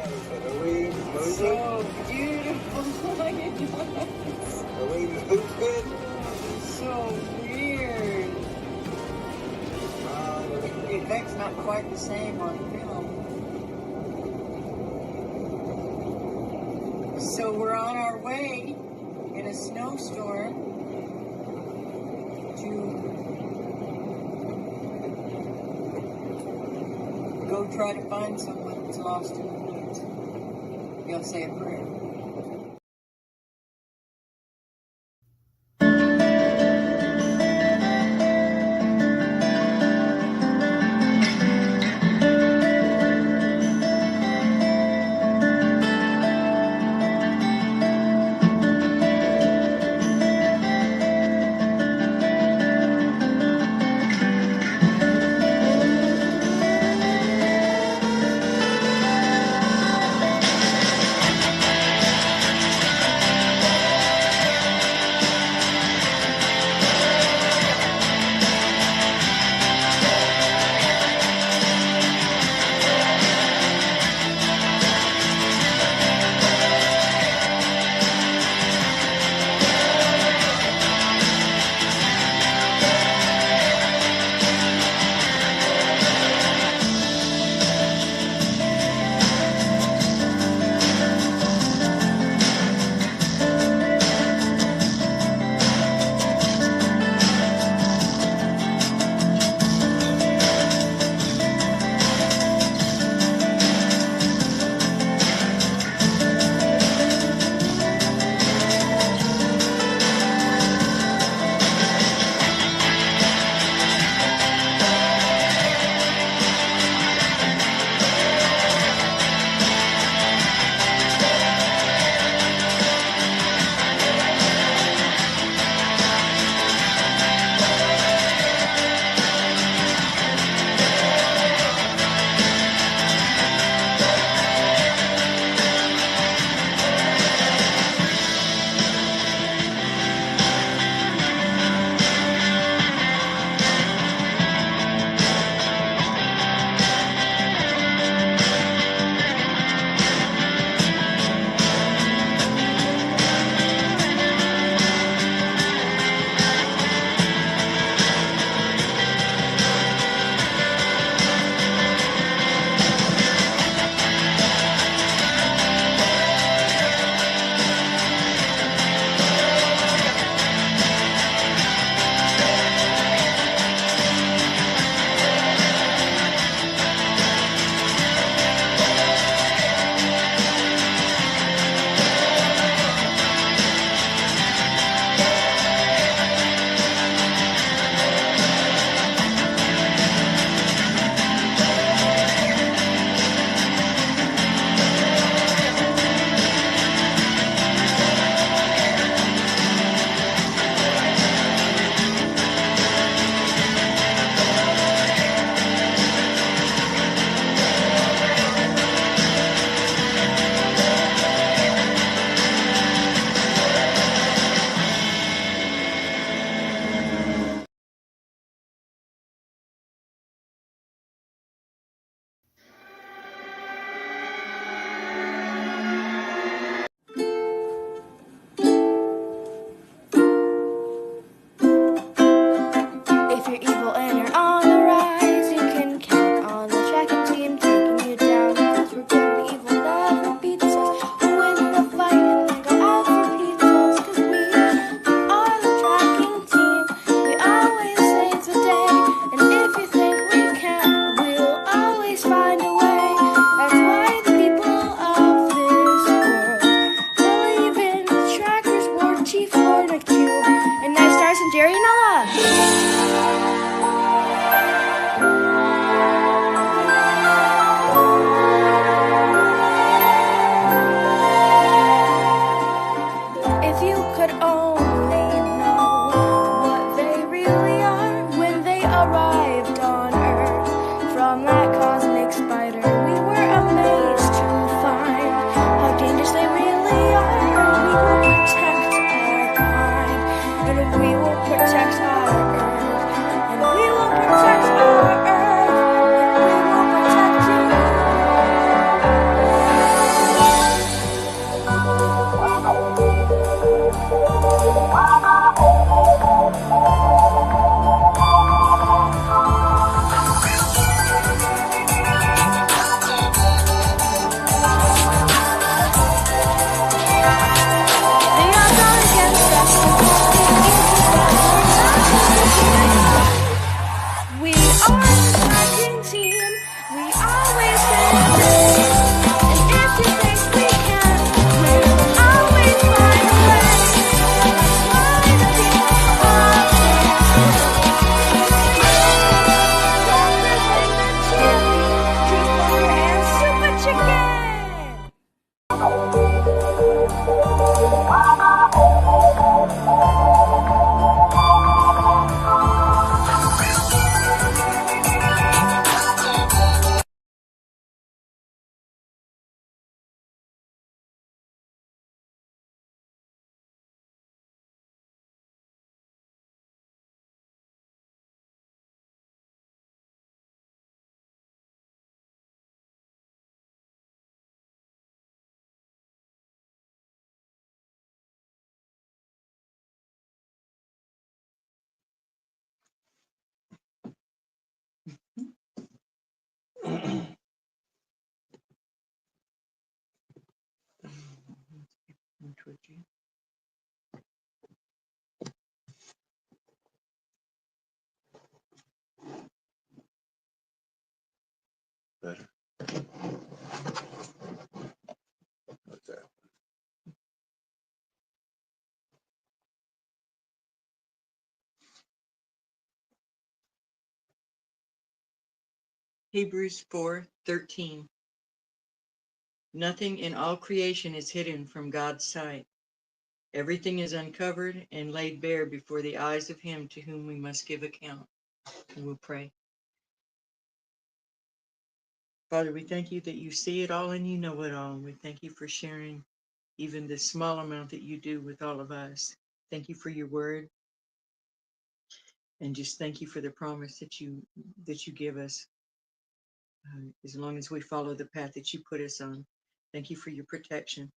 Are we moving? So beautiful. Are we moving? So weird. The effect's not quite the same on film. So we're on our way in a snowstorm to go try to find someone that's lost in the woods. You'll say a prayer. towards you. Better. What's that? Hebrews 4:13. Nothing in all creation is hidden from God's sight. Everything is uncovered and laid bare before the eyes of him to whom we must give account. And we'll pray. Father, we thank you that you see it all and you know it all. And we thank you for sharing even the small amount that you do with all of us. Thank you for your word. And just thank you for the promise that you give us, as long as we follow the path that you put us on. Thank you for your protection.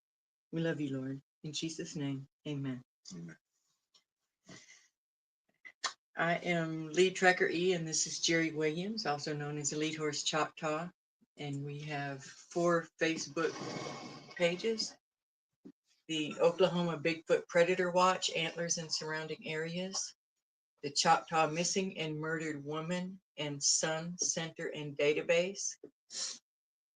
We love you, Lord. In Jesus' name, amen. Amen. I am Lead Tracker E, and this is Jerry Williams, also known as Elite Horse Choctaw. And we have 4 Facebook pages. The Oklahoma Bigfoot Predator Watch, Antlers and Surrounding Areas. The Choctaw Missing and Murdered Woman and Son Center and Database.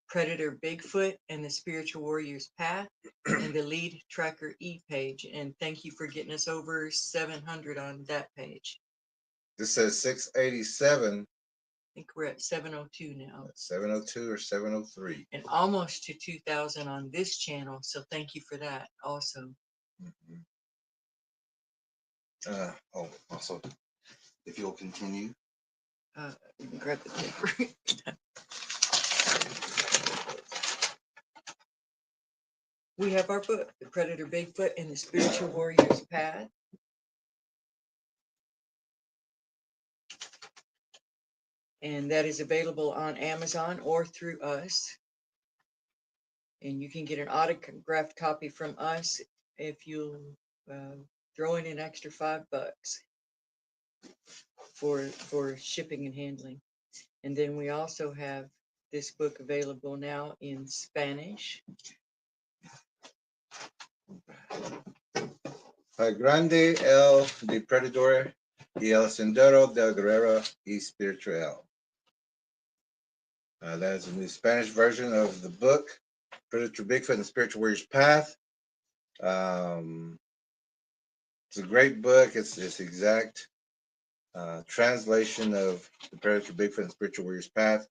Predator Bigfoot and the Spiritual Warrior's Path, and the Lead Tracker E page. And thank you for getting us over 700 on that page. This says 687. I think we're at 702 now. 702 or 703. And almost to 2,000 on this channel. So thank you for that also. Mm-hmm. Also, if you'll continue. You can grab the paper. We have our book, The Predator Bigfoot and the Spiritual Warrior's Path. And that is available on Amazon or through us. And you can get an autographed copy from us if you'll throw in an extra $5 for shipping and handling. And then we also have this book available now in Spanish. Grande el depredador y el sendero del guerrero y spiritual. That is a new Spanish version of the book, Predator Bigfoot and the Spiritual Warrior's Path. It's a great book. It's exact translation of the Predator Bigfoot and the Spiritual Warrior's Path.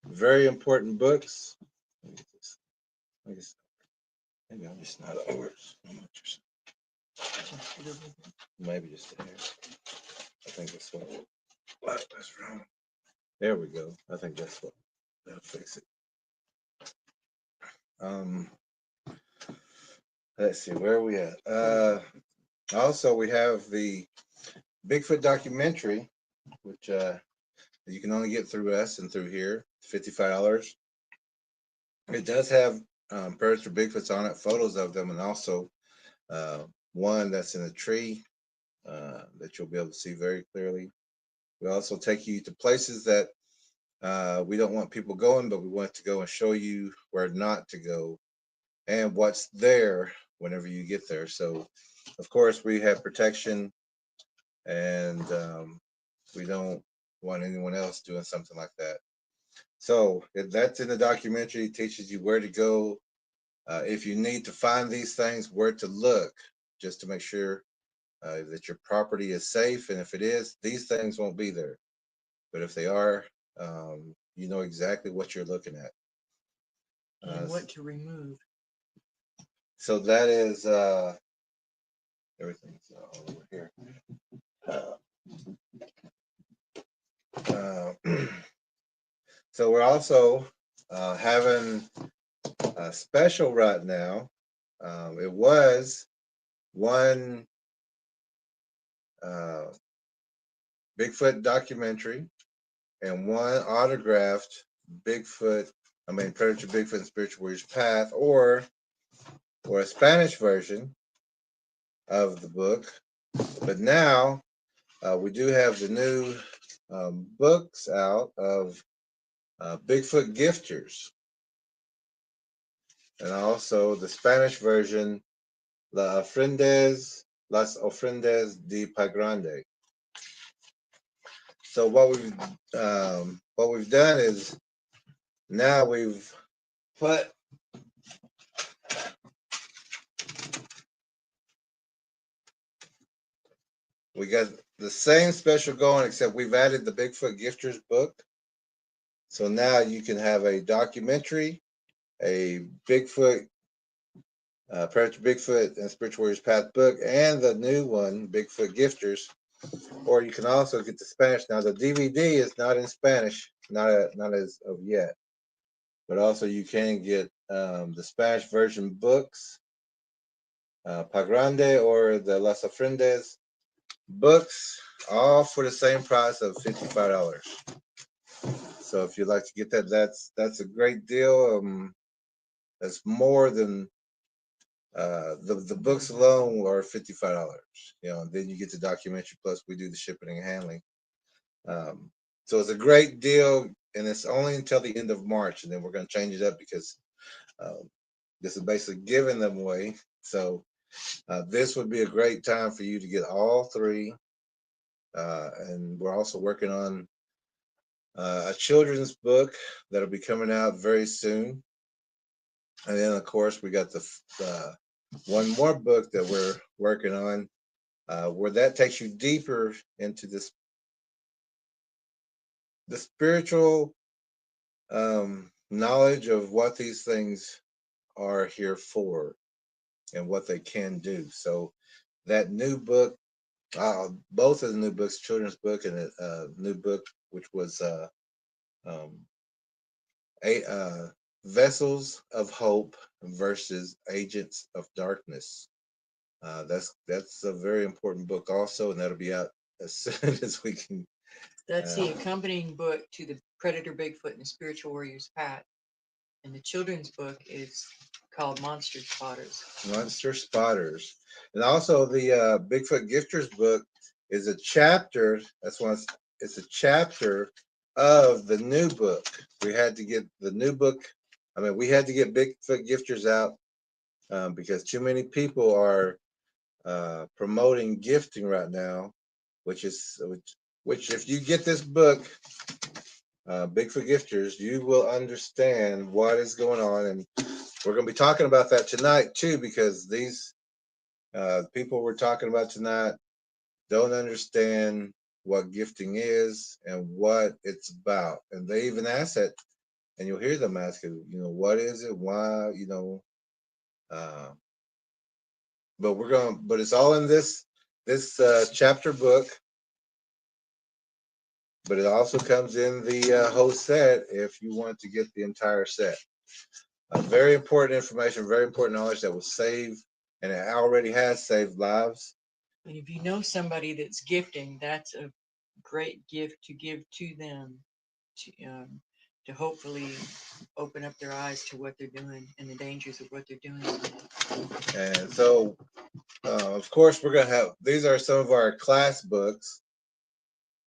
Very important books. Maybe I'm just not over it. Maybe just a hair. I think that's what's wrong. There we go. I think that's what that'll fix it. Let's see, where are we at? Also, we have the Bigfoot documentary, which you can only get through us and through here. It's $55. It does have Predator Bigfoots on it, photos of them, and also one that's in a tree that you'll be able to see very clearly. We also take you to places that we don't want people going, but we want to go and show you where not to go and what's there whenever you get there. So, of course, we have protection, and we don't want anyone else doing something like that. So that's in the documentary. It teaches you where to go. If you need to find these things, where to look, just to make sure that your property is safe. And if it is, these things won't be there. But if they are, you know exactly what you're looking at. And what to remove. So that is everything's all over here. So we're also having a special right now. It was one Bigfoot documentary and one autographed Predator Bigfoot and Spiritual Warrior's Path, or a Spanish version of the book. But now we do have the new books out of Bigfoot Gifters, and also the Spanish version Las Ofrendas de Pagrande. So what we've done is now we've put we got the same special going, except we've added the Bigfoot Gifters book. So now you can have a documentary, a Bigfoot, Predator Bigfoot and Spiritual Warriors Path book, and the new one, Bigfoot Gifters. Or you can also get the Spanish. Now the DVD is not in Spanish, not as of yet, but also you can get the Spanish version books, Pa Grande or the Las Ofrendas books, all for the same price of $55. So if you'd like to get that, that's a great deal. That's more than the books alone are $55. You know, then you get the documentary plus we do the shipping and handling. So it's a great deal, and it's only until the end of March, and then we're going to change it up because this is basically giving them away. So this would be a great time for you to get all three. And we're also working on a children's book that'll be coming out very soon. And then, of course, we got the one more book that we're working on, where that takes you deeper into the spiritual knowledge of what these things are here for and what they can do. So that new book, both of the new books, children's book and a new book, which was um, Vessels of Hope versus Agents of Darkness. That's a very important book also, and that'll be out as soon as we can. That's the accompanying book to the Predator Bigfoot and the Spiritual Warriors Path. And the children's book is called Monster Spotters. Monster Spotters. And also the Bigfoot Gifters book is a chapter. That's one. It's a chapter of the new book. We had to get the new book. I mean, we had to get Bigfoot Gifters out because too many people are promoting gifting right now, which if you get this book, Bigfoot Gifters, you will understand what is going on, and we're going to be talking about that tonight too, because these people we're talking about tonight don't understand what gifting is and what it's about, and they even ask that, and you'll hear them ask it, what is it, why, uh, but it's all in this chapter book, but it also comes in the whole set if you want to get the entire set. Very important information, very important knowledge that will save, and it already has saved lives. And if you know somebody that's gifting, that's a great gift to give to them to hopefully open up their eyes to what they're doing and the dangers of what they're doing. And so, of course, we're going to have, these are some of our class books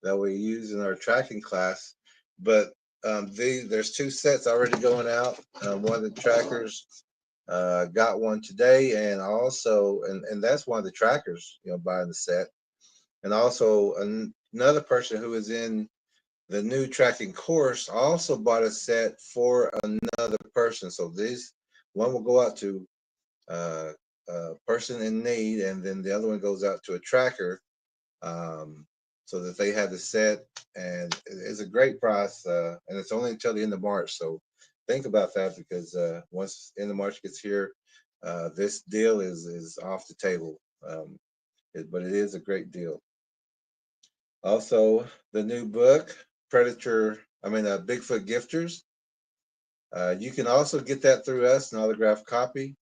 that we use in our tracking class, but there's two sets already going out. One of the trackers got one today, and also, and that's one of the trackers, buying the set, and also another person who is in the new tracking course also bought a set for another person. So one will go out to a person in need, and then the other one goes out to a tracker, so that they have the set, and it's a great price, and it's only until the end of March. So think about that, because once end of March gets here, this deal is off the table. But it is a great deal. Also, the new book, Bigfoot Gifters. You can also get that through us, an autographed copy.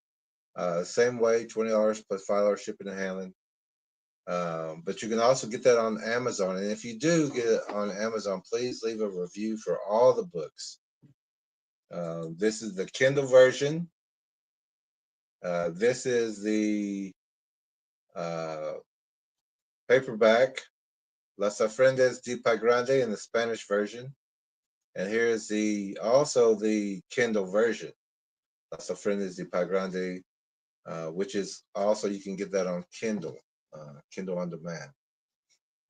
Same way, $20 plus $5 shipping and handling. But you can also get that on Amazon. And if you do get it on Amazon, please leave a review for all the books. This is the Kindle version. This is the paperback, Las Ofrendas de Pa Grande, in the Spanish version. And here's also the Kindle version, Las Ofrendas de Pa Grande, which is also, you can get that on Kindle, Kindle on demand.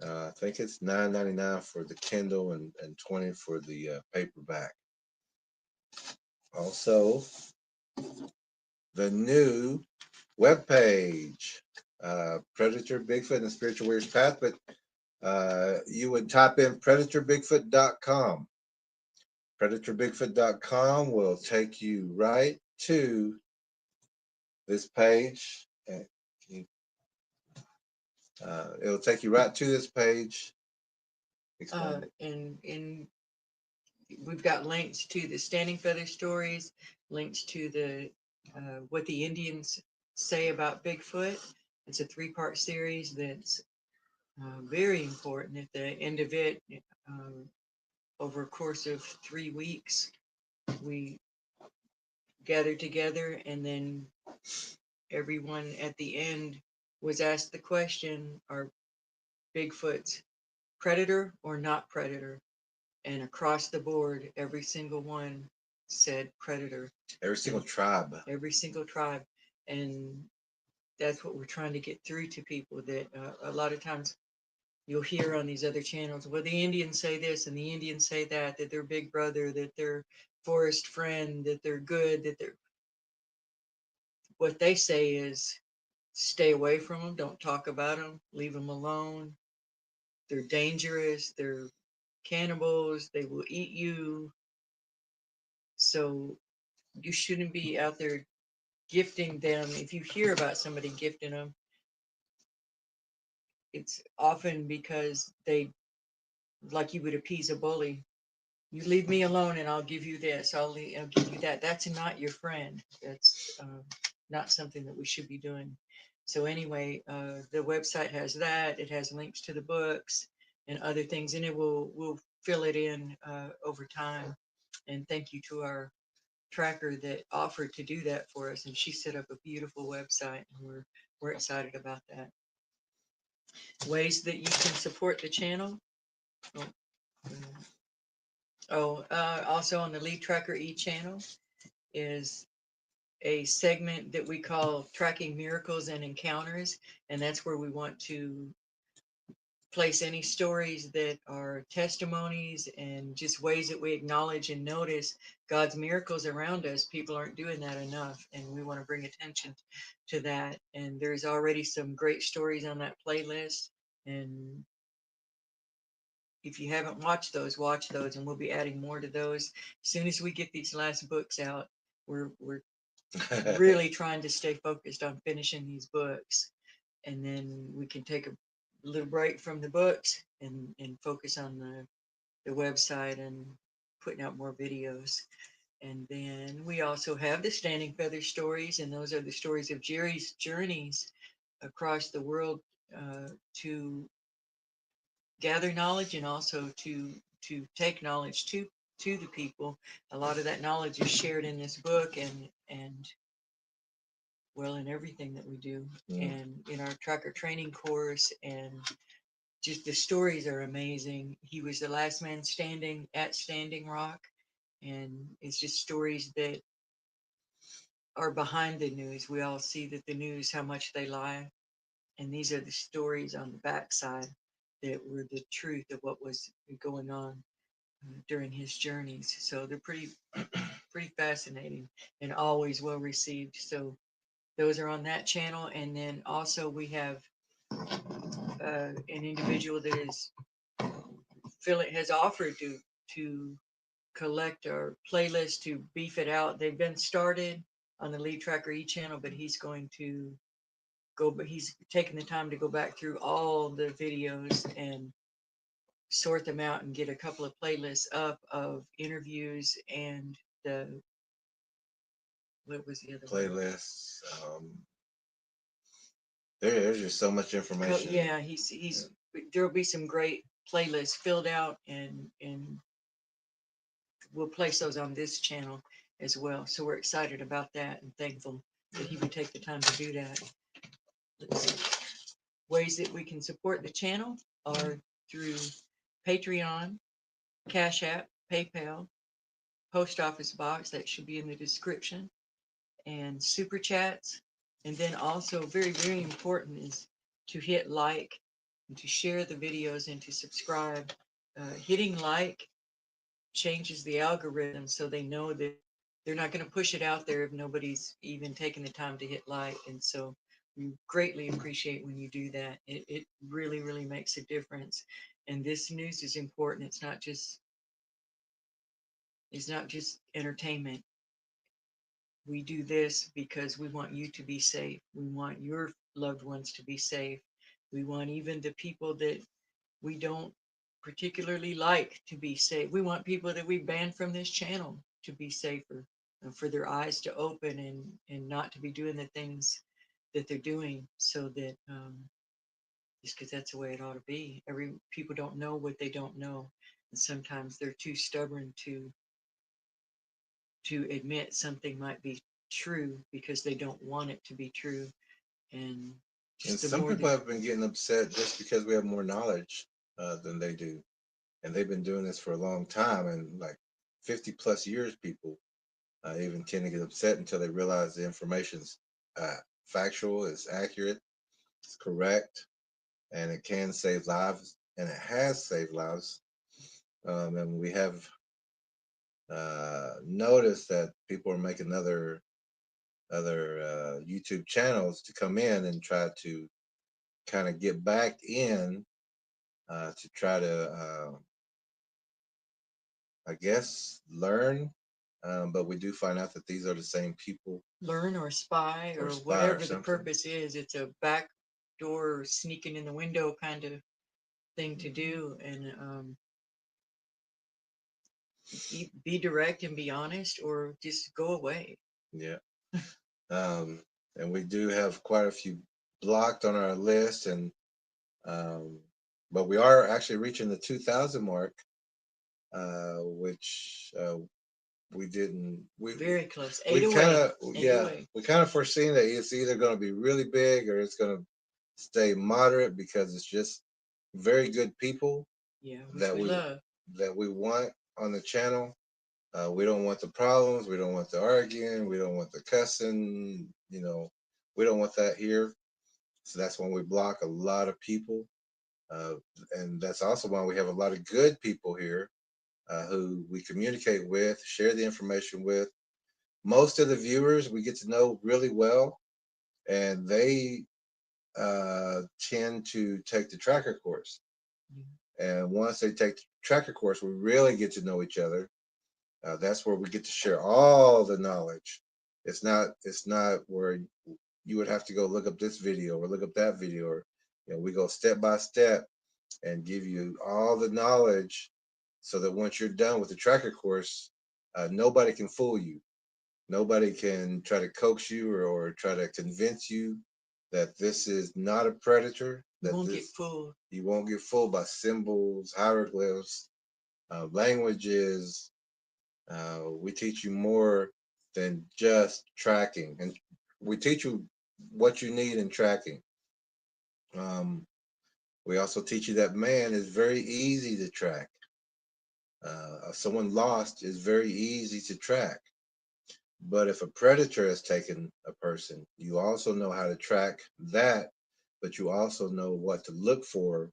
I think it's $9.99 for the Kindle and 20 for the paperback. Also, the new webpage, Predator Bigfoot and the Spiritual Warrior's Path, but you would type in predatorbigfoot.com. Predatorbigfoot.com will take you right to this page. It'll take you right to this page. And we've got links to the Standing Feather stories, links to the what the Indians say about Bigfoot. It's a 3-part series that's very important. At the end of it, over a course of 3 weeks, we gathered together, and then everyone at the end was asked the question, are Bigfoots predator or not predator? And across the board, every single one said predator. Every single tribe. Every single tribe. And that's what we're trying to get through to people, that a lot of times you'll hear on these other channels, well, the Indians say this and the Indians say that, that they're big brother, that they're forest friend, that they're good, that they're, what they say is stay away from them, don't talk about them, leave them alone. They're dangerous, they're cannibals, they will eat you. So you shouldn't be out there gifting them. If you hear about somebody gifting them, it's often because they, like you would appease a bully. You leave me alone and I'll give you this, I'll give you that. That's not your friend. That's not something that we should be doing. So anyway, the website has that. It has links to the books and other things, and we'll fill it in over time. And thank you to our tracker that offered to do that for us, and she set up a beautiful website, and we're excited about that. Ways that you can support the channel. Also on the Lead Tracker E channel is a segment that we call Tracking Miracles and Encounters, and that's where we want to place any stories that are testimonies and just ways that we acknowledge and notice God's miracles around us. People aren't doing that enough, and we want to bring attention to that. And there's already some great stories on that playlist, and if you haven't watched those, watch those, and we'll be adding more to those as soon as we get these last books out. We're really trying to stay focused on finishing these books, and then we can take a little break from the books and focus on the website and putting out more videos. And then we also have the Standing Feather stories, and those are the stories of Jerry's journeys across the world to gather knowledge and also to take knowledge to the people. A lot of that knowledge is shared in this book, and well, in everything that we do, and in our tracker training course, and just the stories are amazing. He was the last man standing at Standing Rock, and it's just stories that are behind the news. We all see that the news, how much they lie, and these are the stories on the backside that were the truth of what was going on during his journeys. So they're pretty fascinating and always well received. So those are on that channel. And then also we have an individual that is has offered to collect our playlist, to beef it out. They've been started on the Lead Tracker E channel, but he's going to he's taking the time to go back through all the videos and sort them out and get a couple of playlists up of interviews and what was the other playlists? There's just so much information. Yeah, there'll be some great playlists filled out, and we'll place those on this channel as well. So we're excited about that and thankful that he would take the time to do that. Let's see. Ways that we can support the channel are through Patreon, Cash App, PayPal, post office box, that should be in the description, and super chats. And then also very, very important is to hit like and to share the videos and to subscribe. Hitting like changes the algorithm so they know that they're not going to push it out there if nobody's even taking the time to hit like. And so we greatly appreciate when you do that. It really, really makes a difference. And this news is important. It's not just entertainment. We do this because we want you to be safe. We want your loved ones to be safe. We want even the people that we don't particularly like to be safe. We want people that we ban from this channel to be safer and for their eyes to open and not to be doing the things that they're doing, so that just because that's the way it ought to be. Every people don't know what they don't know, and sometimes they're too stubborn to admit something might be true because they don't want it to be true. And And just the some more people that have been getting upset just because we have more knowledge than they do. And they've been doing this for a long time, and like 50 plus years, people even tend to get upset until they realize the information's factual, it's accurate, it's correct, and it can save lives, and it has saved lives. And we have noticed that people are making other YouTube channels to come in and try to kind of get back in to try to, I guess, learn. But we do find out that these are the same people learn or spy or or spy or whatever the something. purpose is. It's a back door sneaking in the window kind of thing to do. And be direct and be honest, or just go away. Yeah. Um, and we do have quite a few blocked on our list, and um, but we are actually reaching the 2,000 mark, which we didn't. Very close. We Eight kind away. of, Eight yeah, away. we kind of foreseen that it's either going to be really big or it's going to stay moderate, because it's just very good people Yeah, which that we we love. want on the channel. We don't want the problems. We don't want the arguing. We don't want the cussing. We don't want that here. So that's when we block a lot of people. Uh, and that's also why we have a lot of good people here who we communicate with, share the information with. Most of the viewers we get to know really well, and they tend to take the tracker course. And once they take the tracker course, we really get to know each other. That's where we get to share all the knowledge. It's not where you would have to go look up this video or look up that video, or we go step by step and give you all the knowledge, so that once you're done with the tracker course, nobody can fool you. Nobody can try to coax you, or try to convince you that this is not a predator, You that won't get this fooled. you won't get fooled by symbols, hieroglyphs, languages. We teach you more than just tracking, and we teach you what you need in tracking. Um, we also teach you that man is very easy to track. Someone lost is very easy to track. But if a predator has taken a person, you also know how to track that, but you also know what to look for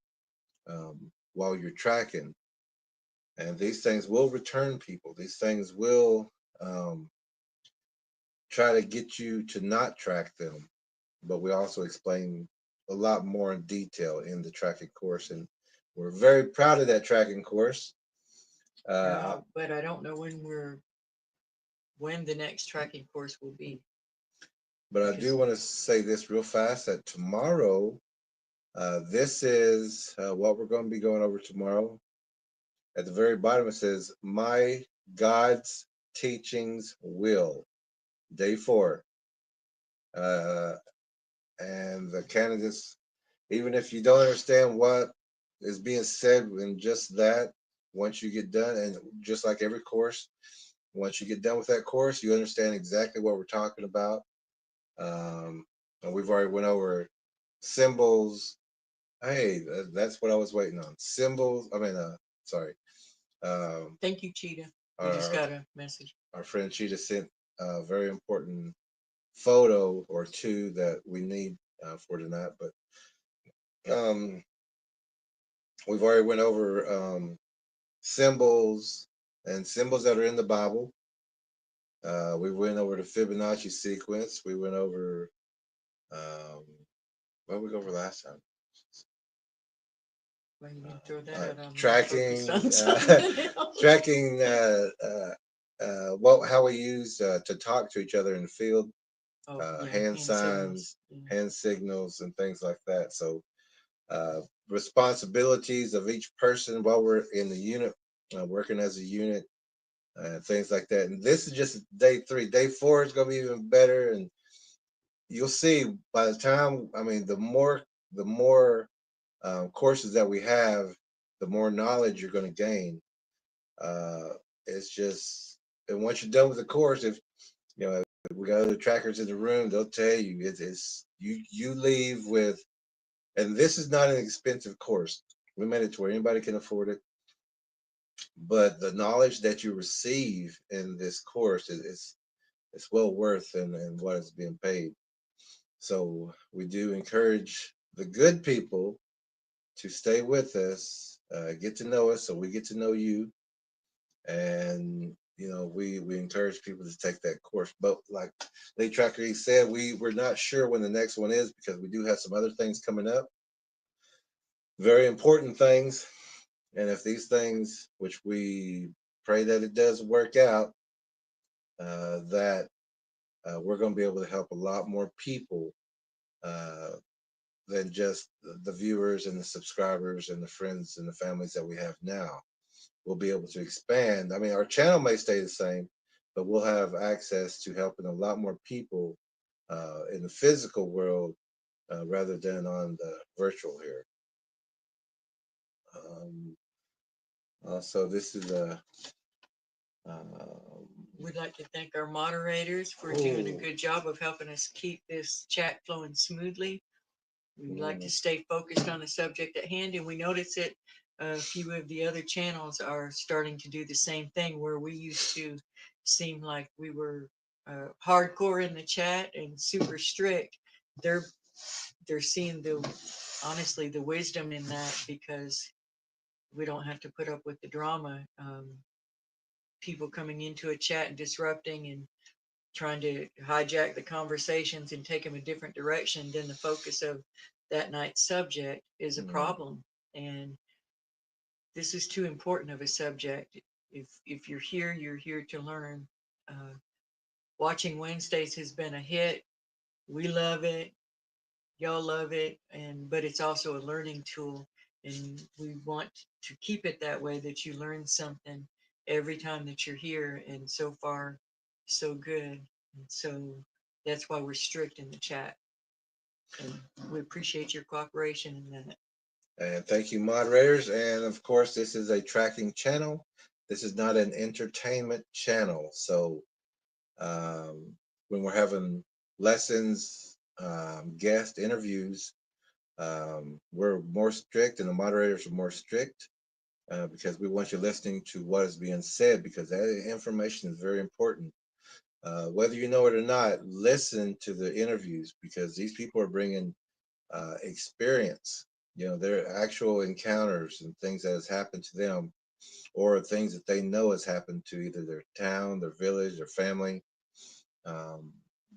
while you're tracking. And these things will return people. These things will um, try to get you to not track them. But we also explain a lot more in detail in the tracking course. And we're very proud of that tracking course. But I don't know when the next tracking course will be. But I do Because want to say this real fast, that tomorrow, this is what we're going to be going over tomorrow. At the very bottom, it says, My God's Teachings Will, day 4. Uh, and the candidates, even if you don't understand what is being said in just that, once you get done, and just like every course, once you get done with that course, you understand exactly what we're talking about. And we've already went over symbols. Hey, that's what I was waiting on. Symbols. I mean, sorry. thank you, Cheetah. We just Our got a message. our friend Cheetah sent very important photo or two that we need for tonight. But we've already went over symbols and symbols that are in the Bible. We went over the Fibonacci sequence. We went over what did we go over last time? Well, you can throw that out. I'm Tracking, focused on something else. tracking how we use to talk to each other in the field, Oh, yeah, hand signals. signs, hand signals, and things like that. So responsibilities of each person while we're in the unit, working as a unit, things like that. And this is just day 3. Day 4 is going to be even better, and you'll see by the time. I mean, the more courses that we have, the more knowledge you're going to gain. It's just, and once you're done with the course, if you know, if we got other trackers in the room, they'll tell you it's you leave with, and this is not an expensive course. We made it to where anybody can afford it, but the knowledge that you receive in this course is it's well worth and what is being paid. So we do encourage the good people to stay with us, get to know us, so we get to know you, and we encourage people to take that course. But like Lee Tracker he said, we're not sure when the next one is because we do have some other things coming up, very important things, and if these things, which we pray that it does work out, that we're going to be able to help a lot more people uh, than just the viewers and the subscribers and the friends and the families that we have now. We'll be able to expand. I mean, our channel may stay the same, but we'll have access to helping a lot more people in the physical world rather than on the virtual here. Also, this is a. We'd like to thank our moderators for doing a good job of helping us keep this chat flowing smoothly. We like to stay focused on the subject at hand, and we notice that a few of the other channels are starting to do the same thing, where we used to seem like we were hardcore in the chat and super strict. They're seeing honestly the wisdom in that, because we don't have to put up with the drama. People coming into a chat and disrupting and trying to hijack the conversations and take them a different direction than the focus of that night's subject is a problem. And this is too important of a subject. If you're here to learn. Watching Wednesdays has been a hit. We love it. Y'all love it. But it's also a learning tool, and we want to keep it that way, that you learn something every time that you're here. And so far, so good. And so that's why we're strict in the chat. And we appreciate your cooperation in that. And thank you, moderators. And of course, this is a tracking channel. This is not an entertainment channel. So when we're having lessons, guest interviews, we're more strict and the moderators are more strict because we want you listening to what is being said, because that information is very important. Whether you know it or not, listen to the interviews, because these people are bringing experience, their actual encounters and things that has happened to them, or things that they know has happened to either their town, their village, their family.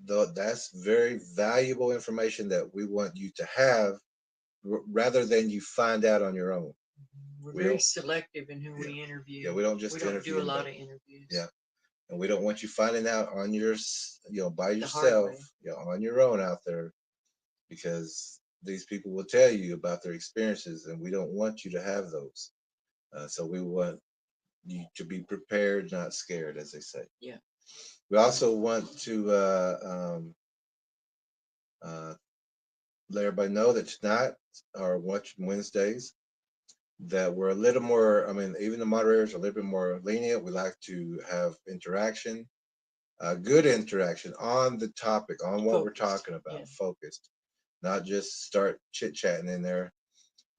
That's very valuable information that we want you to have rather than you find out on your own. We're very selective in who we interview. Yeah, we don't just do a lot of interviews. Yeah. And we don't want you finding out on your, by yourself, on your own out there, because these people will tell you about their experiences, and we don't want you to have those. So we want you to be prepared, not scared, as they say. Yeah. We also want to let everybody know that tonight, or watching Wednesdays, that we're a little more, even the moderators are a little bit more lenient. We like to have interaction, good interaction on the topic, on what we're talking about, focused, not just start chit-chatting in there.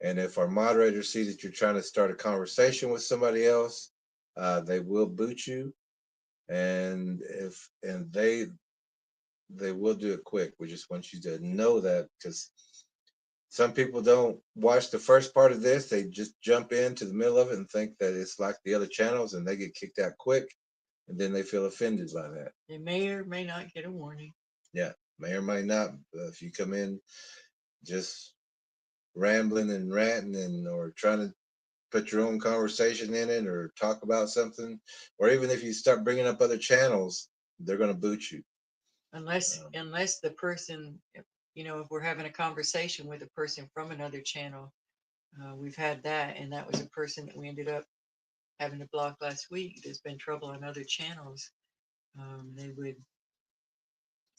And if our moderators see that you're trying to start a conversation with somebody else, they will boot you. And they will do it quick. We just want you to know that, because some people don't watch the first part of this. They just jump into the middle of it and think that it's like the other channels, and they get kicked out quick, and then they feel offended by that. They may or may not get a warning. Yeah, may or may not. If you come in just rambling and ranting and or trying to put your own conversation in it or talk about something, or even if you start bringing up other channels, they're going to boot you. Unless the person, if we're having a conversation with a person from another channel, we've had that, and that was a person that we ended up having to block last week. There's been trouble on other channels. They would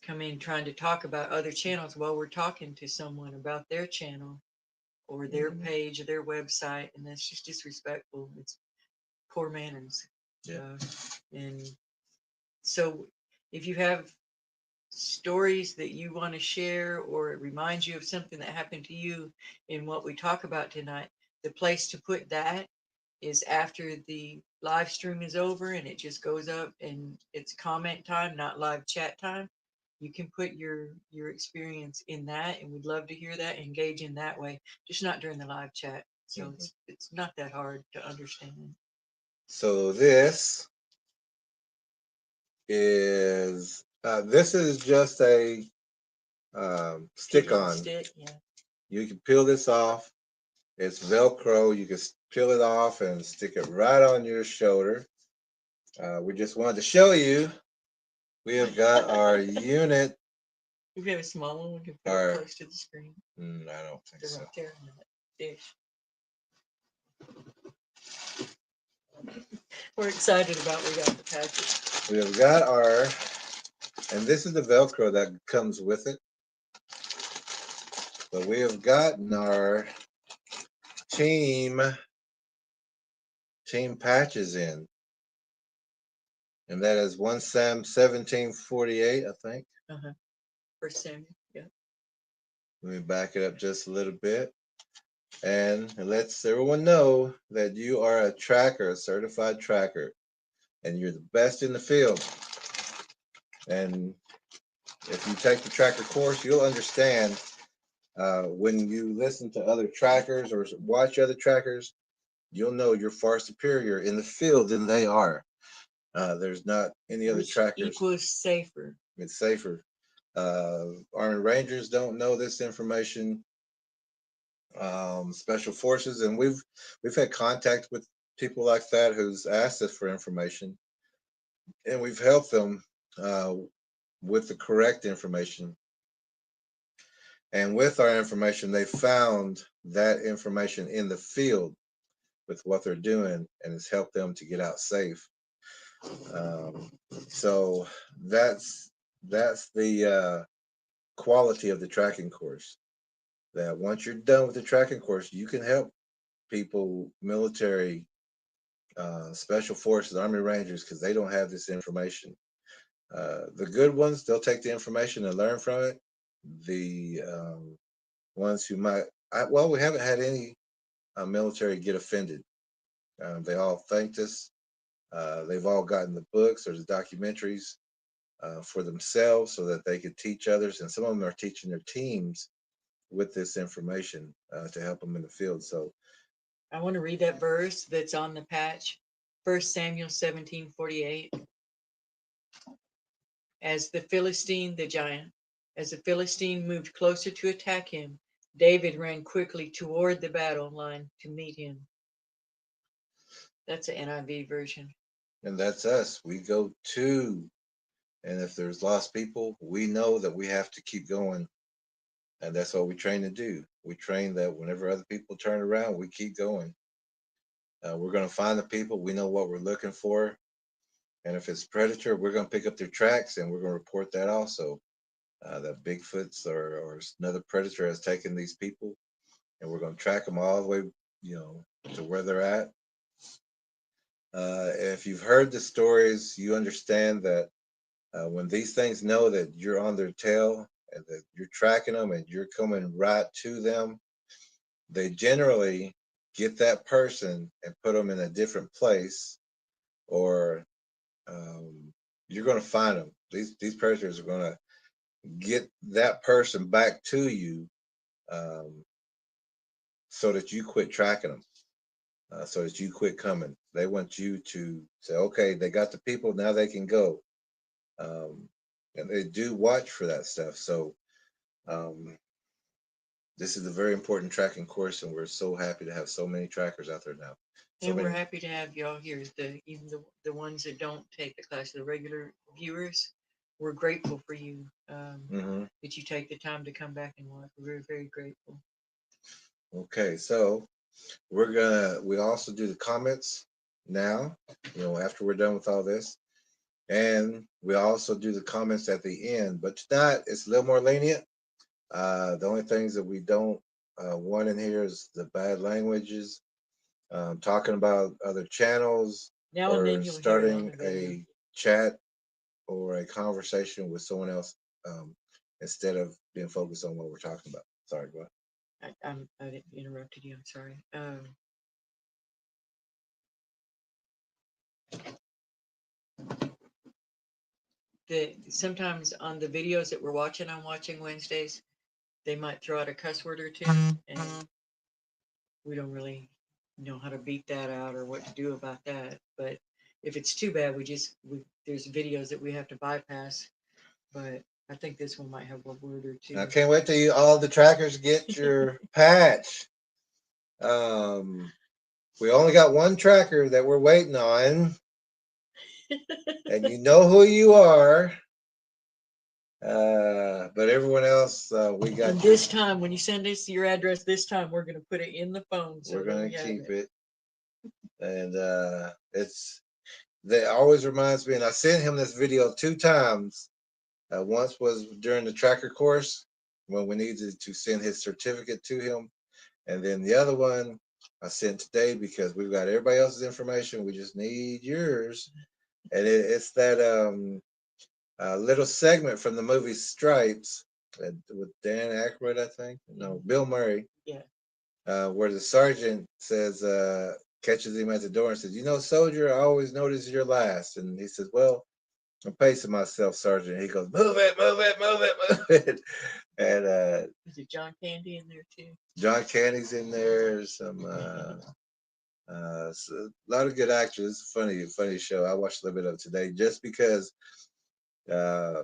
come in trying to talk about other channels while we're talking to someone about their channel or their page or their website, and that's just disrespectful. It's poor manners. Yeah. And so if you have stories that you want to share, or it reminds you of something that happened to you in what we talk about tonight, the place to put that is after the live stream is over and it just goes up and it's comment time, not live chat time. You can put your experience in that, and we'd love to hear that, engage in that way, just not during the live chat. So it's not that hard to understand. So this is just a stick on. Stick, yeah. You can peel this off. It's Velcro. You can peel it off and stick it right on your shoulder. We just wanted to show you. We have got our unit. If you have a small one, we can put it close to the screen. I don't think They're so. right there in that dish. We're excited about we got the package. We have got our, and this is the Velcro that comes with it. But we have gotten our team patches in. And that is 1 Sam 1748, I think. First Samuel, yeah. Let me back it up just a little bit. And it lets everyone know that you are a tracker, a certified tracker, and you're the best in the field. And if you take the tracker course, you'll understand when you listen to other trackers or watch other trackers, you'll know you're far superior in the field than they are. There's not any other trackers. Equals safer. It's safer. Army Rangers don't know this information. Special Forces, and we've had contact with people like that who's asked us for information, and we've helped them with the correct information. And with our information, they found that information in the field with what they're doing, and it's helped them to get out safe. So that's the quality of the tracking course. That once you're done with the tracking course, you can help people, military, special forces, Army Rangers, because they don't have this information. The good ones, they'll take the information and learn from it. The ones who might, we haven't had any military get offended. They all thanked us. They've all gotten the books or the documentaries for themselves so that they could teach others. And some of them are teaching their teams with this information to help them in the field. So I want to read that verse that's on the patch. 1 Samuel 17:48. As the Philistine moved closer to attack him, David ran quickly toward the battle line to meet him. That's an NIV version. And that's us. We go to, and if there's lost people, we know that we have to keep going. And that's what we train to do. We train that whenever other people turn around, we keep going. We're going to find the people. We know what we're looking for. And if it's predator, we're going to pick up their tracks and we're going to report that also. That Bigfoots or another predator has taken these people, and we're going to track them all the way, to where they're at. If you've heard the stories, you understand that when these things know that you're on their tail and that you're tracking them and you're coming right to them, they generally get that person and put them in a different place, or you're going to find them. These predators are going to get that person back to you, um, so that you quit tracking them, so that you quit coming. They want you to say, okay, they got the people, now they can go. Um, and they do watch for that stuff. So um, this is a very important tracking course, and we're so happy to have so many trackers out there now. So And we're many. happy to have y'all here. Even the ones that don't take the class, the regular viewers, we're grateful for you, Mhm. that you take the time to come back and watch. We're very, very grateful. Okay, so we also do the comments now, after we're done with all this. And we also do the comments at the end, but tonight it's a little more lenient. The only things that we don't want in here is the bad languages, talking about other channels, Now and or then you'll hear it on starting the video. a chat or a conversation with someone else, instead of being focused on what we're talking about. Sorry, go ahead. I didn't interrupted you. I'm sorry. Sometimes on the videos that we're watching on Watching Wednesdays, they might throw out a cuss word or two, and we don't really know how to beat that out or what to do about that. But if it's too bad, there's videos that we have to bypass. But I think this one might have a word or two. I can't wait till all the trackers get your patch. We only got one tracker that we're waiting on, and you know who you are. But everyone else, we got. And this time, when you send us your address, this time we're going to put it in the phone. So We're gonna we keep it, and that always reminds me. And I sent him this video 2 times. Once was during the tracker course when we needed to send his certificate to him, and then the other one I sent today because we've got everybody else's information. We just need yours, and it's that little segment from the movie Stripes, with Dan Aykroyd, I think. No, Bill Murray. Yeah. Where the sergeant says, catches him at the door and says, soldier, I always notice you're last. And he says, well, I'm pacing myself, sergeant. He goes, move it, move it, move it, move it. And is it John Candy in there too? John Candy's in there. Some a lot of good actors. Funny show. I watched a little bit of it today just because uh,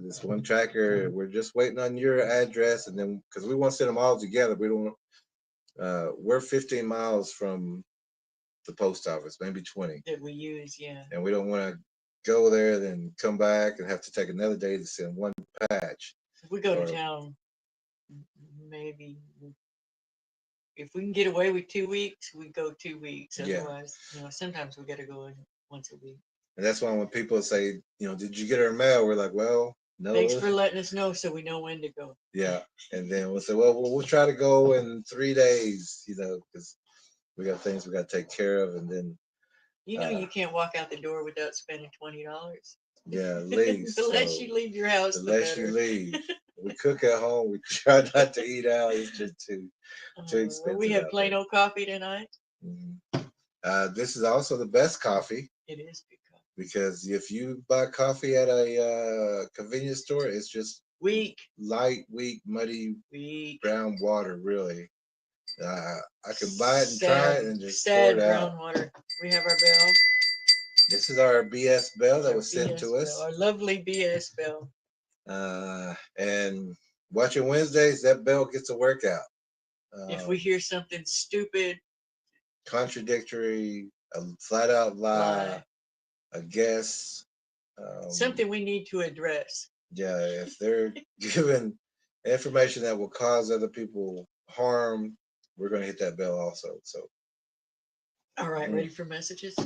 this one tracker, we're just waiting on your address, and then because we want to send them all together, we don't. We're 15 miles from the post office, maybe 20, that we use, yeah. and we don't want to go there, then come back and have to take another day to send one patch. If we go to town, maybe if we can get away with 2 weeks, we go 2 weeks. Otherwise, sometimes we got to go in once a week. And that's why when people say, did you get our mail? We're like, well, no. Thanks for letting us know so we know when to go. Yeah. And then we'll say, well, we'll try to go in 3 days, because we got things we got to take care of. And then, you can't walk out the door without spending $20. Yeah, at least. Unless you leave your house, unless you leave. We cook at home. We try not to eat out. It's just too expensive. We have plain old coffee tonight. Mm-hmm. This is also the best coffee. It is good coffee. Because if you buy coffee at a convenience store, it's just light, weak, muddy, brown water, really. I can buy it and try it and just pour it out. Brown water. We have our bell. This is our BS bell that was sent to us. Our lovely BS bell. And Watching Wednesdays, that bell gets a workout. If we hear something stupid, contradictory, a flat out lie, a guess, something we need to address. Yeah, if they're giving information that will cause other people harm, we're going to hit that bell also. So, all right, ready for messages?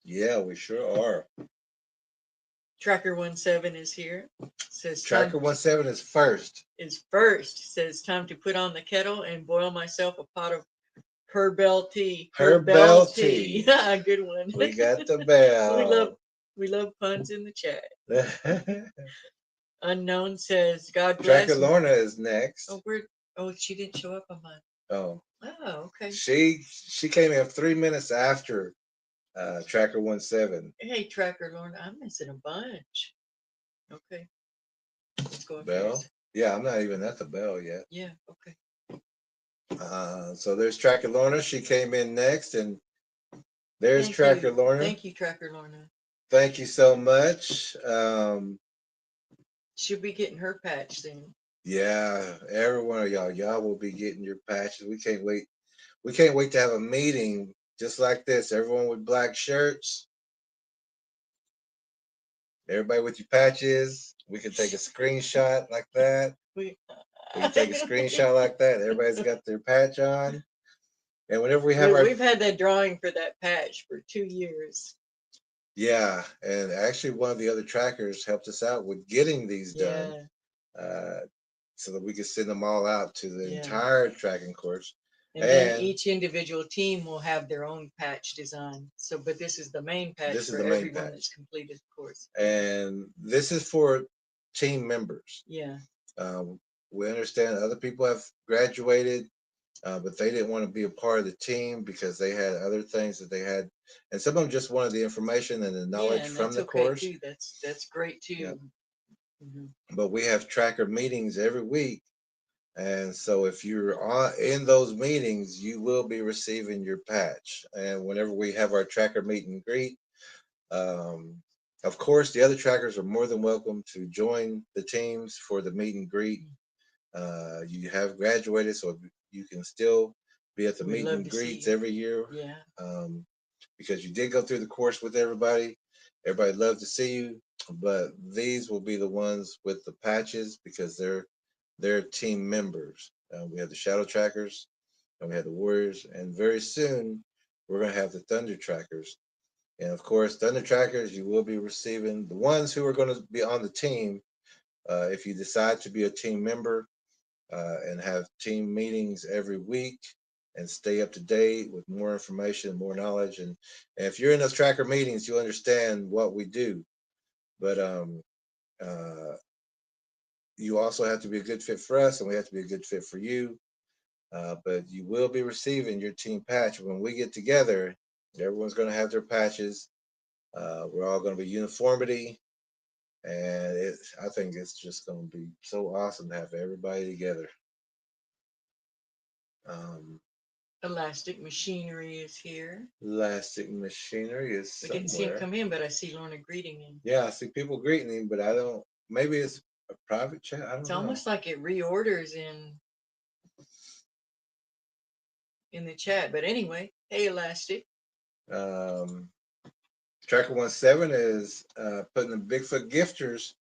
Yeah, we sure are. Tracker 17 is here. Says Tracker 17 is first. Says time to put on the kettle and boil myself a pot of herbal tea. Herbal tea. Good one. We got the bell. We love puns in the chat. Unknown says God bless. Tracker Lorna is next. She didn't show up on mine. Oh, okay. She came in 3 minutes after Tracker 17. Hey, Tracker Lorna, I'm missing a bunch. Okay. Fiscal Bell. Affairs. Yeah, I'm not even at the bell yet. Yeah, okay. So there's Tracker Lorna. She came in next, and there's Thank Tracker you. Lorna. Thank you, Tracker Lorna. Thank you so much. She'll be getting her patch then. Yeah, every one of y'all will be getting your patches. We can't wait. We can't wait to have a meeting just like this. Everyone with black shirts. Everybody with your patches. We can take a screenshot like that. We can take a screenshot like that. Everybody's got their patch on. And whenever we have We've had that drawing for that patch for 2 years. Yeah, and actually one of the other trackers helped us out with getting these done, so that we could send them all out to the entire tracking course. And then each individual team will have their own patch design. So, but this is the main patch for everyone that's completed the course. And this is for team members. Yeah. We understand other people have graduated, but they didn't want to be a part of the team because they had other things that they had, and some of them just wanted the information and the knowledge from the course. Too. That's great too. Yep. Mm-hmm. But we have tracker meetings every week, and so if you're in those meetings, you will be receiving your patch. And whenever we have our tracker meet and greet, of course, the other trackers are more than welcome to join the teams for the meet and greet. You have graduated, so you can still be at the meet and greets every year. Yeah. Because you did go through the course with everybody. Everybody loved to see you, but these will be the ones with the patches because they're team members. We have the Shadow Trackers, and we have the Warriors, and very soon we're going to have the Thunder Trackers. And of course, Thunder Trackers, you will be receiving the ones who are going to be on the team. If you decide to be a team member, and have team meetings every week and stay up to date with more information, more knowledge. And if you're in those tracker meetings, you understand what we do. But you also have to be a good fit for us, and we have to be a good fit for you. But you will be receiving your team patch when we get together. Everyone's going to have their patches. We're all going to be uniformity. And I think it's just going to be so awesome to have everybody together. Elastic Machinery is here. Elastic Machinery is somewhere. We didn't see him come in, but I see Lorna greeting him. Yeah, I see people greeting him, but I don't. Maybe it's a private chat. I don't know. It's almost like it reorders in the chat. But anyway, hey, Elastic. Tracker 17 is putting the Bigfoot Gifters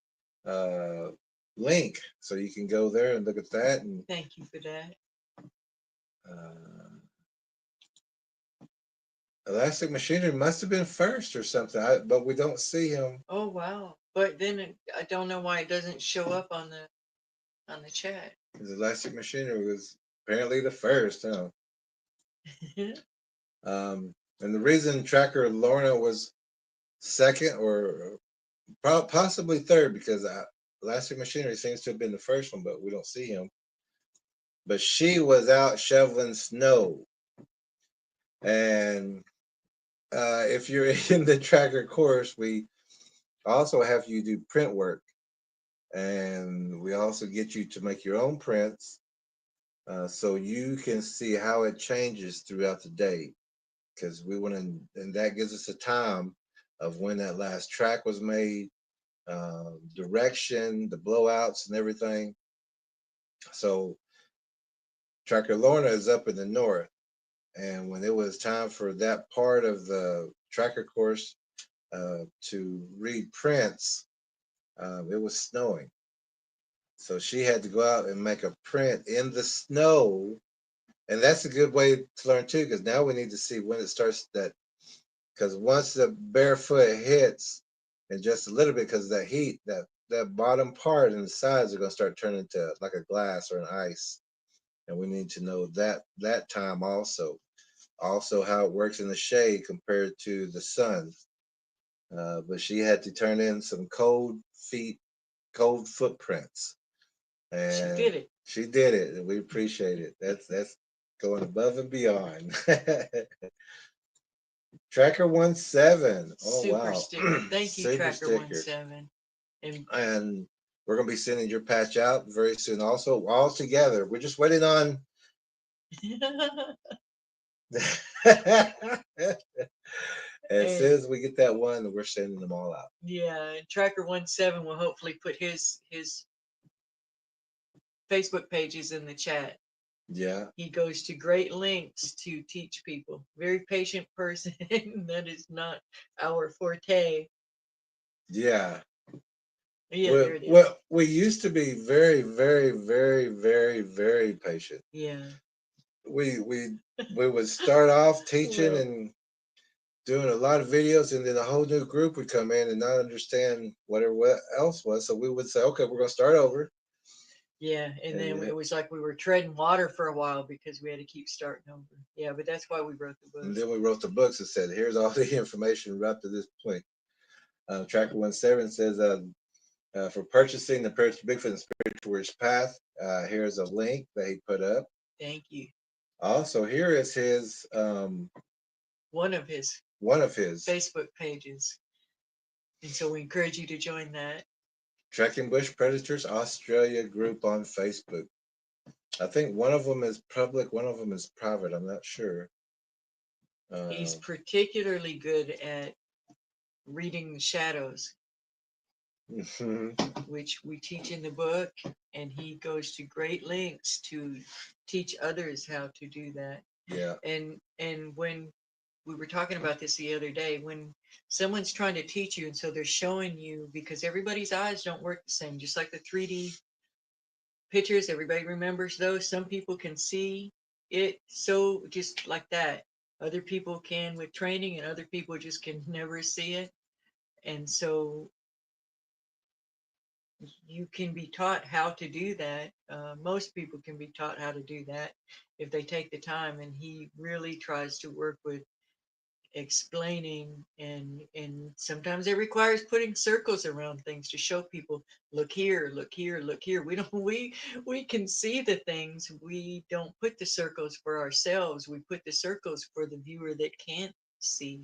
link, so you can go there and look at that. And thank you for that. Elastic Machinery must have been first or something, but we don't see him. Oh wow! But then I don't know why it doesn't show up on the chat. Because Elastic Machinery was apparently the first, huh? And the reason Tracker Lorna was second or possibly third, because Elastic Machinery seems to have been the first one, but we don't see him. But she was out shoveling snow. And if you're in the tracker course, we also have you do print work. And we also get you to make your own prints, so you can see how it changes throughout the day. Because we want to, and that gives us a time of when that last track was made, direction, the blowouts, and everything. So Tracker Lorna is up in the north, and when it was time for that part of the tracker course to read prints, it was snowing. So she had to go out and make a print in the snow. And that's a good way to learn too, because now we need to see when it starts that, because once the barefoot hits, and just a little bit, because that heat, that bottom part and the sides are going to start turning into like a glass or an ice. And we need to know that time also how it works in the shade compared to the sun. But she had to turn in some cold footprints. And she did it. She did it, and we appreciate it. That's going above and beyond. Tracker 17. Oh Super wow! sticker. Thank you, Super Tracker sticker. 17. And We're gonna be sending your patch out very soon. Also, all together. We're just waiting on. As And soon as we get that one, we're sending them all out. yeah, Tracker 17 will hopefully put his Facebook pages in the chat. Yeah. He goes to great lengths to teach people. Very patient person. That is not our forte. Yeah. Yeah, Well, there it is. well, we used to be very, very, very, very, very patient. Yeah. We would start off teaching Well, and doing a lot of videos, and then a whole new group would come in and not understand whatever what else was. So we would say, okay, we're gonna start over. yeah, and then And, it was like we were treading water for a while because we had to keep starting over. Yeah, but that's why we wrote the and books. then we wrote the books and said, here's all the information right up to this point. Tracker 17 says, for purchasing the Bigfoot and Spiritual Rich Path, here's a link that he put up. Thank you. Also, here is his One of his Facebook pages. And so we encourage you to join that. Tracking Bush Predators Australia group on Facebook. I think one of them is public, one of them is private. I'm not sure. He's particularly good at reading the shadows, which we teach in the book, and he goes to great lengths to teach others how to do that. Yeah. And when we were talking about this the other day, when someone's trying to teach you, and so they're showing you, because everybody's eyes don't work the same, just like the 3D pictures, everybody remembers those. Some people can see it so just like that. Other people can with training, and other people just can never see it. And so you can be taught how to do that. Most people can be taught how to do that if they take the time. And he really tries to work with explaining, and sometimes it requires putting circles around things to show people, look here, look here, look here. We don't we can see the things. We don't put the circles for ourselves. We put the circles for the viewer that can't see,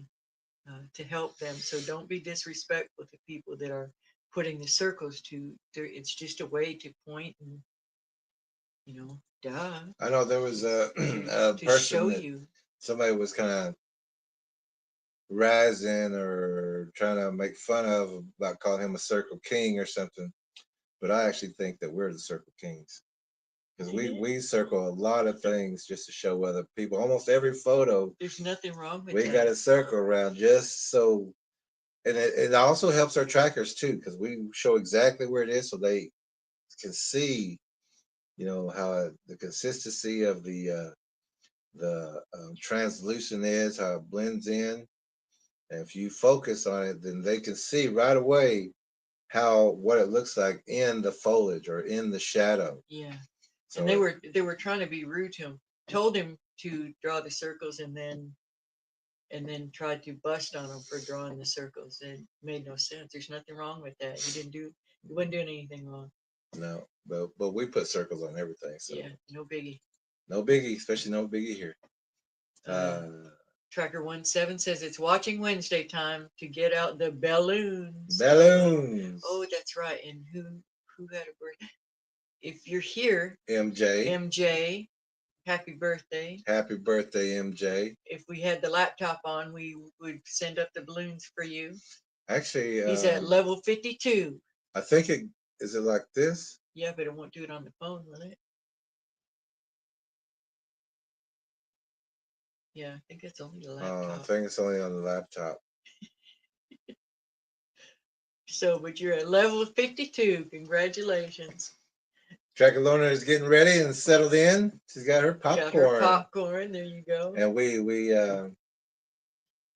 to help them. So don't be disrespectful to people that are putting the circles to it's just a way to point and, duh, I know there was a to person show that you. somebody was kind of rising or trying to make fun of about calling him a Circle King or something. But I actually think that we're the Circle Kings because we circle a lot of things just to show other people. Almost every photo, There's nothing wrong with we that. got a circle around just so, and it also helps our trackers too because we show exactly where it is so they can see, how the consistency of the translucent is, how it blends in. And if you focus on it, then they can see right away what it looks like in the foliage or in the shadow. Yeah. So And they were trying to be rude to him. Told him to draw the circles, and then tried to bust on him for drawing the circles. It made no sense. There's nothing wrong with that. He wasn't doing anything wrong. no, but we put circles on everything. So Yeah, no biggie. no biggie, especially no biggie here. Tracker 17 says it's watching Wednesday time to get out the balloons. Balloons. Oh, that's right. And who had a birthday? If you're here, MJ. MJ, happy birthday. Happy birthday, MJ. If we had the laptop on, we would send up the balloons for you. Actually, He's at level 52. I think is it like this? Yeah, but it won't do it on the phone, will it? Yeah, I think it's only the laptop. I think it's only on the laptop. So, but you're at level 52. Congratulations. Tracker Loner is getting ready and settled in. She's got her popcorn. Got her popcorn. There you go. And we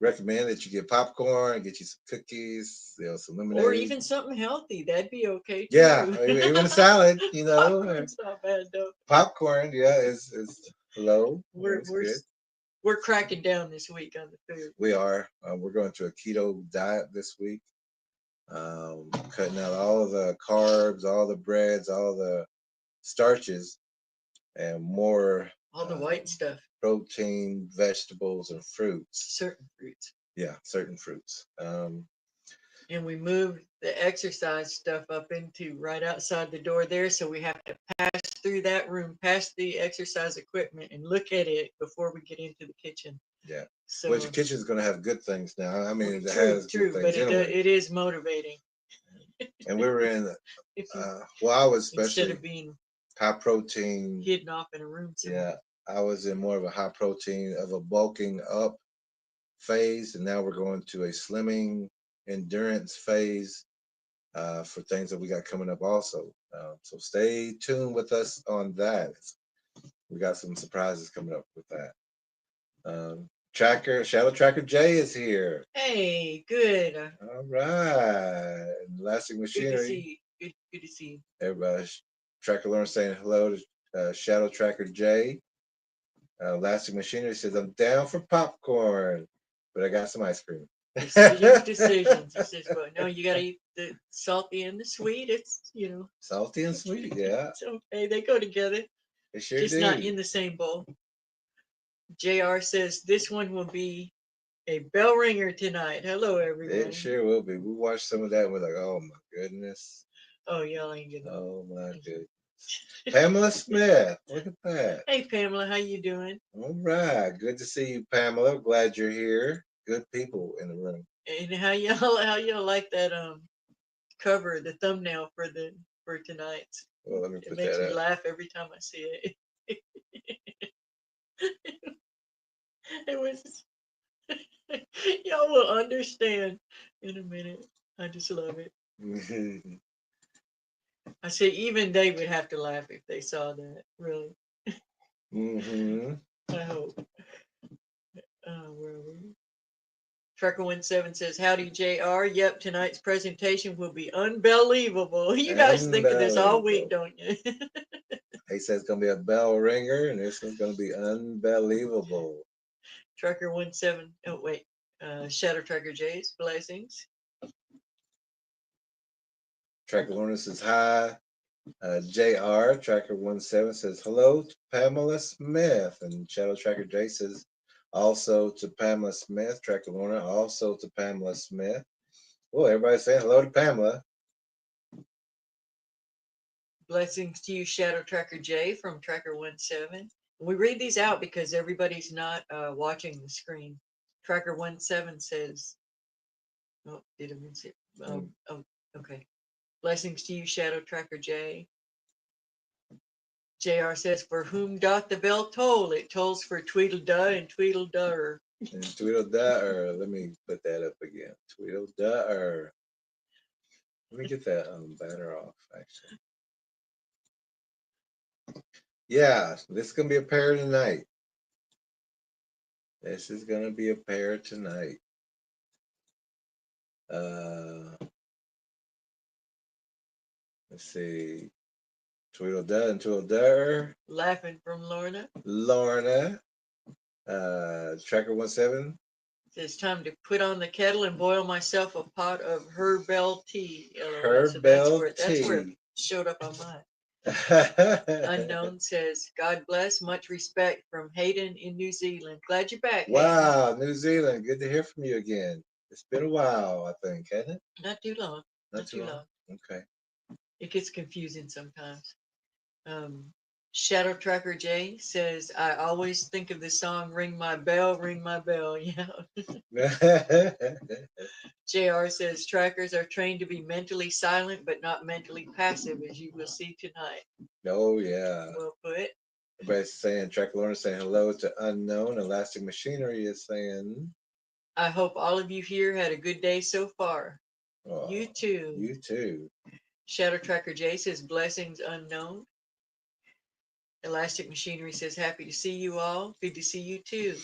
recommend that you get popcorn, get you some cookies, some lemonade, or even something healthy. That'd be okay too. Yeah, even a salad. Popcorn's not bad though. Popcorn, yeah, is low. We're cracking down this week on the food. We are. We're going to a keto diet this week. Cutting out all the carbs, all the breads, all the starches, and more. All the white stuff. Protein, vegetables, and fruits. Certain fruits. Yeah, certain fruits. And we moved the exercise stuff up into right outside the door there. So we have to pass through that room, past the exercise equipment, and look at it before we get into the kitchen. Yeah. So Well, your kitchen's gonna have good things now. I mean, it true, has good true, but things anyway. it is motivating. And we were in, If you, well, I was instead especially of being high protein. hidden off in a room somewhere. Yeah, I was in more of a high protein of a bulking up phase, and now we're going to a slimming endurance phase for things that we got coming up also. So stay tuned with us on that. We got some surprises coming up with that. Shadow Tracker J is here. Hey, good. All right. Elastic Good to Machinery. see you. Good to see you. Everybody, Tracker Lawrence saying hello to Shadow Tracker J. Elastic Machinery says, I'm down for popcorn, but I got some ice cream. Decisions, decisions. He says, well, no, you got to eat the salty and the sweet. It's, Salty and sweet, yeah. it's okay. They go together. They sure Just do. not in the same bowl. JR says, this one will be a bell ringer tonight. Hello, everyone. It sure will be. We watched some of that and we're like, oh my goodness. Oh, y'all ain't getting Oh my goodness. Pamela Smith, look at that. Hey, Pamela, how you doing? All right. Good to see you, Pamela. Glad you're here. Good people in the room. And how y'all like that cover, the thumbnail for tonight's? Well, let me It put makes me that up. laugh every time I see it. It was y'all will understand in a minute. I just love it. I say even they would have to laugh if they saw that. Really, I hope. Where are we? Trekker17 says, "Howdy, Jr. Yep, tonight's presentation will be unbelievable. You guys think of this all week, don't you?" He says it's gonna be a bell ringer, and this one's gonna be unbelievable. Trekker17. Oh wait, Shadow Tracker J's blessings. Tracker Lorna says hi. JR Tracker17 says hello to Pamela Smith, and Shadow Tracker J says also to Pamela Smith. Tracker Lorna also to Pamela Smith. Well, everybody's saying hello to Pamela. Blessings to you, Shadow Tracker J from Tracker17. We read these out because everybody's not watching the screen. Tracker17 says, oh, did I miss it? Oh, okay. Blessings to you, Shadow Tracker J. JR says, for whom doth the bell toll? It tolls for Tweedle-duh and Tweedle-duh. And Tweedle-duh, let me put that up again. Tweedle-duh. Let me get that banner off, actually. Yeah, this is going to be a pair tonight. This is going to be a pair tonight. Let's see. Tweedle-duh and Tweedle-duh. Laughing from Lorna. Lorna. Tracker17. It's time to put on the kettle and boil myself a pot of herbal tea. Herbal That's where tea. it showed up on mine. Unknown says, God bless, much respect from Hayden in New Zealand. Glad you're back. Wow, Hayden. New Zealand. Good to hear from you again. It's been a while, I think, hasn't it? Not too long. Not too long. Okay. It gets confusing sometimes. Shadow Tracker J says, I always think of the song Ring My Bell, Ring My Bell. Yeah. JR says, trackers are trained to be mentally silent, but not mentally passive, as you will see tonight. Oh, yeah. Well put. Everybody's saying, Tracker Lorna saying hello to Unknown. Elastic Machinery is saying, I hope all of you here had a good day so far. Oh, you too. You too. Shadow Tracker J says, blessings unknown. Elastic Machinery says, happy to see you all. Good to see you too.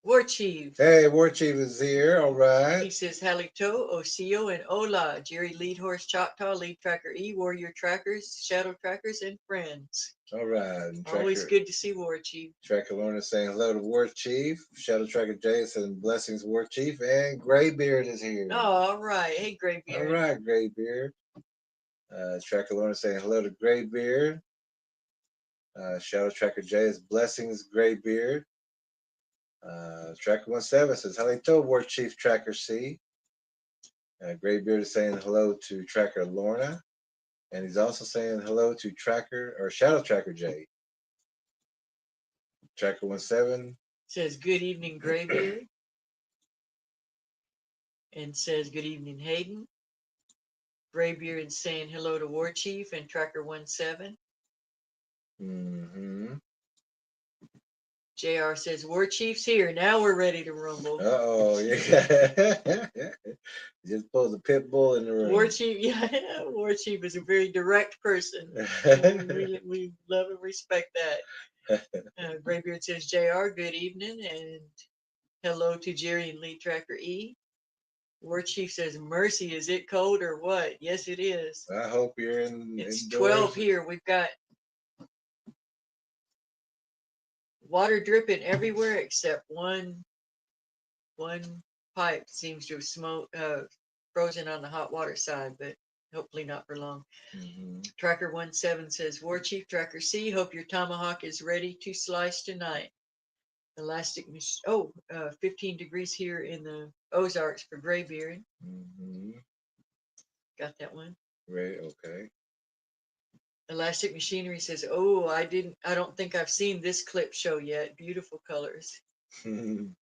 War Chief. Hey, War Chief is here. All right. He says, Halito, Osio, and Ola. Jerry, Lead Horse, Choctaw, Lead Tracker E, Warrior Trackers, Shadow Trackers, and friends. All right. And Always good to see War Chief. Tracker Lorna saying hello to War Chief. Shadow Tracker J saying blessings, War Chief. And Graybeard is here. Oh, all right. Hey, Graybeard. All right, Graybeard. Tracker Lorna saying hello to Graybeard. Shadow Tracker J is blessings, Graybeard. Tracker17 says, hello to War Chief Tracker C. Graybeard is saying hello to Tracker Lorna. And he's also saying hello to Tracker or Shadow Tracker J. Tracker 17. Says good evening, Graybeard. And says good evening, Hayden. Graybeard saying hello to War Chief and Tracker 17. Mm-hmm. JR says War Chief's here. Now we're ready to rumble. Uh-oh, yeah. Just pulled the pit bull in the room. War Chief, yeah, War Chief is a very direct person. We love and respect that. Graybeard says, JR, good evening, and hello to Jerry and Lead Tracker E. War Chief says, mercy, is it cold or what? Yes, it is. I hope you're in. It's indoors. 12 here. We've got water dripping everywhere except one pipe seems to have frozen on the hot water side, but hopefully not for long. Mm-hmm. Tracker 17 says, War Chief, Tracker C, hope your tomahawk is ready to slice tonight. Elastic, 15 degrees here in the Ozarks for Graybeard. Mm-hmm. Got that one. Right, okay. Elastic Machinery says, oh, I don't think I've seen this clip show yet. Beautiful colors. 17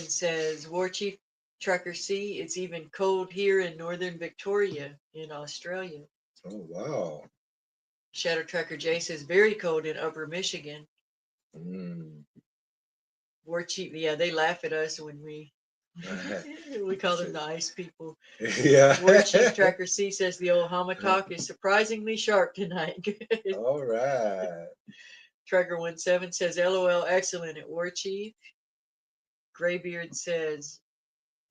says, War Chief, Tracker C, it's even cold here in northern Victoria in Australia. Oh, wow. Shadow Tracker J says, very cold in upper Michigan. Mm. War Chief, yeah, they laugh at us when we call them the ice people. Yeah. War Chief Tracker C says the old Hamatalk is surprisingly sharp tonight. All right. Tracker 17 says, LOL, excellent at War Chief. Graybeard says,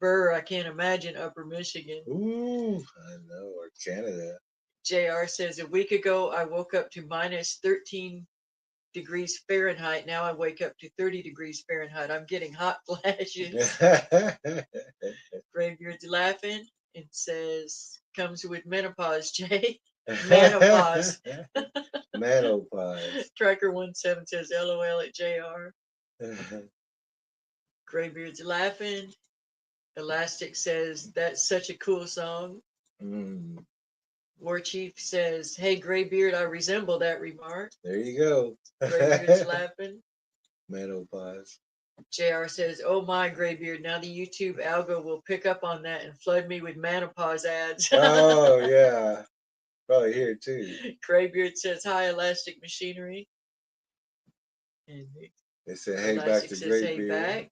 Burr, I can't imagine upper Michigan. Ooh, I know, or Canada. JR says, a week ago, I woke up to minus 13 degrees Fahrenheit. Now I wake up to 30 degrees Fahrenheit. I'm getting hot flashes. Graybeard's laughing and says, comes with menopause, Jay. Menopause. Menopause. Tracker 17 says, LOL at JR. Graybeard's laughing. Elastic says, that's such a cool song. Mm. War Chief says, hey, Graybeard, I resemble that remark. There you go. Graybeard's laughing. Menopause. JR says, oh my, Graybeard, now the YouTube algo will pick up on that and flood me with menopause ads. Oh, yeah. Probably here too. Graybeard says, hi, Elastic Machinery. And They said, hey, back Elastic to says, hey, Graybeard. back.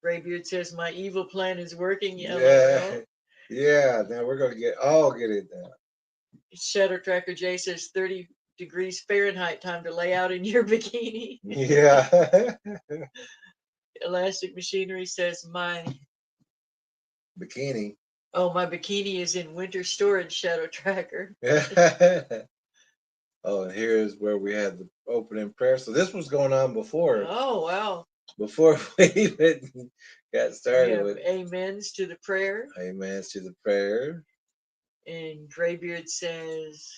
Graybeard says, my evil plan is working. Yeah. Yeah, now we're going to get it now. Shadow Tracker J says 30 degrees Fahrenheit, time to lay out in your bikini. Yeah. Elastic Machinery says, my Bikini. my bikini is in winter storage, Shadow Tracker. Oh, and here's where we had the opening prayer. So this was going on before. Oh, wow. Before we even got started with amens to the prayer. amens to the prayer. And Graybeard says,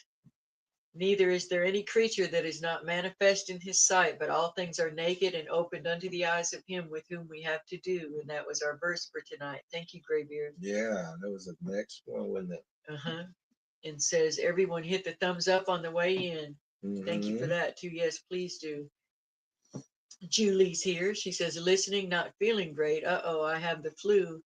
neither is there any creature that is not manifest in his sight, but all things are naked and opened unto the eyes of him with whom we have to do. And that was our verse for tonight. Thank you, Graybeard. Yeah, that was the next one, wasn't it? Uh-huh. And says, everyone hit the thumbs up on the way in. Mm-hmm. Thank you for that, too. Yes, please do. Julie's here. She says, listening, not feeling great. Uh-oh, I have the flu.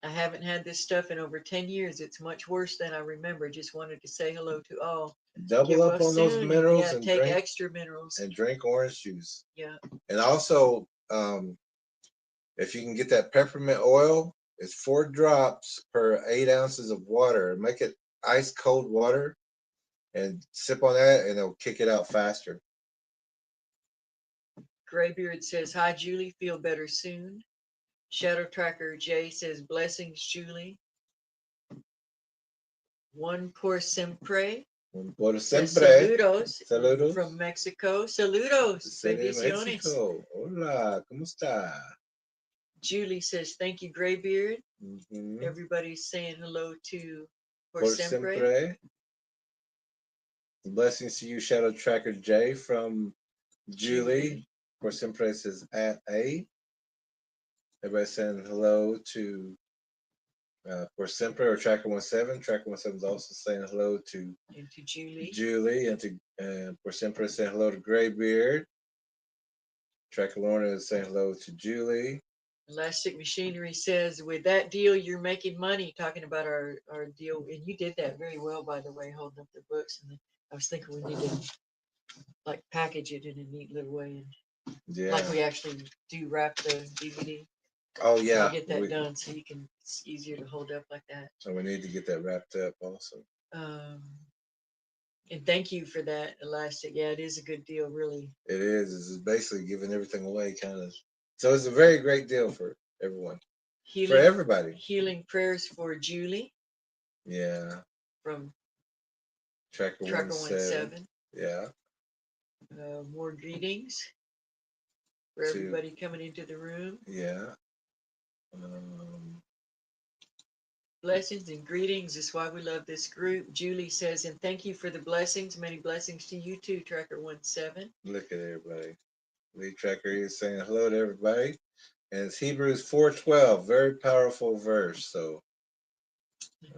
I haven't had this stuff in over 10 years. It's much worse than I remember. Just wanted to say hello to all. Double up on those minerals and take drink extra minerals. and drink orange juice. Yeah. And also, if you can get that peppermint oil, it's 4 drops per 8 ounces of water. Make it ice cold water and sip on that, and it'll kick it out faster. Graybeard says, hi, Julie. Feel better soon. Shadow Tracker J says, blessings, Julie. One por siempre. Por siempre. Saludos. Saludos. From Mexico. Saludos. Bendiciones. Mexico. Hola, ¿cómo está? Julie says, thank you, Graybeard. Mm-hmm. Everybody's saying hello to Por siempre. Blessings to you, Shadow Tracker J from Julie. Por siempre says at A. Everybody saying hello to For Sempre or Tracker 17. Tracker 17 is also saying hello to And to Julie. Julie, and to For Sempre saying hello to Graybeard. Tracker Lorna is saying hello to Julie. Elastic Machinery says, with that deal, you're making money. Talking about our deal, and you did that very well, by the way, holding up the books. And I was thinking we need to like package it in a neat little way, and Yeah. like we actually do wrap the DVD. Oh yeah. Get that done so you can. It's easier to hold up like that. So we need to get that wrapped up also. And thank you for that, Elastic. Yeah, it is a good deal, really. It is. It's basically giving everything away, kind of. So it's a very great deal for everyone. For everybody. Healing prayers for Julie. Yeah. From Tracker 17. Yeah. More greetings for everybody coming into the room. Yeah. Blessings and greetings is why we love this group. Julie says, and thank you for the blessings. Many blessings to you too, Tracker 17. Look at everybody. Lead Tracker is saying hello to everybody. And it's Hebrews 4:12, very powerful verse. So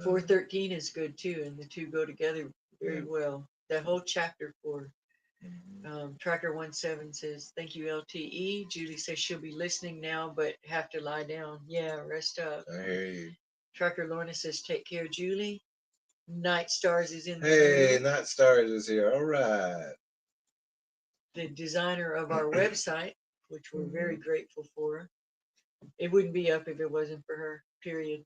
4:13 is good too, and the two go together very well. That whole chapter 4. Tracker 17 says, thank you, LTE. Julie says she'll be listening now, but have to lie down. Yeah, rest up. I hear you. Tracker Lorna says, take care, Julie. Night Stars is in the Hey, room. Night Stars is here. All right. The designer of our website, which we're very grateful for. It wouldn't be up if it wasn't for her, period.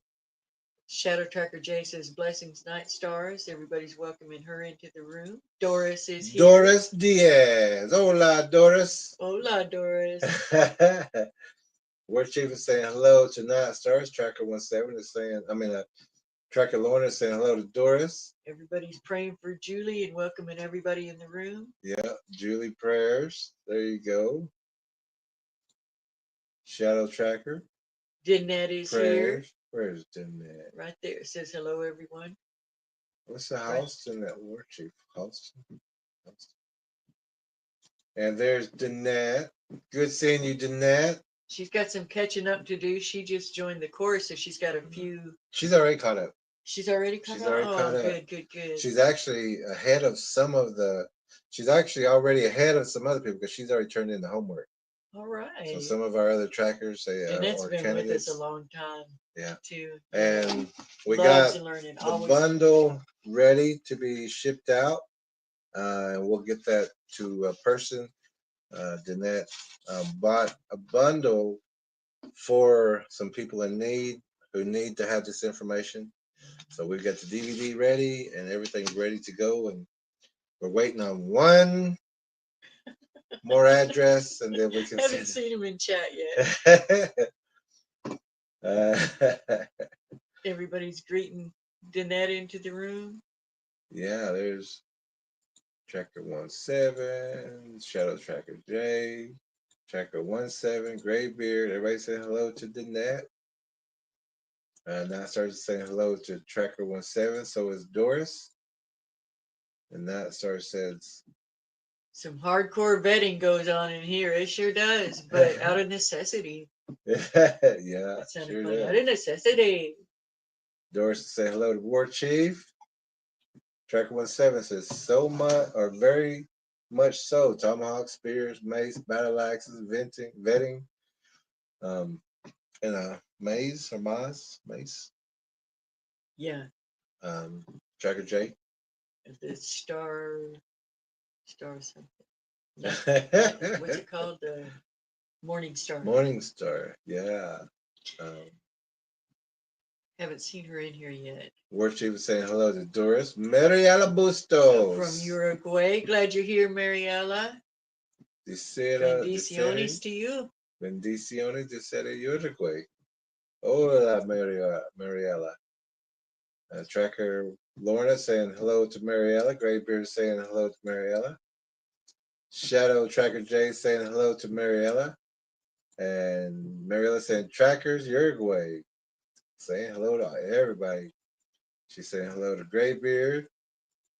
Shadow Tracker J says, blessings, Night Stars. Everybody's welcoming her into the room. Doris is here. Doris Diaz. Hola, Doris. Hola, Doris. War Chief is saying hello to Night Stars. Tracker 17 is saying, Tracker Lorna is saying hello to Doris. Everybody's praying for Julie and welcoming everybody in the room. Yeah, Julie prayers. There you go. Shadow Tracker. Dinette is here. Where's Dinette? Right there. It says hello, everyone. What's the house in that War Chief? House. And there's Dinette. Good seeing you, Dinette. She's got some catching up to do. She just joined the course, so she's got a few. She's already caught up. She's already caught up? Good. She's actually ahead of some of the. She's actually already ahead of some other people because she's already turned in the homework. All right. So some of our other trackers, and it's been candidates with us a long time. Yeah. Too. And we Loves got learning. the bundle ready to be shipped out. And we'll get that to a person. Danette bought a bundle for some people in need who need to have this information. So we've got the DVD ready and everything's ready to go. And we're waiting on one more address and then we can I haven't seen him in chat yet. Everybody's greeting Danette into the room. Yeah, there's Tracker 17, Shadow Tracker J, Tracker 17, Graybeard. Everybody saying hello to Danette. Now starts saying hello to Tracker 17. So is Doris. And that starts says some hardcore vetting goes on in here. It sure does, but out of necessity. Yeah, that sounded sure funny. does. Out of necessity. Doris say hello to War Chief. Tracker 17 says so much or very much so. Tomahawk, spears, mace, battle axes, vetting, and a maze or mace. Yeah. Tracker J. The star something. What's it called? The Morning Star. Morning Star, yeah. Haven't seen her in here yet. War Chief was saying hello to Doris. Mariela Bustos. From Uruguay. Glad you're here, Mariela. Bendiciones to you. Bendiciones de ser Uruguay. Hola, Mariela. Tracker Lorna saying hello to Mariela. Graybeard saying hello to Mariela. Shadow Tracker J saying hello to Mariela. And Mariela saying Trackers Uruguay. Saying hello to everybody. She's saying hello to Graybeard.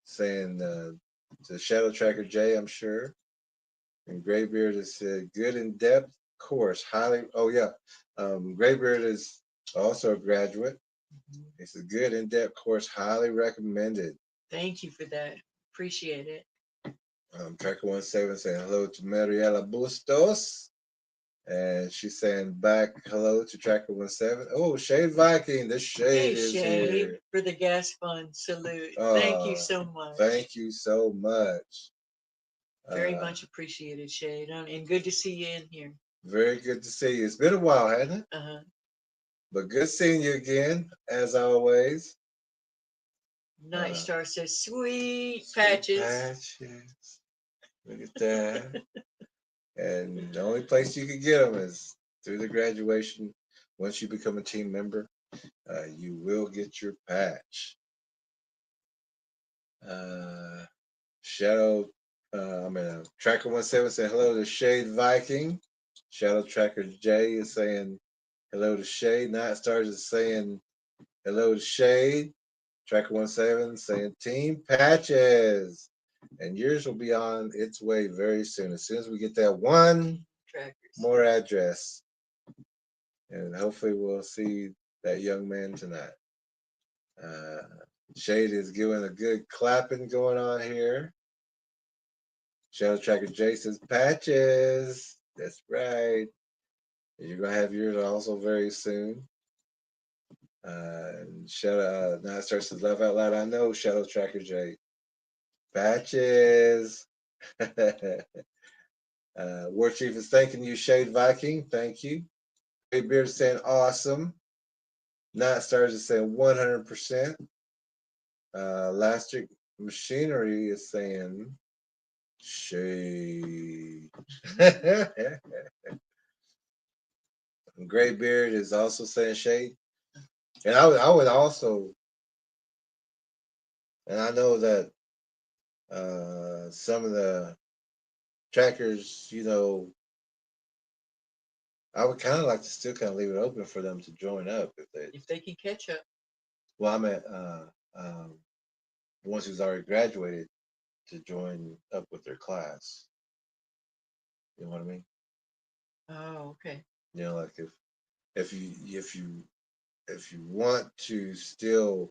Saying to Shadow Tracker J, I'm sure. And Graybeard has said good in-depth course. Highly. Oh, yeah. Graybeard is also a graduate. Mhm. It's a good in-depth course, highly recommended. Thank you for that. Appreciate it. Tracker 17 saying hello to Mariela Bustos. And she's saying back hello to Tracker 17. Oh, Shade Viking, the Hey, shade is Shay, here. for the gas fund salute. Thank you Oh, so much. thank you so much. Very much appreciated, Shade. And good to see you in here. Very good to see you. It's been a while, hasn't it? Uh-huh. But good seeing you again, as always. Night Uh, Star says, sweet Sweet patches. patches. Look at that. And the only place you can get them is through the graduation. Once you become a team member, you will get your patch. Shadow, Tracker 17 saying hello to Shade Viking. Shadow Tracker J is saying hello to Shade. Night Stars is saying hello to Shade. Tracker 17 saying Team Patches. And yours will be on its way very soon. As soon as we get that one Trackers. more address. And hopefully we'll see that young man tonight. Shade is giving a good clapping going on here. Shadow Tracker J says patches. That's right. You're gonna have yours also very soon. Shadow now it starts to laugh out loud. I know Shadow Tracker J. Patches. War Chief is thanking you, Shade Viking. Thank you. Great Beard is saying awesome. Night Stars is saying 100%. Elastic Machinery is saying shade. Gray Beard is also saying shade. And I would also, and I know that some of the trackers, I would kind of like to still kind of leave it open for them to join up If they can catch up. well, I'm at the ones who's already graduated to join up with their class. You know what I mean? Oh, okay. Like if you if you if you want to still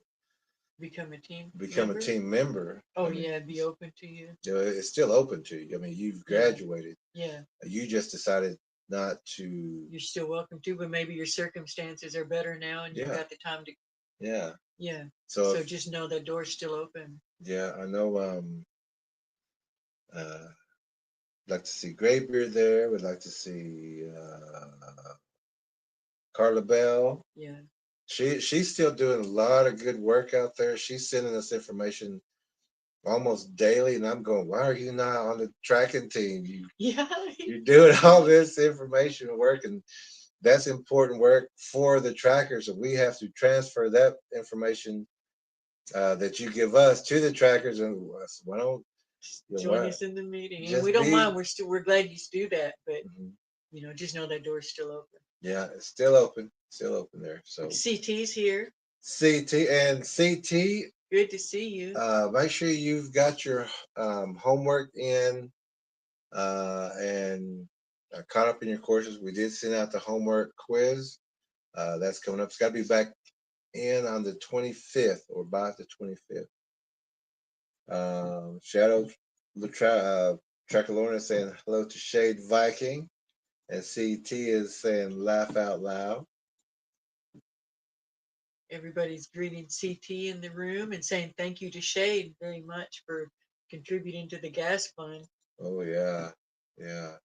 Become a team become member? a team member, Oh, yeah, be open to you. It's still open to you. I mean, you've graduated. Yeah. You just decided not to. You're still welcome to, but maybe your circumstances are better now and you've got the time to. Yeah. Yeah. So just know that door's still open. Yeah, I know. Like to see Graybeard there. Would like to see Carla Bell. Yeah. She's still doing a lot of good work out there. She's sending us information almost daily, and I'm going, why are you not on the tracking team? You're doing all this information work, and that's important work for the trackers, and we have to transfer that information that you give us to the trackers. And why don't join us in the meeting? And just we don't mind. We're glad you do that, but Mhm. just know that door's still open. Yeah, it's still open there. So CT's here. CT. Good to see you. Make sure you've got your homework in and caught up in your courses. We did send out the homework quiz. That's coming up. It's got to be back in on the 25th or by the 25th. Shadow Trackalorna is saying hello to Shade Viking. And CT is saying laugh out loud. Everybody's greeting CT in the room and saying thank you to Shade very much for contributing to the gas fund. Oh yeah, yeah.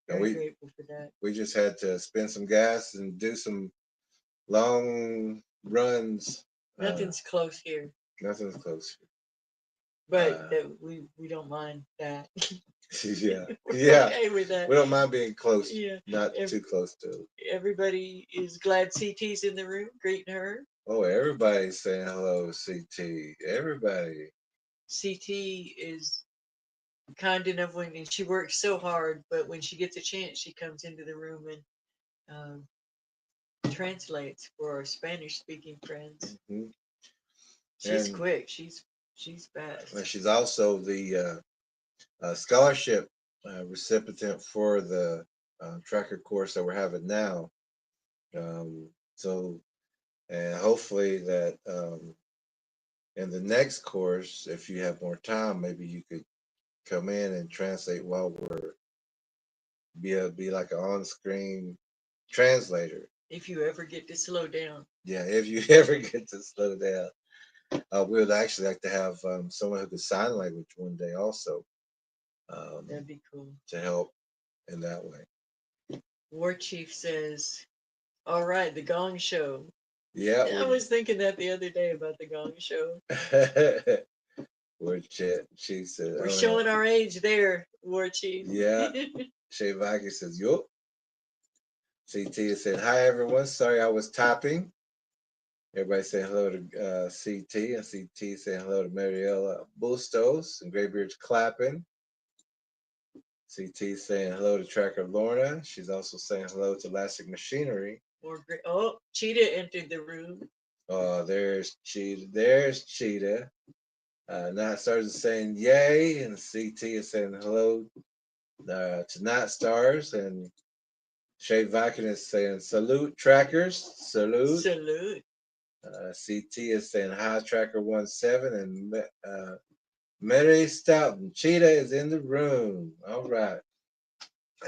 And Very grateful for that. We just had to spend some gas and do some long runs. Nothing's close here. Nothing's close. But we don't mind that. Yeah, We're okay with that. We don't mind being close. Yeah, not too close to. Everybody is glad CT's in the room, greeting her. Oh, everybody's saying hello, CT. Everybody. CT is kind enough and she works so hard, but when she gets a chance, she comes into the room and translates for our Spanish-speaking friends. Mm-hmm. She's quick. She's fast. And she's also the scholarship recipient for the tracker course that we're having now. So And hopefully that in the next course, if you have more time, maybe you could come in and translate while we're be like an on-screen translator. If you ever get to slow down. Yeah, if you ever get to slow down, we would actually like to have someone who could sign language one day also That'd be cool. to help in that way. War Chief says, all right, the Gong Show. Yeah, I was thinking that the other day about the Gong Show. We're Chief said, We're oh, showing our age there, War Chief. yeah. Shay Vikings says, yup. CT said, hi everyone. Sorry I was typing. Everybody saying hello to CT, and CT saying hello to Mariella Bustos, and Graybeard's clapping. CT saying hello to Tracker Lorna. She's also saying hello to Elastic Machinery. Oh, Cheetah entered the room. There's Cheetah. There's Cheetah. Night Stars is saying yay, and CT is saying hello to Night Stars, and Shay Viking is saying salute trackers, salute. Salute. CT is saying hi Tracker 17, and Mary Stoughton. Cheetah is in the room. All right.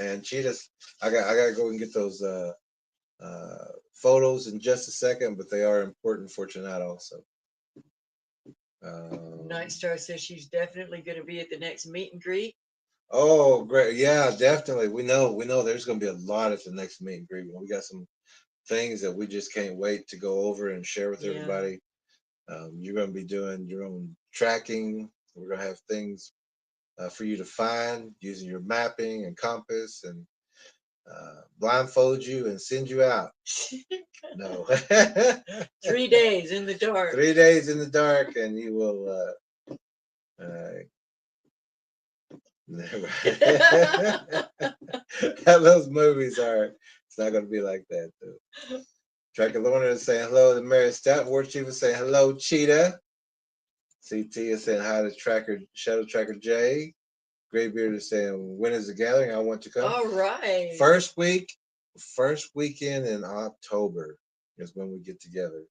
And Cheetah's I gotta go and get those photos in just a second, but they are important for tonight also. Night Star says she's definitely going to be at the next meet and greet. Oh, great. Yeah, definitely. We know there's gonna be a lot at the next meet and greet. We got some things that we just can't wait to go over and share with everybody. You're gonna be doing your own tracking. We're gonna have things for you to find using your mapping and compass, and blindfold you and send you out. No. 3 days in the dark. 3 days in the dark, and you will. How those movies are. It's not going to be like that, though. Tracker Lorna is saying hello to Mary Stout. War Chief is saying hello, Cheetah. CT is saying hi to Tracker Shadow Tracker J. Graybeard is saying, when is the gathering? I want to come. All right. First weekend in October is when we get together.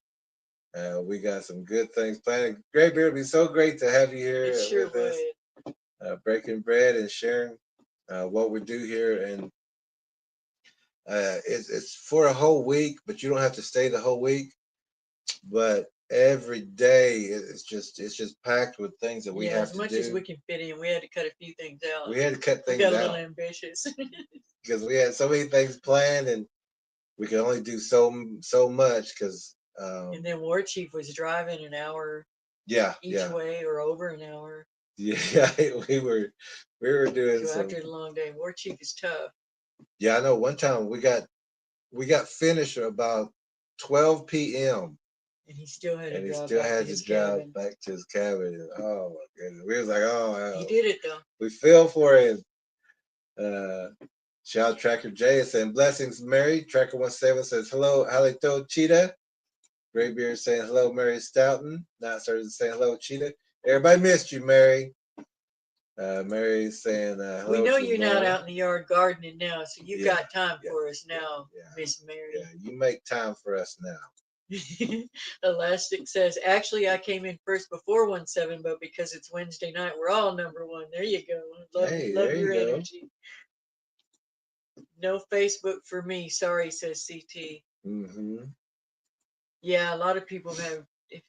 We got some good things planned. Graybeard, it'd be so great to have you here with us, breaking bread and sharing what we do here. And it's for a whole week, but you don't have to stay the whole week. But every day it's just packed with things that we have to do. As much as we can fit in, we had to cut a few things out. We had to cut things out. We got out. a little ambitious because we had so many things planned, and we could only do so much because. And then War Chief was driving an hour. Each way, or over an hour. Yeah, we were doing. So after the long day, War Chief is tough. Yeah, I know. One time we got finished at about 12 p.m. And he still had to drive back to his cabin. Oh my goodness, we was like, oh. He did it though. We fell for it. Shout Tracker J is saying blessings, Mary. Tracker 17 says hello, Halito Cheetah. Graybeard saying hello, Mary Stoughton. Not started saying hello, Cheetah. Everybody missed you, Mary. Mary's saying hello. We know you're not out in the yard gardening now, so you got time for us now, Miss Mary. Yeah, you make time for us now. Elastic says, actually, I came in first before 17, but because it's Wednesday night, we're all number one. There you go. Love your energy. No Facebook for me. Sorry, says CT. Mm-hmm. Yeah, a lot of people have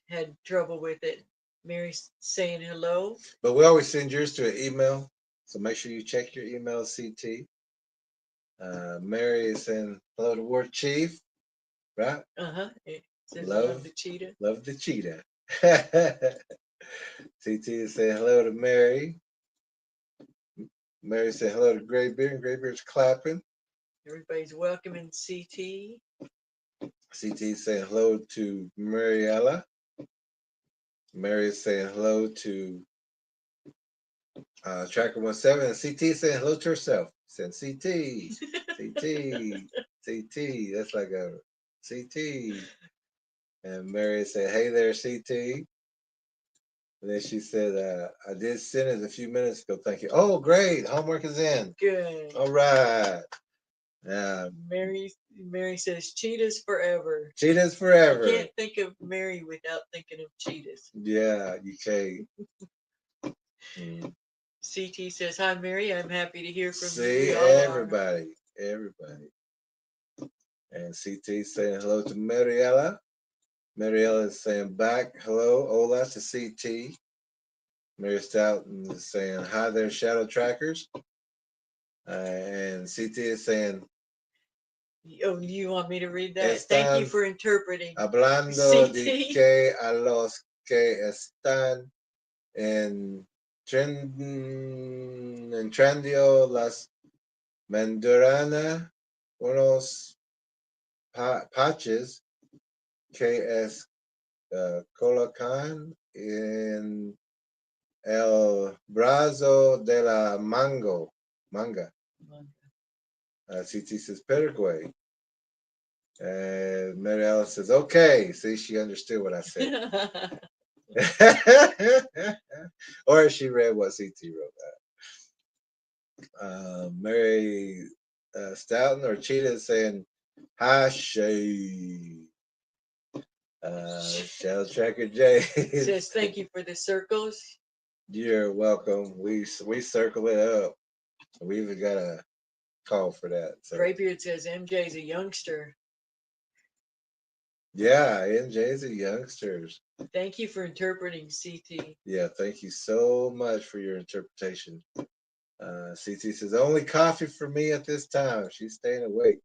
had trouble with it. Mary's saying hello. But we always send yours to an email, so make sure you check your email, CT. Mary is saying hello to War Chief, right? It says love the cheetah. Love the cheetah. CT is saying hello to Mary. Mary said hello to Graybeard, and Graybeard's clapping. Everybody's welcoming CT. CT is saying hello to Mariella. Mary is saying hello to Tracker 17, and CT is saying hello to herself. Saying CT, CT. That's like a CT. And Mary said, hey there, CT. And then she said, I did send it a few minutes ago. Thank you. Oh, great. Homework is in. Good. All right. Mary says cheetahs forever. Cheetahs You forever. can't think of Mary without thinking of cheetahs. Yeah, you can't. Mm. CT says, hi, Mary. I'm happy to hear from you. See, We all are. everybody. And CT saying hello to Mariella. Mariella is saying back hello, hola to CT. Mary Stoughton is saying hi there, Shadow Trackers. And CT is saying, oh, you want me to read that? Thank you for interpreting. Hablando CT. de que a los que están entrando las manduranas, unos patches que es colocan en el brazo de la manga. CT says Paraguay. And Mary Alice says, okay. See, she understood what I said. Or she read what CT wrote. Mary Stoughton or Cheetah is saying, hi, Shay. Shell Tracker J says, thank you for the circles. You're welcome. We circle it up. We even got a call for that. So. Graybeard says MJ's a youngster. Yeah, MJ's a youngsters. Thank you for interpreting, CT. Yeah, thank you so much for your interpretation. CT says, only coffee for me at this time. She's staying awake.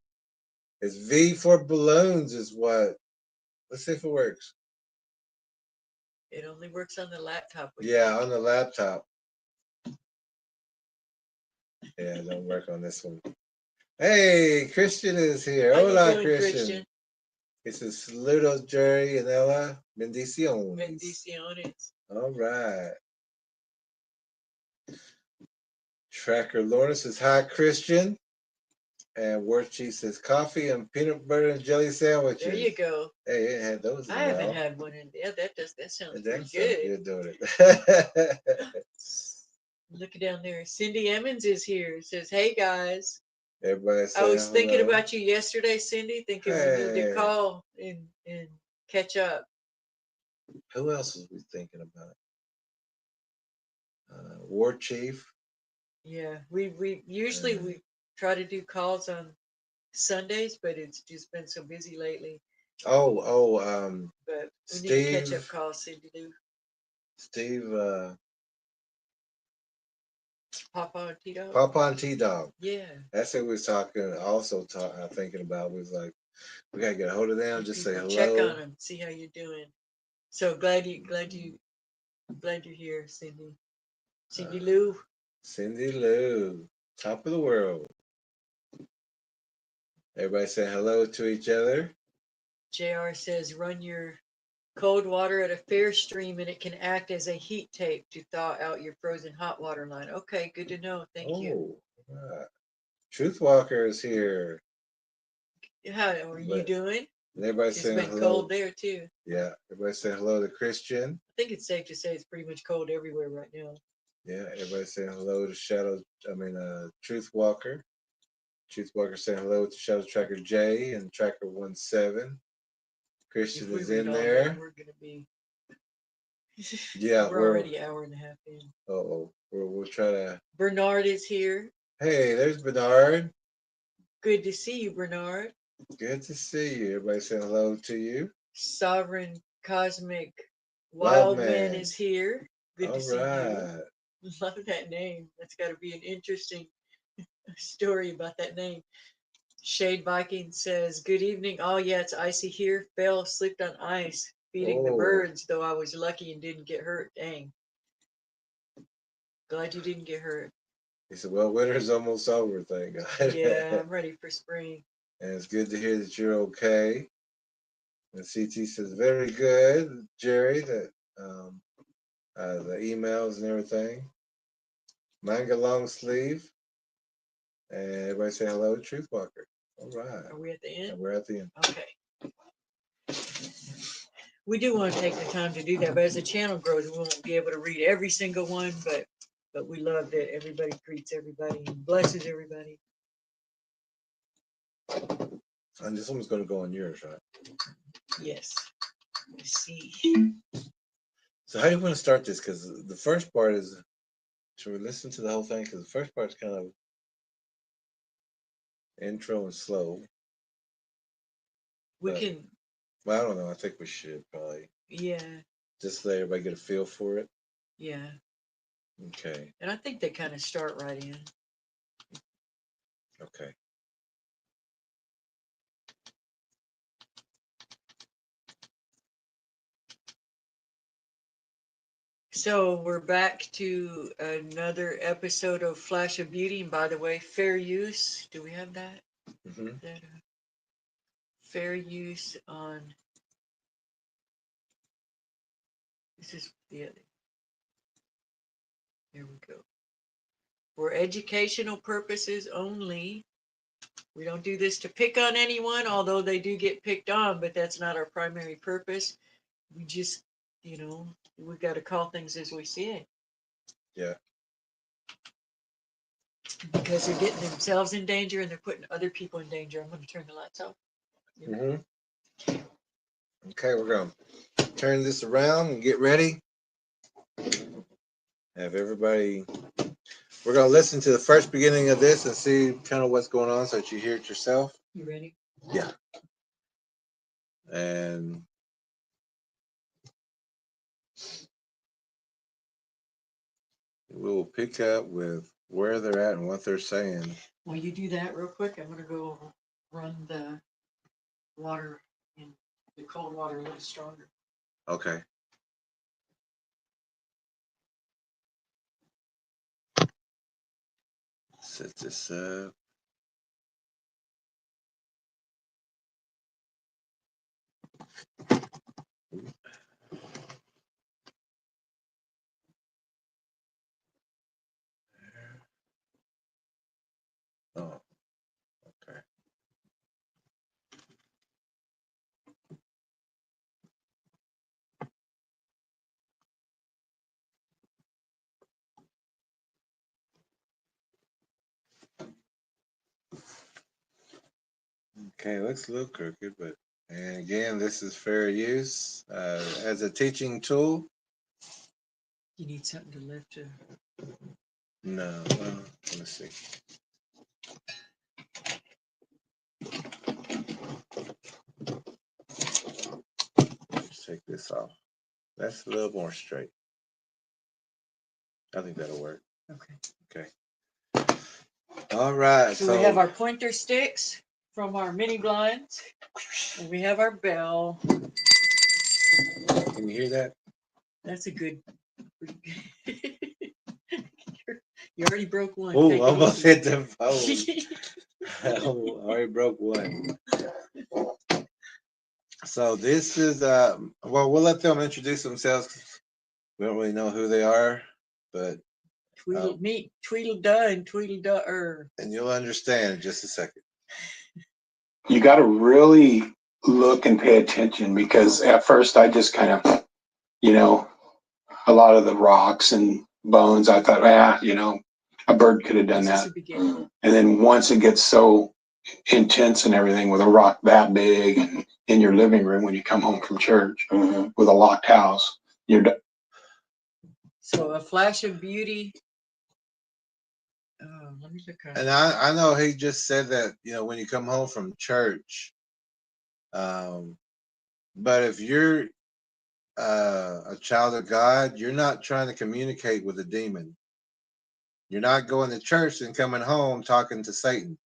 It's V for balloons is what. Let's see if it works. It only works on the laptop. Yeah, on the laptop. Yeah, it don't work on this one. Hey, Christian is here. How Hola, you doing, Christian. This is Saludos, Jerry and Ella. Bendiciones. Bendiciones. All right. Tracker Lorna says, hi, Christian. And War Chief says, coffee and peanut butter and jelly sandwiches. There you go. Hey, it had those in I haven't had one in there. That sounds pretty good. Doing it. Look down there. Cindy Emmons is here. Says, hey, guys. Everybody I was thinking hello. about you yesterday, Cindy, thinking we need to call and catch up. Who else was we thinking about? War Chief. Yeah, we usually we try to do calls on Sundays, but it's just been so busy lately. But we need to catch up calls, Cindy Lou. Steve Papa and T-Dog. Papa and T-Dog. Yeah. That's what we was thinking about. We was like, we gotta get a hold of them, just say hello. Check on them, see how you're doing. So glad you're here, Cindy. Cindy Lou. Cindy Lou, top of the world. Everybody saying hello to each other. JR says, run your cold water at a fair stream and it can act as a heat tape to thaw out your frozen hot water line. Okay, good to know. Thank you. Right. Truth Walker is here. How are you doing? Everybody saying hello. It's been cold there too. Yeah, everybody saying hello to Christian. I think it's safe to say it's pretty much cold everywhere right now. Yeah, everybody saying hello to Truth Walker. Truth Walker saying hello to Shadow Tracker J and Tracker 17. Christian is in there. We're gonna be. Yeah, we're already an hour and a half in. We'll try to. Bernard is here. Hey, there's Bernard. Good to see you, Bernard. Good to see you. Everybody saying hello to you. Sovereign Cosmic Wildman is here. Good to see you. Love that name. That's got to be an interesting story about that name. Shade Viking says, good evening. Oh, yeah, it's icy here. Slipped on ice, feeding the birds, though I was lucky and didn't get hurt. Dang. Glad you didn't get hurt. He said, well, winter's almost over, thank God. Yeah, I'm ready for spring. And it's good to hear that you're okay. And CT says, very good, Jerry, that the emails and everything. Manga long sleeve. And everybody say hello to Truth Walker. All right. Are we at the end? And we're at the end. Okay. We do want to take the time to do that, but as the channel grows, we won't be able to read every single one, but we love that everybody greets everybody and blesses everybody. And this one's going to go on yours, right? Yes. Let's see. So how do you want to start this? Because the first part is, should we listen to the whole thing? Because the first part is kind of intro and slow. We But- can, Well, I don't know. I think we should probably yeah, just let everybody get a feel for it. yeah. Okay. And I think they kind of start right in. Okay. So we're back to another episode of Flash of Beauty. And by the way, fair use. Do we have that? Mm-hmm. That fair use on. This is the other. There we go. For educational purposes only. We don't do this to pick on anyone, although they do get picked on, but that's not our primary purpose. We just, we got to call things as we see it. Yeah. Because they're getting themselves in danger and they're putting other people in danger. I'm going to turn the lights off. Mm-hmm. Okay, we're going to turn this around and get ready. Have everybody. We're going to listen to the first beginning of this and see kind of what's going on so that you hear it yourself. You ready? Yeah. And we will pick up with where they're at and what they're saying. While you do that real quick, I'm going to go run the water in the cold water a little stronger. Okay. Set this up. Oh, okay. Okay, looks a little crooked, but and again, this is fair use as a teaching tool. You need something to lift it. No, let me see. Let's take this off. That's a little more straight. I think that'll work. Okay. Okay. All right. So we have our pointer sticks from our mini blinds. And we have our bell. Can you hear that? That's a good. You already broke one. Oh, Take it almost easy. hit the phone. I already broke one. So this is well, we'll let them introduce themselves. We don't really know who they are, but Meet Tweedle-duh and Tweedle-duh. And you'll understand in just a second. You got to really look and pay attention, because at first I just kind of, a lot of the rocks and bones, I thought, a bird could have done This is that. the beginning. And then once it gets so intense and everything, with a rock that big and in your living room when you come home from church with a locked house, So a flash of beauty. Let me look at And I know he just said that, when you come home from church, but if you're a child of God, you're not trying to communicate with a demon. You're not going to church and coming home talking to Satan.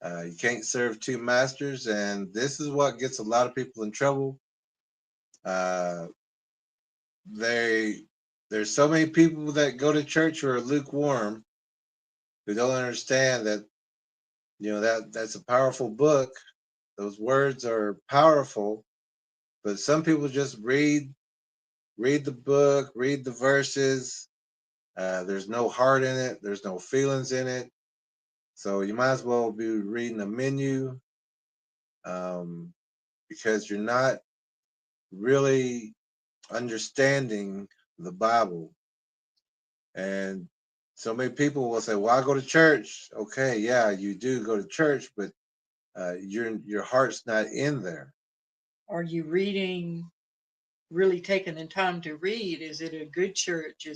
You can't serve two masters, and this is what gets a lot of people in trouble. There's so many people that go to church who are lukewarm, who don't understand that, that's a powerful book. Those words are powerful, but some people just read the book, read the verses. There's no heart in it. There's no feelings in it. So you might as well be reading a menu, because you're not really understanding the Bible. And so many people will say, well, I go to church. Okay, yeah, you do go to church, but your heart's not in there. Are you reading, really taking the time to read? Is it a good church?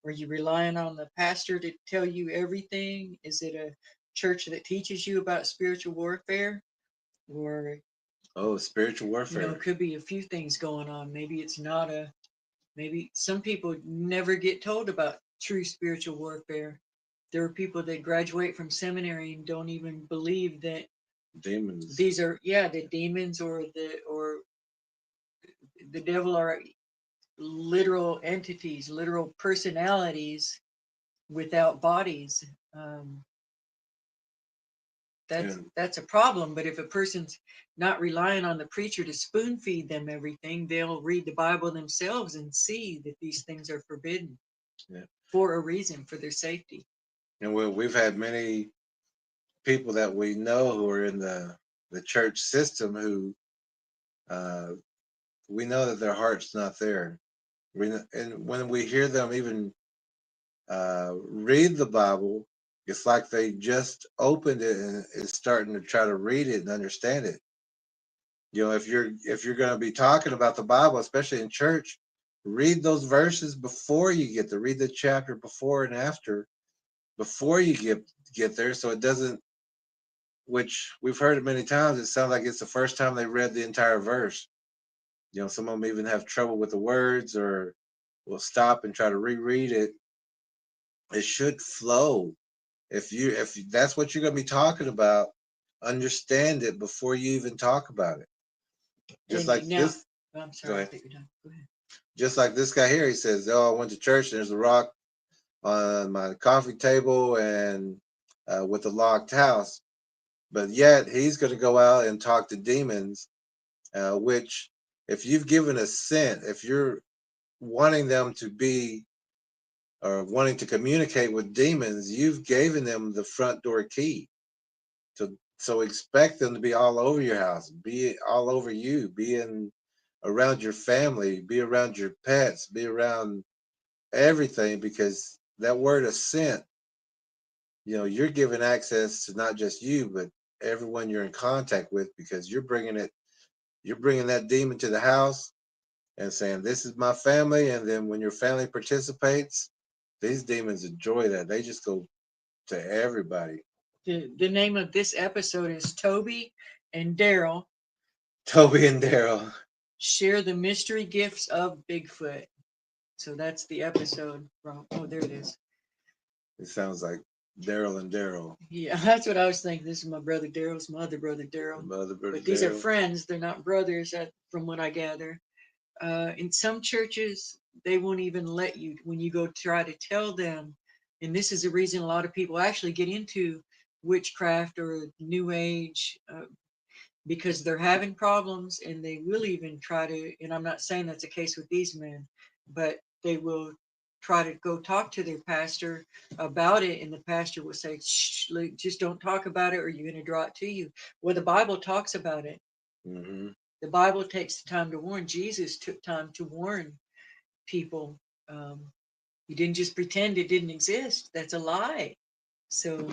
Are you relying on the pastor to tell you everything? Is it a church that teaches you about spiritual warfare? Or, Oh, spiritual warfare. it could be a few things going on. Maybe it's not maybe some people never get told about true spiritual warfare. There are people that graduate from seminary and don't even believe that Demons. these are, the demons or the devil are literal entities, literal personalities without bodies. Um, that's a problem. But if a person's not relying on the preacher to spoon feed them everything, they'll read the Bible themselves and see that these things are forbidden for a reason, for their safety. And we've had many people that we know who are in the church system who we know that their heart's not there. And when we hear them even read the Bible, it's like they just opened it and is starting to try to read it and understand it. If you're going to be talking about the Bible, especially in church, read those verses before you get there. Read the chapter before and after, before you get there, so it doesn't. Which we've heard it many times. It sounds like it's the first time they read the entire verse. Some of them even have trouble with the words, or will stop and try to reread it. It should flow. If that's what you're going to be talking about, understand it before you even talk about it. Just like this. I'm sorry. I think you're done. Go ahead. Just like this guy here, he says, "Oh, I went to church and there's a rock on my coffee table and with a locked house." But yet he's going to go out and talk to demons, which if you've given a scent, if you're wanting them to be or wanting to communicate with demons, you've given them the front door key. So expect them to be all over your house, be all over you, be around your family, be around your pets, be around everything, because that word assent, you're giving access to not just you, but everyone you're in contact with, because you're bringing that demon to the house and saying, "This is my family." And then when your family participates, these demons enjoy that. They just go to everybody. The name of this episode is Toby and Daryl. Toby and Daryl share the mystery gifts of Bigfoot. So that's the episode. Oh, there it is. It sounds like Daryl and Daryl. Yeah, that's what I was thinking. This is my brother Daryl's my other brother Daryl. But these are friends. They're not brothers, from what I gather. In some churches, they won't even let you, when you go try to tell them. And this is the reason a lot of people actually get into witchcraft or New Age, because they're having problems, and they will even try to, and I'm not saying that's the case with these men, but they will try to go talk to their pastor about it, and the pastor will say, "Shh, just don't talk about it or you're going to draw it to you." Well, the Bible talks about it. Mm-hmm. The Bible takes the time to warn. Jesus took time to warn people. He didn't just pretend it didn't exist. That's a lie. So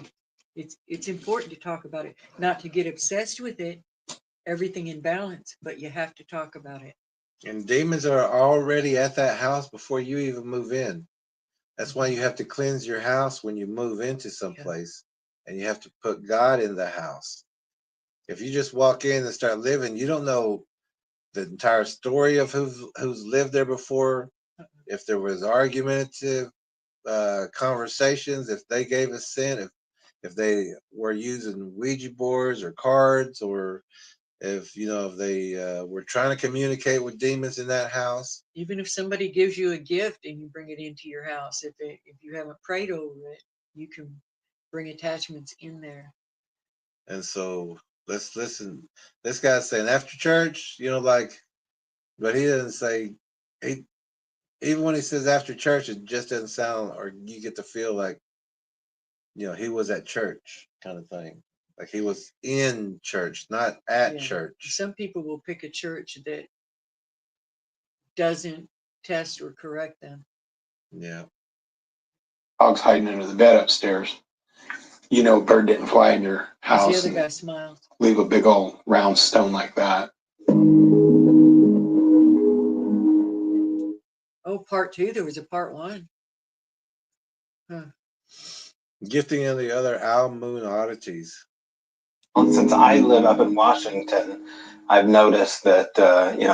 it's important to talk about it, not to get obsessed with it. Everything in balance, but you have to talk about it. And demons are already at that house before you even move in. That's why you have to cleanse your house when you move into some place, and you have to put God in the house. If you just walk in and start living, you don't know the entire story of who's lived there before. If there was argumentative conversations, if they gave a scent, if they were using Ouija boards or cards, or if they were trying to communicate with demons in that house. Even if somebody gives you a gift and you bring it into your house, if you haven't prayed over it, you can bring attachments in there. And so let's listen. This guy's saying after church, but he doesn't say. Even when he says after church, it just doesn't sound, or you get to feel like he was at church kind of thing. Like he was in church, not at church. Some people will pick a church that doesn't test or correct them. Yeah. Dog's hiding under the bed upstairs. you know, a bird didn't fly in your As the house other guy and smiles. leave a big old round stone like that. Oh, part two. There was a part one. Huh. Gifting and the other Al Moon oddities. Since I live up in Washington, I've noticed that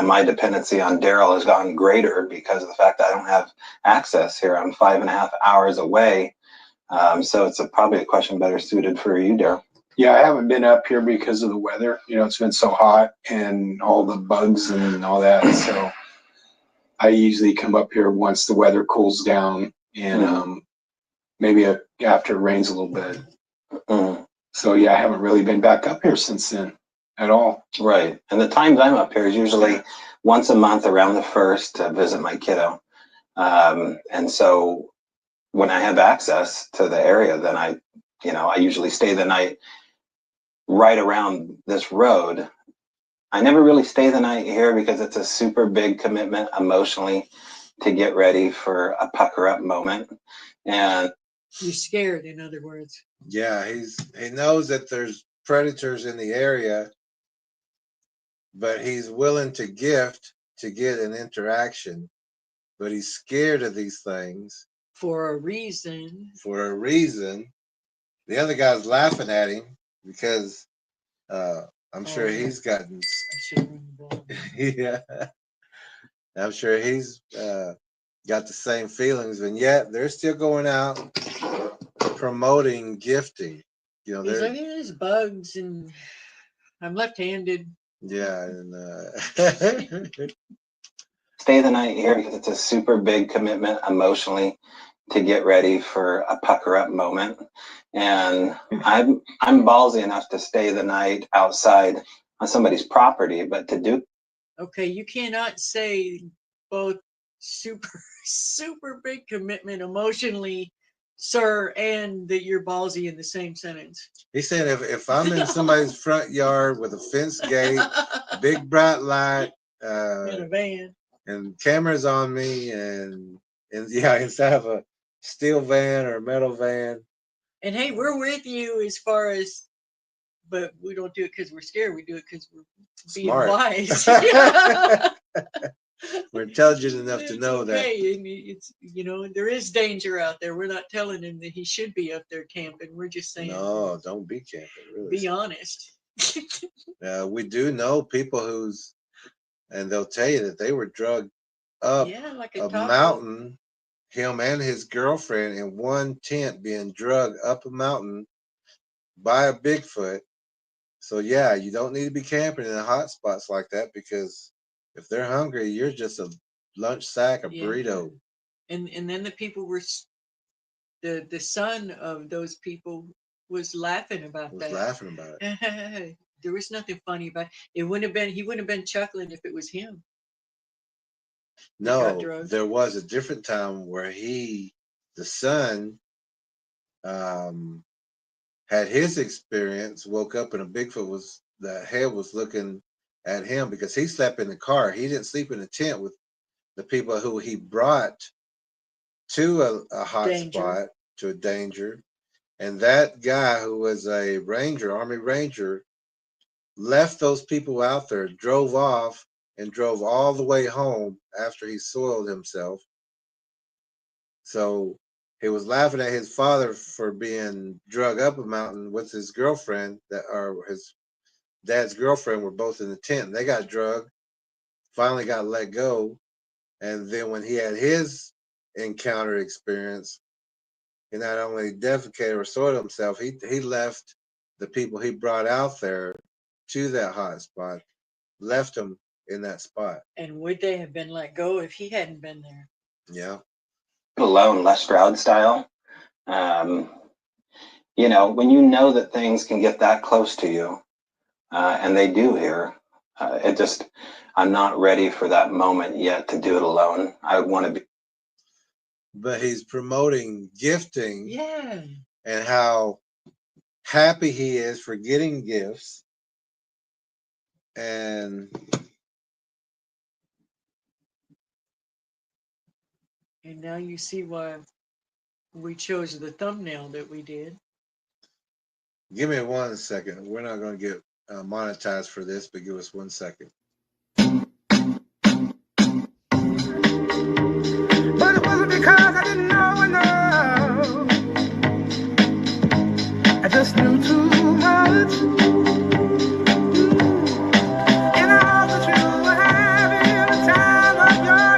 my dependency on Daryl has gotten greater because of the fact that I don't have access here. I'm 5.5 hours away, so it's probably a question better suited for you, Daryl. Yeah, I haven't been up here because of the weather. You know, it's been so hot and all the bugs and all that. So I usually come up here once the weather cools down and maybe after it rains a little bit. So yeah, I haven't really been back up here since then at all. Right, and the times I'm up here is usually once a month around the 1st to visit my kiddo, and so when I have access to the area, then I usually stay the night right around this road. I never really stay the night here because it's a super big commitment emotionally to get ready for a pucker up moment. And You're scared, in other words. Yeah, he knows that there's predators in the area, but he's willing to gift to get an interaction. But he's scared of these things For a reason. for a reason. The other guy's laughing at him because I'm sure yeah. he's gotten I should have run the ball. yeah. I'm sure he's got the same feelings, and yet they're still going out promoting gifting. You know, He's they're like, there's bugs and I'm left-handed. yeah, and stay the night here because it's a super big commitment emotionally to get ready for a pucker up moment. And I'm ballsy enough to stay the night outside on somebody's property, but to do Okay, you cannot say both super, super big commitment emotionally, sir, and that you're ballsy in the same sentence. he said if I'm in somebody's front yard with a fence gate, big bright light, In a van. and cameras on me, and yeah, instead of a steel van or a metal van. And hey, we're with you as far as, but we don't do it because we're scared. We do it because we're being Smart. wise. We're intelligent enough to It's know that. okay. And it's there is danger out there. We're not telling him that he should be up there camping. We're just saying, No, don't be camping. Really, be honest. we do know people and they'll tell you that they were drugged up Yeah, like a a taco. mountain. Him and his girlfriend in one tent being drugged up a mountain by a Bigfoot. So yeah, you don't need to be camping in hot spots like that because if they're hungry, you're just a lunch sack, a Yeah. burrito. And then the people were the son of those people was laughing about Was that. laughing about it. There was nothing funny about it. He wouldn't have been chuckling if it was him. Got No, drugged. there was a different time where the son, um, had his experience, woke up and a Bigfoot the head was looking at him because he slept in the car. He didn't sleep in the tent with the people who he brought to a hot Danger. spot, to a danger. And that guy who was a ranger, Army Ranger, left those people out there, drove off, and drove all the way home after he soiled himself. So he was laughing at his father for being drug up a mountain with his girlfriend, or his dad's girlfriend were both in the tent. They got drugged, finally got let go. And then when he had his encounter experience, he not only defecated or soiled himself, he left the people he brought out there to that hot spot, left them in that spot. And would they have been let go if he hadn't been there? Yeah. alone, Les Stroud style. When you know that things can get that close to you, and they do here, I'm not ready for that moment yet to do it alone. I want to be. But he's promoting gifting. Yeah. And how happy he is for getting gifts. And now you see why we chose the thumbnail that we did. Give me 1 second. We're not going to get monetized for this, but give us 1 second. But it wasn't because I didn't know enough. I just knew too much. And I hope that you were having the time of your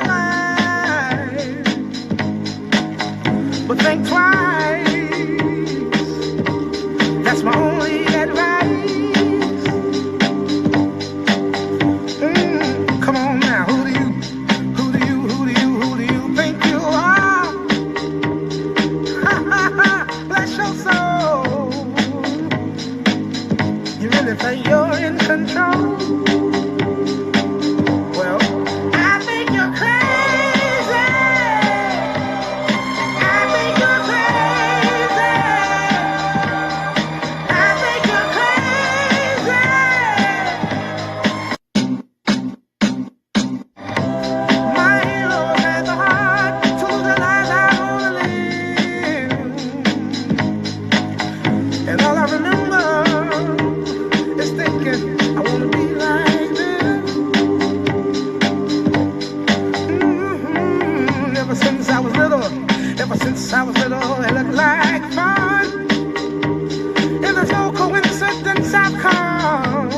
life. But think twice. That's my only advice. Come on now, who do you think you are? Bless your soul. You really think you're in control? Well, I think you're crazy. I think you're crazy. I think you're crazy. My heroes had the heart to realize I wanna live. And all I remember is thinking I wanna be like them. Ever since I was little, it looked like fun. And there's no coincidence I've come.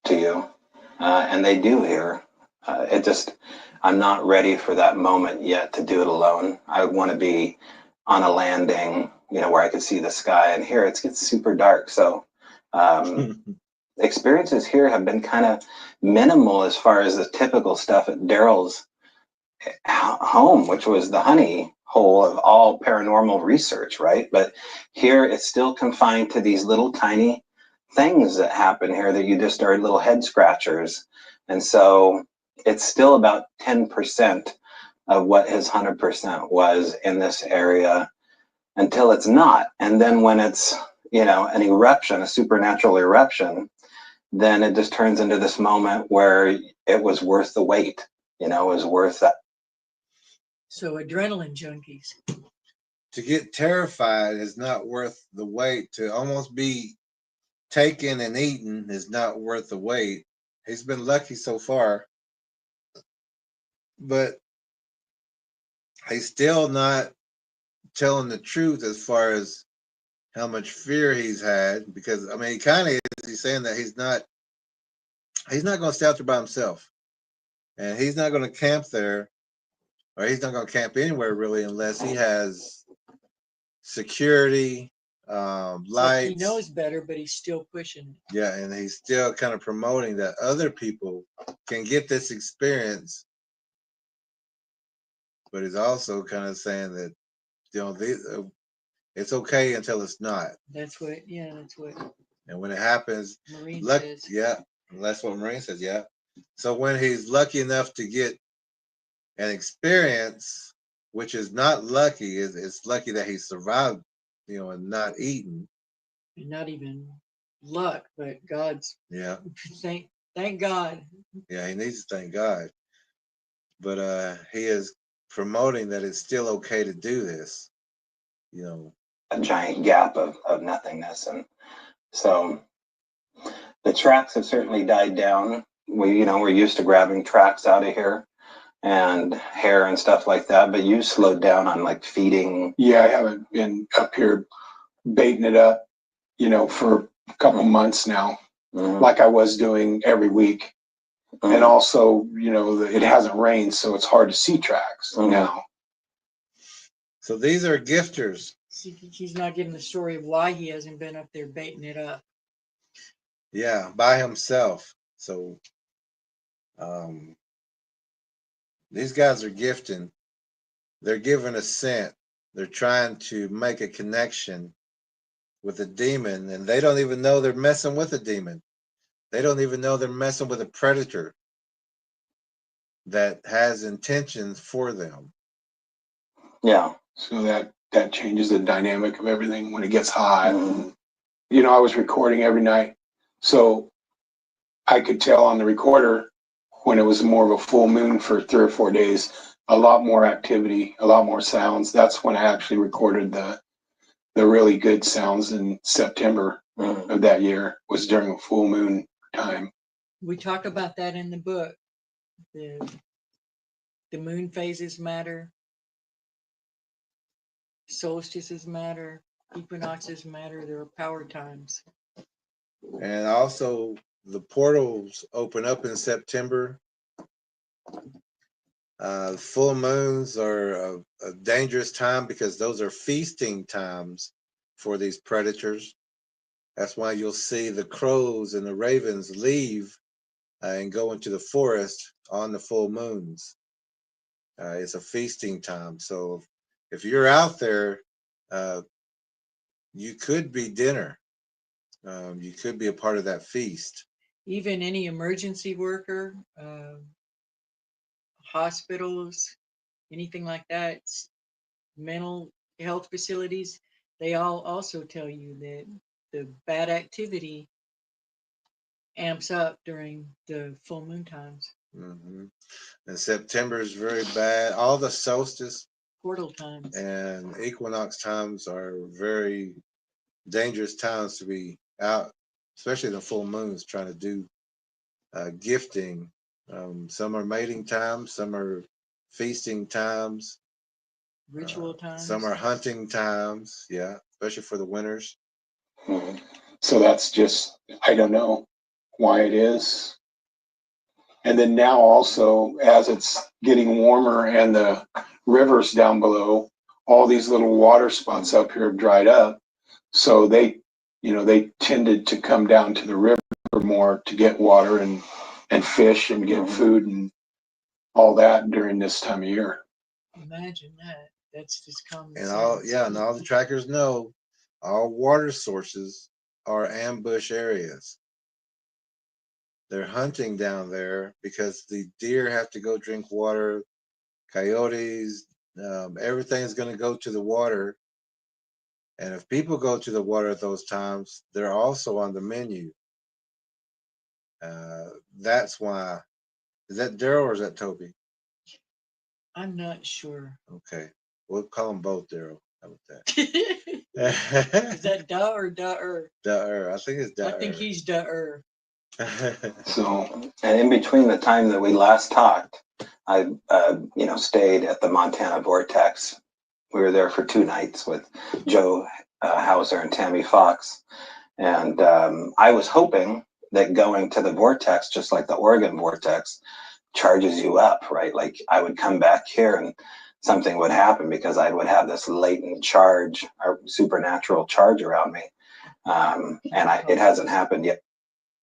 To you, and they do here. It just, I'm not ready for that moment yet to do it alone. I want to be on a landing, where I can see the sky. And here it gets super dark, so experiences here have been kind of minimal as far as the typical stuff at Daryl's home, which was the honey hole of all paranormal research, right? But here it's still confined to these little tiny things that happen here that you just are little head scratchers. And so it's still about 10% of what his 100% was in this area until it's not. And then when it's, an eruption, a supernatural eruption, then it just turns into this moment where it was worth the wait, it was worth that. So adrenaline junkies. To get terrified is not worth the wait. To almost be taken and eaten is not worth the wait. He's been lucky so far, but he's still not telling the truth as far as how much fear he's had, because he kind of is. He's saying that he's not going to stay out there by himself, and he's not going to camp there, or he's not going to camp anywhere really unless he has security, lights. He knows better, but he's still pushing. Yeah, and he's still kind of promoting that other people can get this experience, but he's also kind of saying that it's okay until it's not. That's what. And when it happens, Marine says. Yeah, that's what Marine says. Yeah. So when he's lucky enough to get an experience, which is not lucky, it's lucky that he survived, and not eaten. Not even luck, but God's. Yeah. Thank God. Yeah, he needs to thank God. But he is promoting that it's still okay to do this. A giant gap of nothingness. And so the tracks have certainly died down. We're used to grabbing tracks out of here and hair and stuff like that, but you slowed down on like feeding. Yeah, I haven't been up here baiting it up, for a couple of months now, like I was doing every week. And also, it hasn't rained, so it's hard to see tracks now. So these are gifters. He's not giving the story of why he hasn't been up there baiting it up. Yeah, by himself. So these guys are gifting. They're giving a scent. They're trying to make a connection with a demon, and they don't even know they're messing with a demon. They don't even know they're messing with a predator that has intentions for them. Yeah. So that changes the dynamic of everything when it gets hot. Mhm. You know, I was recording every night, so I could tell on the recorder when it was more of a full moon for 3 or 4 days, a lot more activity, a lot more sounds. That's when I actually recorded the really good sounds in September Mhm. of that year, was during a full moon time. We talk about that in the book. The moon phases matter, solstices matter, equinoxes matter. There are power times. And also, the portals open up in September. Full moons are a dangerous time because those are feasting times for these predators. That's why you'll see the crows and the ravens leave and go into the forest on the full moons. It's a feasting time. So if you're out there, uh, you could be dinner. You could be a part of that feast. Even any emergency worker, hospitals, anything like that, mental health facilities, they all also tell you that the bad activity amps up during the full moon times, hmm And September is very bad. All the solstice portal times. and equinox times are very dangerous times to be out, especially the full moons, trying to do gifting. Some are mating times, some are feasting times, Ritual times. some are hunting times. Yeah, especially for the winters. Mhm. So that's just, I don't know why it is. And then now also, as it's getting warmer and the rivers down below, all these little water spots up here have dried up. So they tended to come down to the river more to get water and fish and get food and all that during this time of year. Imagine that. That's just common And sense. and all the trackers know all water sources are ambush areas. They're hunting down there because the deer have to go drink water, coyotes, everything's going to go to the water. And if people go to the water at those times, they're also on the menu. That's why. Is that Daryl or is that Toby? I'm not sure. Okay. We'll call them both Daryl. How about Is that? that da or da-er? I think it's I think he's da-er. So And in between the time that we last talked, I, stayed at the Montana Vortex. We were there for 2 nights with Joe Hauser and Tammy Fox. And I was hoping that going to the Vortex, just like the Oregon Vortex, charges you up, right? Like I would come back here and something would happen because I would have this latent charge or supernatural charge around me. It hasn't happened yet.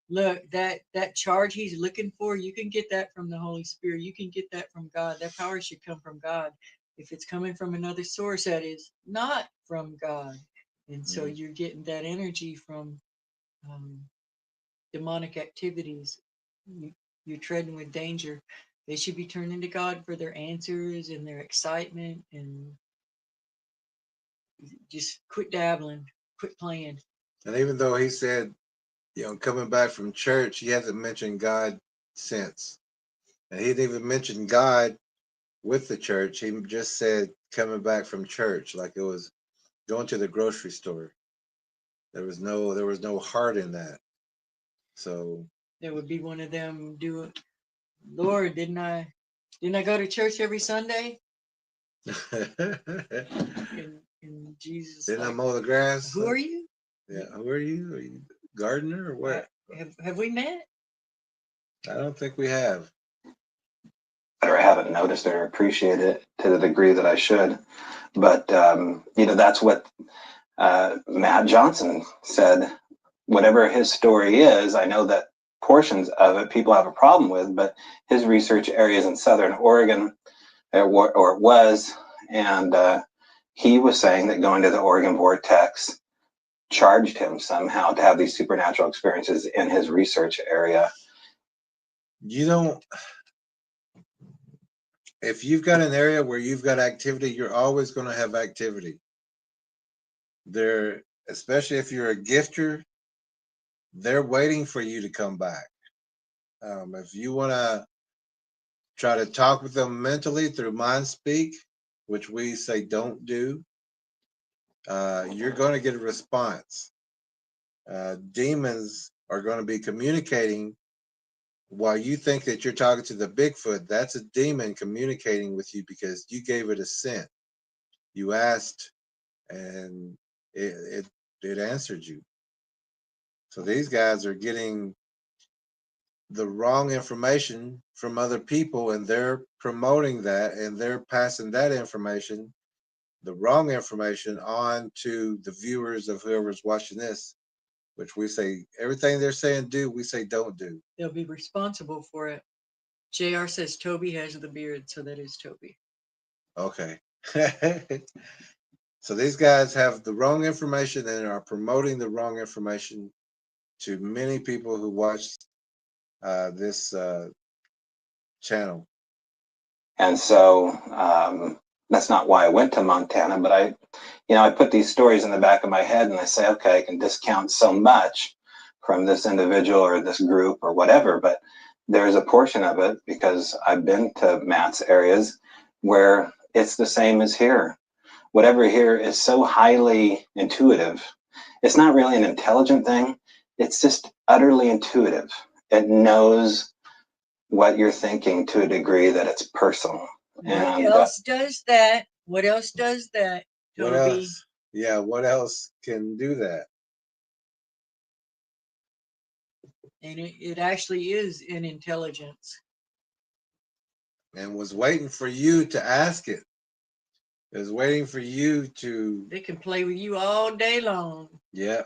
Look, that charge he's looking for, you can get that from the Holy Spirit. You can get that from God. That power should come from God. If it's coming from another source, that is not from God. And so you're getting that energy from demonic activities. You're treading with danger. They should be turning to God for their answers and their excitement, and just quit dabbling, quit playing. And even though he said, coming back from church, he hasn't mentioned God since. And he didn't even mention God with the church. He just said coming back from church, like it was going to the grocery store. There was no heart in that. So There would be one of them doing, Lord, didn't I go to church every Sunday? And Jesus, didn't I like, mow the grass? who are you? Yeah, who are you? Are you gardener or what? Have we met? I don't think we have. Or I haven't noticed or appreciated it to the degree that I should. But, that's what Matt Johnson said. Whatever his story is, I know that portions of it people have a problem with, but his research area is in Southern Oregon, or it was, and he was saying that going to the Oregon Vortex charged him somehow to have these supernatural experiences in his research area. You don't, if you've got an area where you've got activity, you're always going to have activity there, especially if you're a gifter. They're waiting for you to come back. If you want to try to talk with them mentally through mind speak, which we say don't do, you're going to get a response. Demons are going to be communicating while you think that you're talking to the Bigfoot. That's a demon communicating with you because you gave it a scent. You asked, and it answered you. So these guys are getting the wrong information from other people, and they're promoting that, and they're passing that information, the wrong information, on to the viewers of whoever's watching this, which we say everything they're saying do, we say don't do. They'll be responsible for it. JR says Toby has the beard, so that is Toby. Okay. So these guys have the wrong information and are promoting the wrong information to many people who watch this channel. And so that's not why I went to Montana, but I put these stories in the back of my head and I say, okay, I can discount so much from this individual or this group or whatever, but there's a portion of it, because I've been to Matt's areas where it's the same as here. Whatever here is so highly intuitive. It's not really an intelligent thing. It's just utterly intuitive. It knows what you're thinking to a degree that it's personal. What And else does that? What else does that, What Toby? else? Yeah, what else can do that? And it actually is an intelligence. And was waiting for you to ask it. It was waiting for you to. They can play with you all day long. Yeah,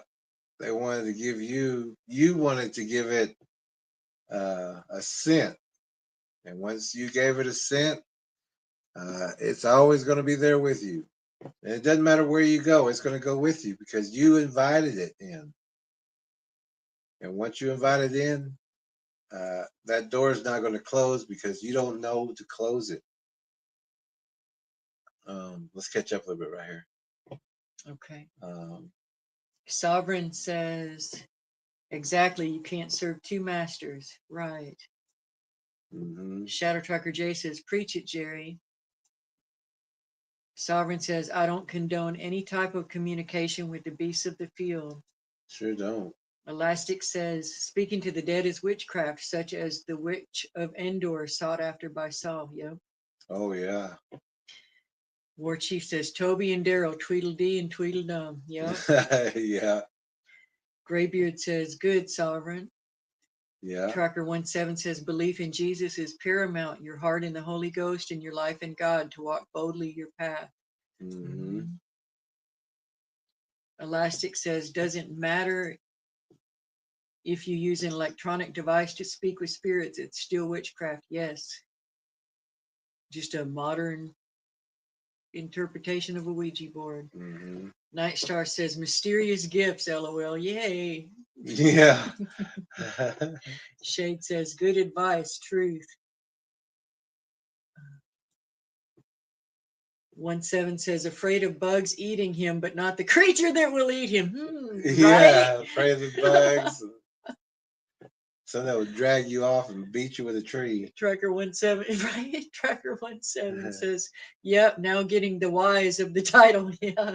they wanted to give you. You wanted to give it a scent, and once you gave it a scent, it's always going to be there with you. And it doesn't matter where you go; it's going to go with you because you invited it in. And once you invite it in, that door is not going to close because you don't know to close it. Let's catch up a little bit right here. Okay. Sovereign says, exactly, you can't serve two masters. Right. Shadow Trucker J says, preach it, Jerry. Sovereign says, I don't condone any type of communication with the beasts of the field. Sure don't. Elastic says, speaking to the dead is witchcraft, such as the witch of Endor sought after by Saul. Yep. Oh, yeah. War Chief says, Toby and Daryl, Tweedledee and Tweedledum. Yep. Yeah. Graybeard says, good, Sovereign. Yeah. Tracker 17 says, belief in Jesus is paramount, your heart in the Holy Ghost and your life in God to walk boldly your path. Elastic says, doesn't matter if you use an electronic device to speak with spirits, it's still witchcraft. Yes. Just a modern interpretation of a Ouija board. Night Star says, mysterious gifts, LOL. Yay. Yeah. Shade says, good advice, truth. 17 says, afraid of bugs eating him, but not the creature that will eat him. Yeah, Right? afraid of the bugs. So that would drag you off and beat you with a tree. Tracker 17, right? Tracker 17 says, yep, now getting the whys of the title. Yeah.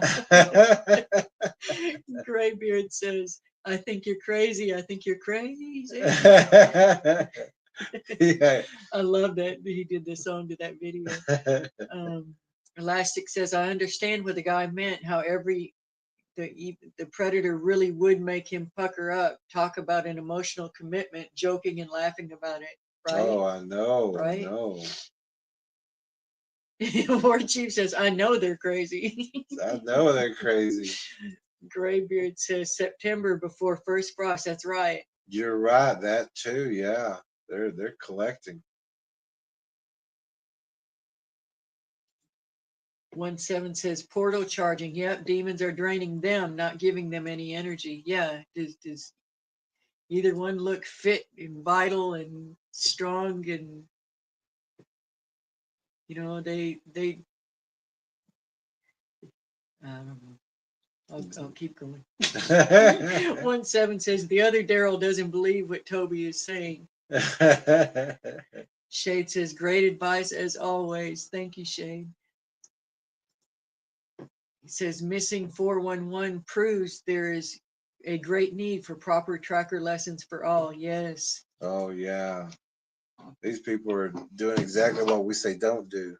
Graybeard says, I think you're crazy. I think you're crazy. Yeah. I love that he did the song to that video. Elastic says, I understand what the guy meant, how the predator really would make him pucker up, talk about an emotional commitment, joking and laughing about it. Right? Oh, I know. Right? I know. War Chief says, I know they're crazy. I know they're crazy. Graybeard says, September before first frost. That's right. You're right. That too. Yeah. They're collecting. 1-7 says portal charging. Yep, demons are draining them, not giving them any energy. Yeah, does either one look fit and vital and strong, and they I don't know. I'll keep going. 1-7 says the other Daryl doesn't believe what Toby is saying. Shade says great advice as always. Thank you, Shade. He says missing 411 proves there is a great need for proper tracker lessons for all. Yes. Oh yeah. These people are doing exactly what we say don't do.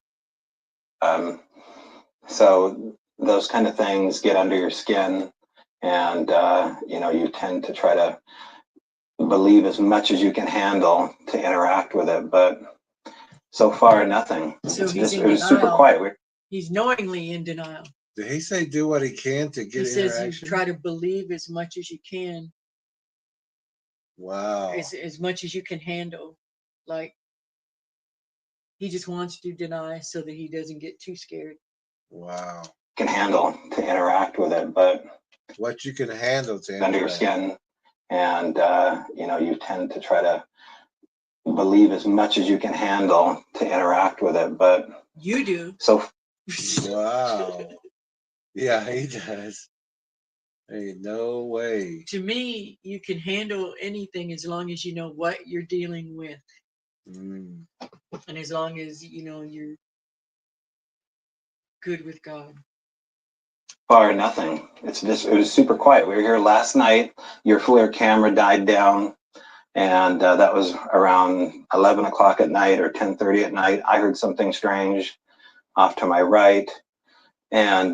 So those kind of things get under your skin, and you tend to try to believe as much as you can handle to interact with it, but so far nothing. So It was super quiet. He's knowingly in denial. Did he say do what he can to get He interaction? says you try to believe as much as you can. Wow. As much as you can handle. Like, he just wants to deny so that he doesn't get too scared. Wow. Can handle to interact with it, but what you can handle to under your skin, and you tend to try to believe as much as you can handle to interact with it, but you do. So wow. Yeah, he does. Hey, no way. To me, you can handle anything as long as you know what you're dealing with. And as long as you're good with God. Far nothing. It was super quiet. We were here last night. Your FLIR camera died down, and that was around 11 o'clock at night or 10:30 at night. I heard something strange off to my right, and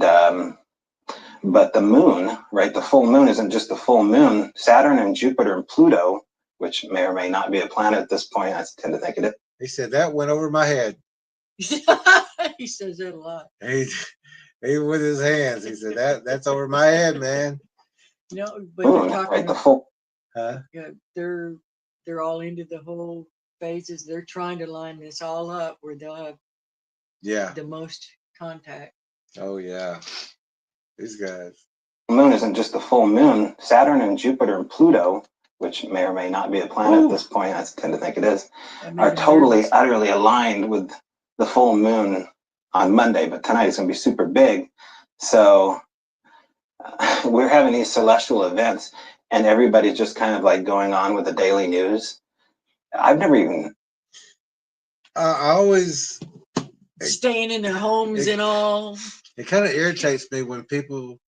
but the moon, right? The full moon isn't just the full moon. Saturn and Jupiter and Pluto, which may or may not be a planet at this point, I tend to think it is. He said that went over my head. He says that a lot. He with his hands. He said that's over my head, man. But they're talking right, the full. Yeah, they're all into the whole phases. They're trying to line this all up where they'll have the most contact. Oh yeah. These guys. The moon isn't just the full moon. Saturn and Jupiter and Pluto, which may or may not be a planet at this point, I tend to think it is, are totally, utterly aligned with the full moon on Monday, but tonight it's going to be super big. So we're having these celestial events, and everybody's just kind of like going on with the daily news. I've never even. I always staying in their homes and all. It kind of irritates me when people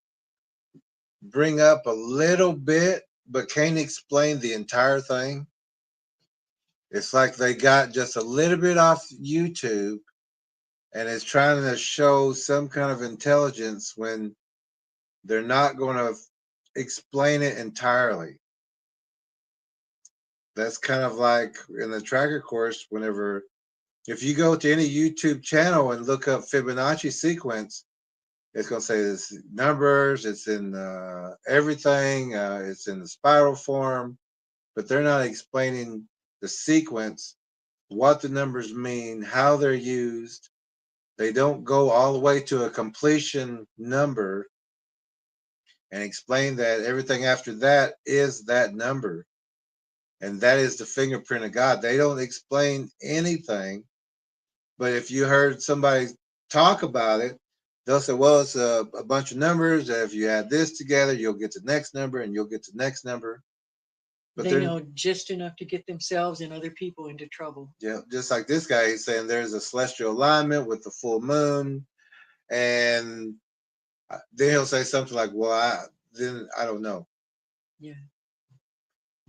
bring up a little bit but can't explain the entire thing. It's like they got just a little bit off YouTube and it's trying to show some kind of intelligence when they're not going to explain it entirely. That's kind of like in the tracker course, whenever, if you go to any YouTube channel and look up Fibonacci sequence, it's going to say this numbers, it's in everything, it's in the spiral form, but they're not explaining the sequence, what the numbers mean, how they're used. They don't go all the way to a completion number and explain that everything after that is that number. And that is the fingerprint of God. They don't explain anything. But if you heard somebody talk about it, they'll say, well, it's a bunch of numbers. If you add this together, you'll get to the next number and you'll get to the next number. But they know just enough to get themselves and other people into trouble. Yeah, just like this guy, he's saying there's a celestial alignment with the full moon. And then he'll say something like, well, I don't know. Yeah.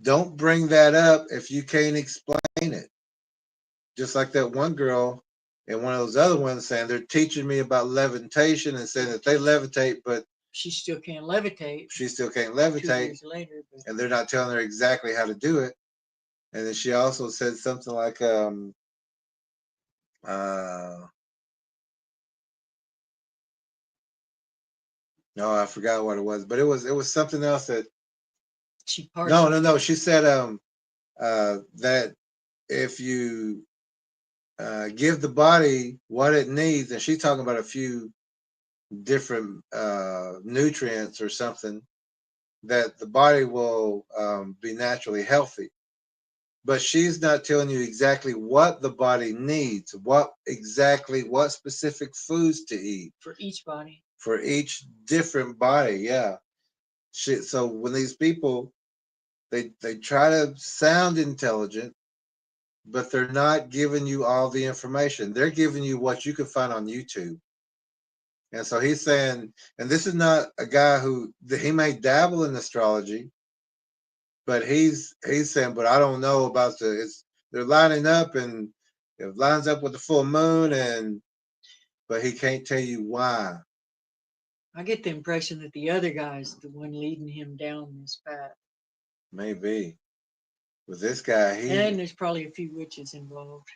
Don't bring that up if you can't explain it. Just like that one girl and one of those other ones saying they're teaching me about levitation and saying that they levitate, but she still can't levitate. She still can't levitate. 2 years later, and they're not telling her exactly how to do it. And then she also said something like, no, I forgot what it was, but it was something else that she no. She said that if you give the body what it needs, and she's talking about a few different nutrients or something, that the body will be naturally healthy. But she's not telling you exactly what the body needs, what specific foods to eat For each body. for each different body. Yeah. So when these people, they try to sound intelligent, but they're not giving you all the information. They're giving you what you can find on YouTube. And so he's saying, and this is not a guy he may dabble in astrology, but he's saying, but I don't know about they're lining up, and it lines up with the full moon, but he can't tell you why. I get the impression that the other guy's the one leading him down this path. Maybe. With this guy, And there's probably a few witches involved.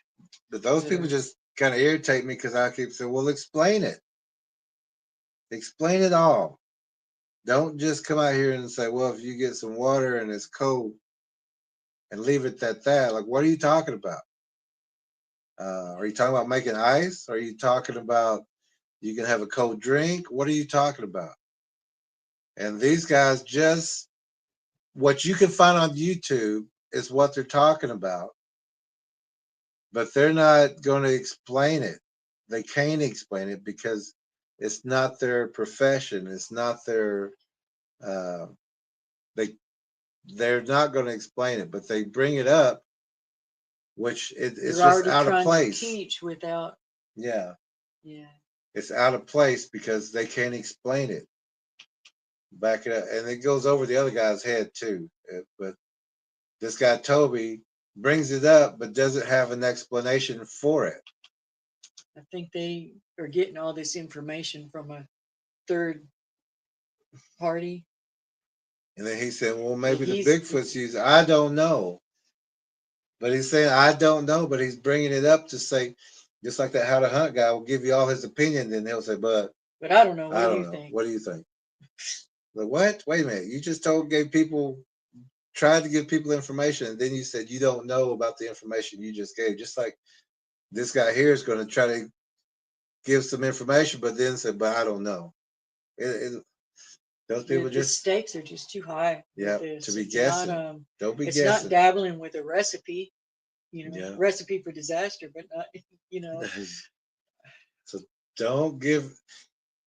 but those people just kind of irritate me because I keep saying, well, explain it. Explain it all. Don't just come out here and say, well, if you get some water and it's cold, and leave it at that. Like, what are you talking about? Are you talking about making ice? Are you talking about you can have a cold drink? What are you talking about? And these guys just, what you can find on YouTube is what they're talking about, but they're not going to explain it. They can't explain it because it's not their profession. It's not their, they're not going to explain it, but they bring it up, which it's just out of place. To teach without. Yeah. Yeah. It's out of place because they can't explain it. Back it up, and it goes over the other guy's head too. But this guy Toby brings it up, but doesn't have an explanation for it. I think they are getting all this information from a third party. And then he said, well, maybe the Bigfoot's using, I don't know. But he's saying, I don't know, but he's bringing it up to say, just like that How to Hunt guy will give you all his opinion, then he'll say, but I don't know. I don't know. What do you think? Like, what? Wait a minute. You just tried to give people information, and then you said you don't know about the information you just gave. Just like this guy here is going to try to give some information, but then say, but I don't know. Those people the stakes are just too high. Yeah, to be guessing. Don't be guessing. It's not dabbling with a recipe, recipe for disaster, but not, So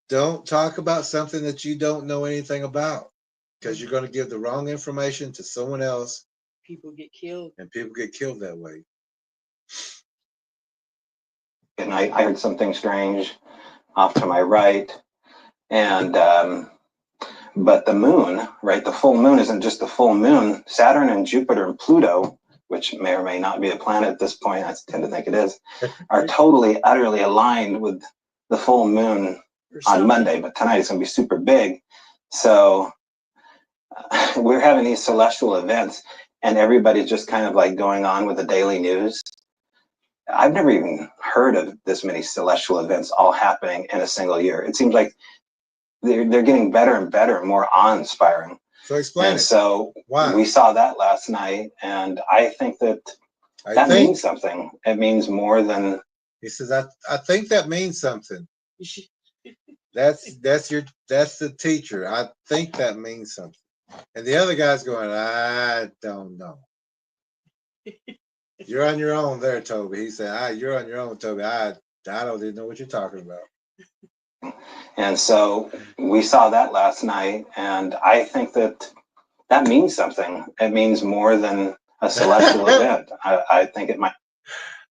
don't talk about something that you don't know anything about, because you're going to give the wrong information to someone else. People get killed. And people get killed that way. And I heard something strange off to my right. And, but the moon, right? The full moon isn't just the full moon. Saturn and Jupiter and Pluto, which may or may not be a planet at this point, I tend to think it is, are totally, utterly aligned with the full moon on Monday. But tonight it's going to be super big. So we're having these celestial events, and everybody's just kind of like going on with the daily news. I've never even heard of this many celestial events all happening in a single year. It seems like they're getting better and better and more awe-inspiring. So explain it. So why? We saw that last night, and I think that means something. It means more than. He says, I think that means something. That's the teacher. I think that means something. And the other guy's going, I don't know. You're on your own there, Toby. He said, you're on your own, Toby. I don't even know what you're talking about. And so we saw that last night, and I think that means something. It means more than a celestial event. I think it might.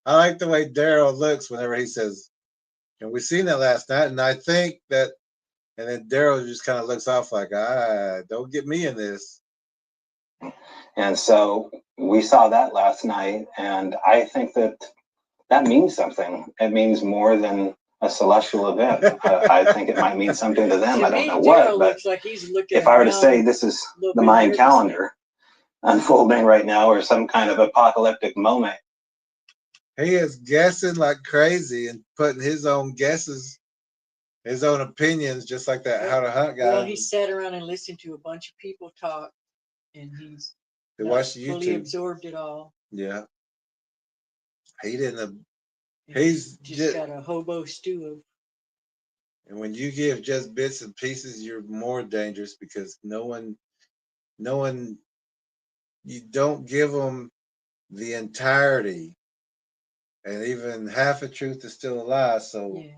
I like the way Daryl looks whenever he says, and we seen that last night, and I think that, and then Daryl just kind of looks off like, don't get me in this. And so we saw that last night, and I think that means something. It means more than a celestial event. I think it might mean something to them. I don't know what, but like he's looking if I were to say this is the Mayan calendar unfolding right now, or some kind of apocalyptic moment. He is guessing like crazy and putting his own guesses, his own opinions, just like that How to Hunt guy. Well, he sat around and listened to a bunch of people talk, and he's fully absorbed it all. Yeah. He didn't. He's just got a hobo stew of And when you give just bits and pieces, you're more dangerous because no one, you don't give them the entirety, and even half a truth is still a lie. So Yeah.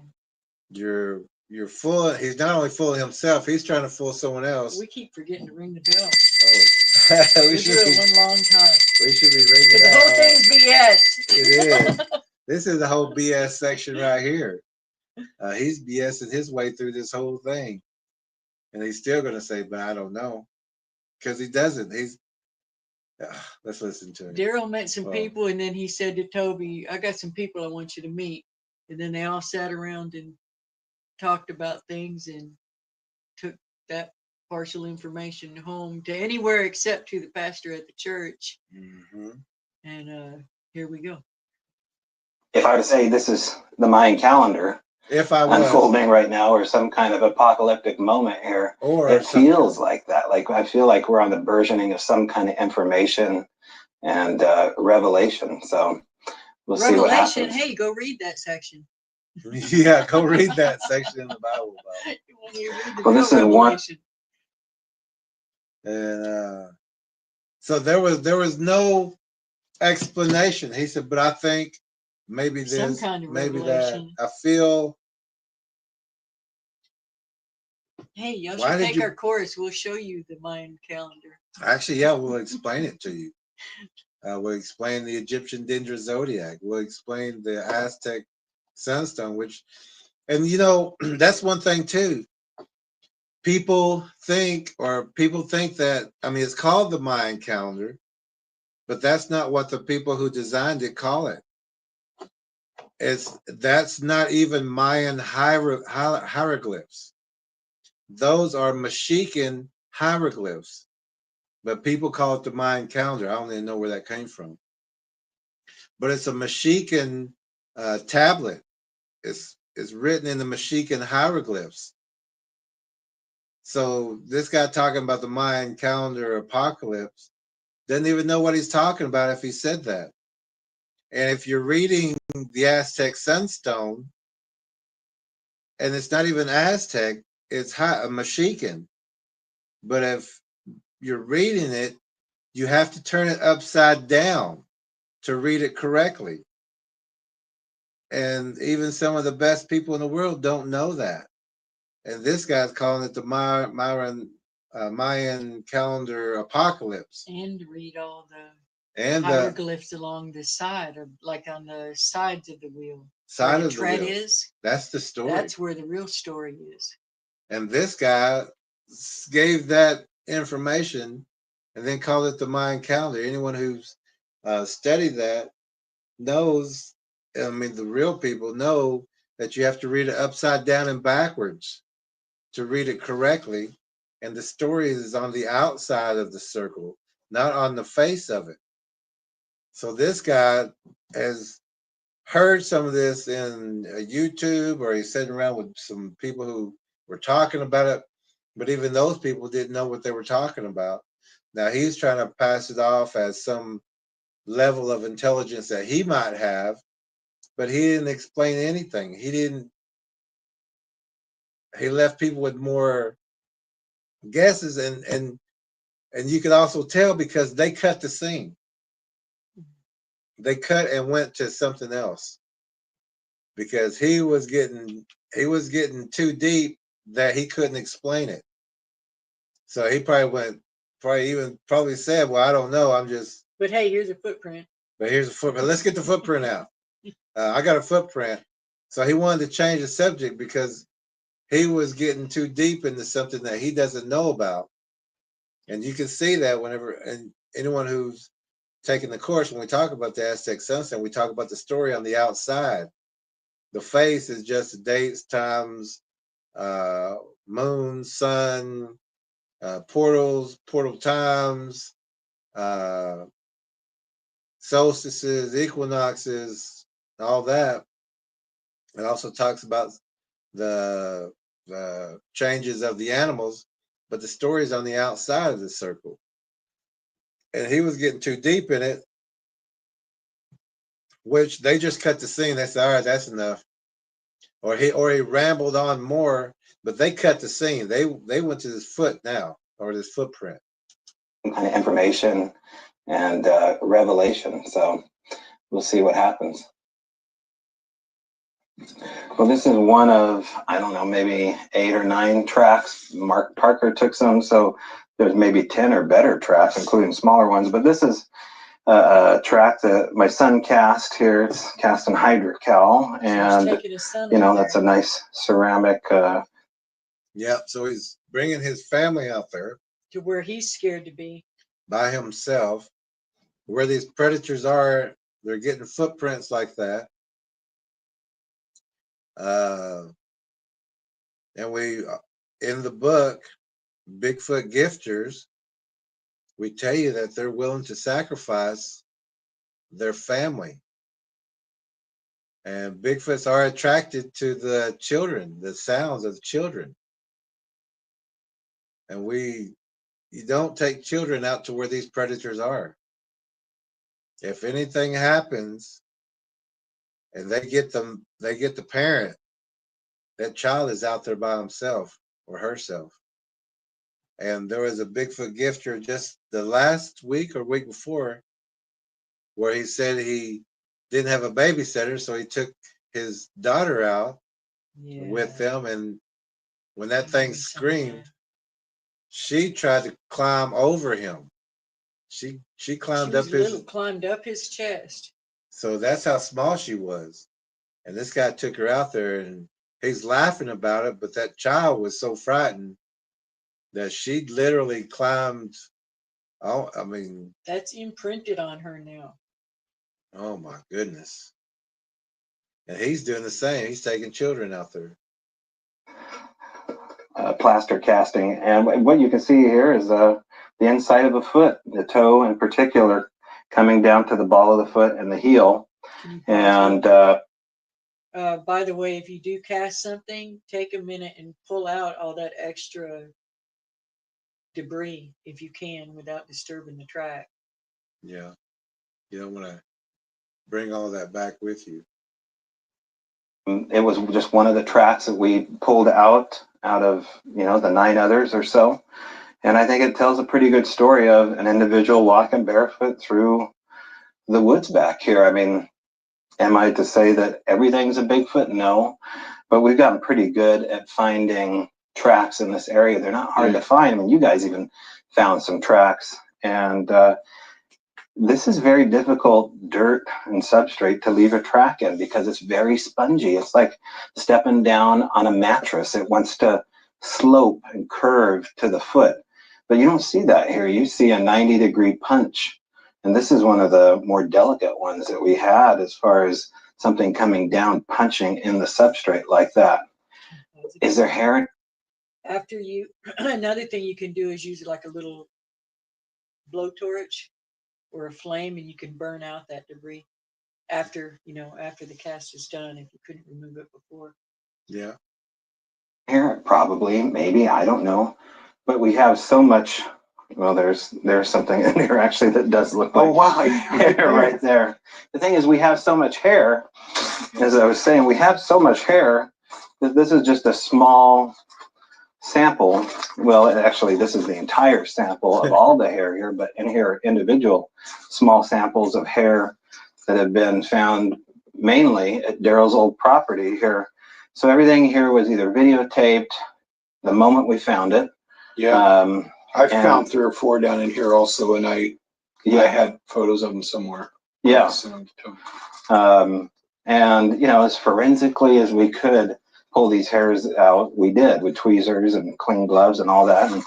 you're full. He's not only full of himself, he's trying to fool someone else. We keep forgetting to ring the bell. Oh, We do it one long time. we should be ringing Because the that whole home. thing's BS. It is. This is the whole BS section right here. He's BSing his way through this whole thing, and he's still gonna say, "But I don't know," because he doesn't. He's. Let's listen to him. Daryl met some Well, people, and then he said to Toby, "I got some people I want you to meet." And then they all sat around and talked about things and took that partial information home to anywhere except to the pastor at the church. mhm. And here we go. If I were to say this is the Mayan calendar If I was, unfolding right now, or some kind of apocalyptic moment here, or it something. feels like that. Like I feel like we're on the burgeoning of some kind of information and revelation. So we'll see what Revelation. happens. Hey, go read that section. Yeah, go read that section in the Bible about it. When you read the Well, real this is one. Revelation. And so there was no explanation. He said, but I think maybe Some this, kind of maybe that. revelation. I feel. Hey, y'all Why should did take you- our course. We'll show you the Mayan calendar. Actually, yeah, we'll explain it to you. We'll explain the Egyptian Dendra zodiac. We'll explain the Aztec sunstone, which, and that's one thing too. People think that, I mean, it's called the Mayan calendar, but that's not what the people who designed it call it. That's not even Mayan hieroglyphs. Those are Mexican hieroglyphs, but people call it the Mayan calendar. I don't even know where that came from, but it's a Mexican tablet. It's written in the Mexican hieroglyphs. So this guy talking about the Mayan calendar apocalypse doesn't even know what he's talking about if he said that. And if you're reading the Aztec Sunstone, and it's not even Aztec, it's Mexican. But if you're reading it, you have to turn it upside down to read it correctly. And even some of the best people in the world don't know that. And this guy's calling it the Mayan calendar apocalypse. And read all the And the hieroglyphs along the side, or like on the sides of the wheel. side Where of the the tread wheel. is. That's the story. That's where the real story is. And this guy gave that information and then called it the Mayan calendar. Anyone who's studied that knows, I mean, the real people know that you have to read it upside down and backwards to read it correctly. And the story is on the outside of the circle, not on the face of it. So this guy has heard some of this in YouTube, or he's sitting around with some people who were talking about it, but even those people didn't know what they were talking about. Now he's trying to pass it off as some level of intelligence that he might have, but he didn't explain anything. He left people with more guesses, and you could also tell because they cut the scene. They cut and went to something else because he was getting too deep that he couldn't explain it. So he probably said, "Well, I don't know. I'm just." But hey, here's a footprint. But here's a footprint. Let's get the footprint out. I got a footprint. So he wanted to change the subject because he was getting too deep into something that he doesn't know about. And you can see that whenever, and anyone who's taking the course, when we talk about the Aztec sunset, we talk about the story on the outside. The face is just dates, times, moon, sun, portals, portal times, solstices, equinoxes, all that. It also talks about the changes of the animals, but the story is on the outside of the circle. And he was getting too deep in it, which they just cut the scene. They said, all right, that's enough. or he rambled on more, but they cut the scene. They went to this foot now, or this footprint. Kind of information and revelation. So we'll see what happens. Well, this is one of, I don't know, maybe 8 or 9 tracks. Mark Parker took some, so there's maybe 10 or better tracks, including smaller ones. But this is a track that my son cast here. It's cast in hydrocal, and you know, that's a nice ceramic. Yeah, so he's bringing his family out there to where he's scared to be by himself. Where these predators are, they're getting footprints like that. And we, in the book, Bigfoot Gifters, we tell you that they're willing to sacrifice their family. And Bigfoots are attracted to the children, the sounds of the children. And you don't take children out to where these predators are. If anything happens and they get the parent, that child is out there by himself or herself. And there was a Bigfoot gifter just the last week or week before where he said he didn't have a babysitter, so he took his daughter out with them, and when that thing screamed, she tried to climb over him. She climbed climbed up his chest. So that's how small she was. And this guy took her out there, and he's laughing about it, but that child was so frightened that she literally climbed. Oh, I mean, that's imprinted on her now. Oh my goodness. And he's doing the same. He's taking children out there. Plaster casting. And what you can see here is the inside of a foot, the toe in particular, coming down to the ball of the foot and the heel. And by the way, if you do cast something, take a minute and pull out all that extra debris if you can without disturbing the track. Yeah. You don't want to bring all that back with you. It was just one of the tracks that we pulled out of, you know, the 9 others or so. And I think it tells a pretty good story of an individual walking barefoot through the woods back here. I mean, am I to say that everything's a Bigfoot? No, but we've gotten pretty good at finding tracks in this area. They're not hard to find. I mean, you guys even found some tracks, and this is very difficult dirt and substrate to leave a track in because it's very spongy. It's like stepping down on a mattress. It wants to slope and curve to the foot, but you don't see that here. You see a 90-degree punch. And this is one of the more delicate ones that we had as far as something coming down, punching in the substrate like that. Is there hair? After you, another thing you can do is use like a little blowtorch or a flame, and you can burn out that debris after the cast is done if you couldn't remove it before. Yeah. Hair, probably, maybe, I don't know. But we have so much. Well, there's something in here actually that does look like hair right there. The thing is, we have so much hair. As I was saying, we have so much hair that this is just a small sample. Well, actually, this is the entire sample of all the hair here, but in here, individual small samples of hair that have been found mainly at Daryl's old property here. So everything here was either videotaped the moment we found it. Yeah. I've found 3 or 4 down in here also, and I had photos of them somewhere. Yeah. And, you know, as forensically as we could pull these hairs out, we did with tweezers and clean gloves and all that. And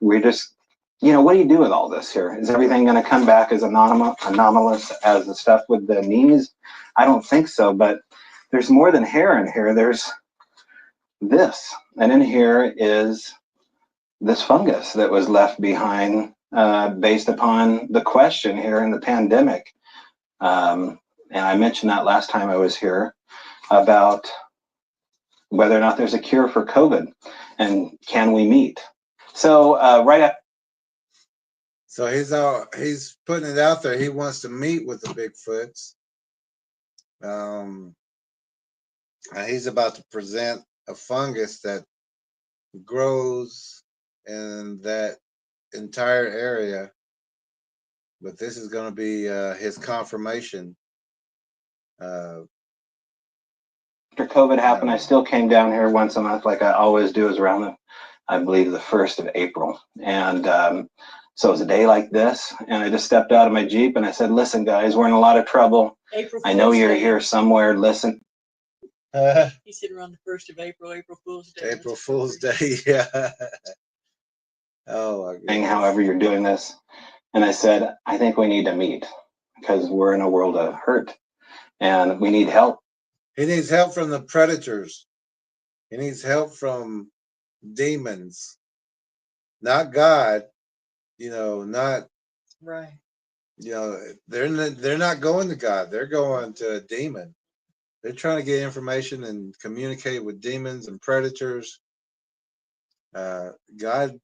we just, you know, what do you do with all this here? Is everything going to come back as anomalous as the stuff with the knees? I don't think so, but there's more than hair in here. There's this, and in here is this fungus that was left behind based upon the question here in the pandemic. And I mentioned that last time I was here about whether or not there's a cure for COVID and can we meet. So right up. So he's putting it out there. He wants to meet with the Bigfoots. He's about to present a fungus that grows in that entire area, but this is going to be his confirmation. After COVID happened, I still came down here once a month, like I always do, is around I believe the 1st of April. And so it was a day like this, and I just stepped out of my Jeep and I said, listen, guys, we're in a lot of trouble. April I know Fool's you're Day. here somewhere. Listen. He said around the 1st of April, April Fool's Day. April Fool's Day, yeah. Oh, my goodness. However you're doing this. And I said, I think we need to meet because we're in a world of hurt and we need help. He needs help from the predators. He needs help from demons, not God. Not Right. They're not going to God. They're going to a demon. They're trying to get information and communicate with demons and predators. God,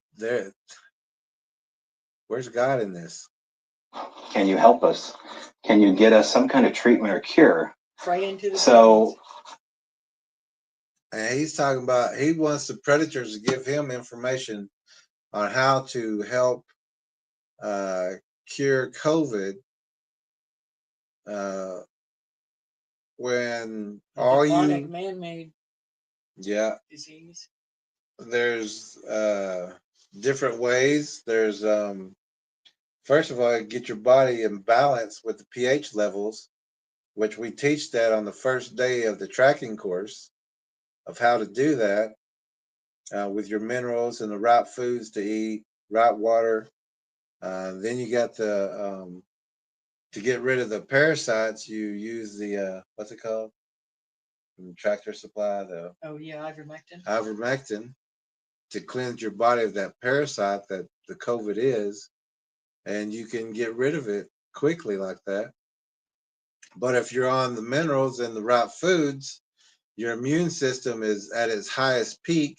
where's God in this? Can you help us? Can you get us some kind of treatment or cure? Pray into the So, and he's talking about he wants the predators to give him information on how to help cure COVID. When all you man-made disease. There's different ways. There's first of all, get your body in balance with the pH levels, which we teach that on the first day of the tracking course of how to do that with your minerals and the right foods to eat, right water. Then you got the to get rid of the parasites, you use the what's it called? From Tractor Supply, the ivermectin to cleanse your body of that parasite that the COVID is, and you can get rid of it quickly like that. But if you're on the minerals and the right foods, your immune system is at its highest peak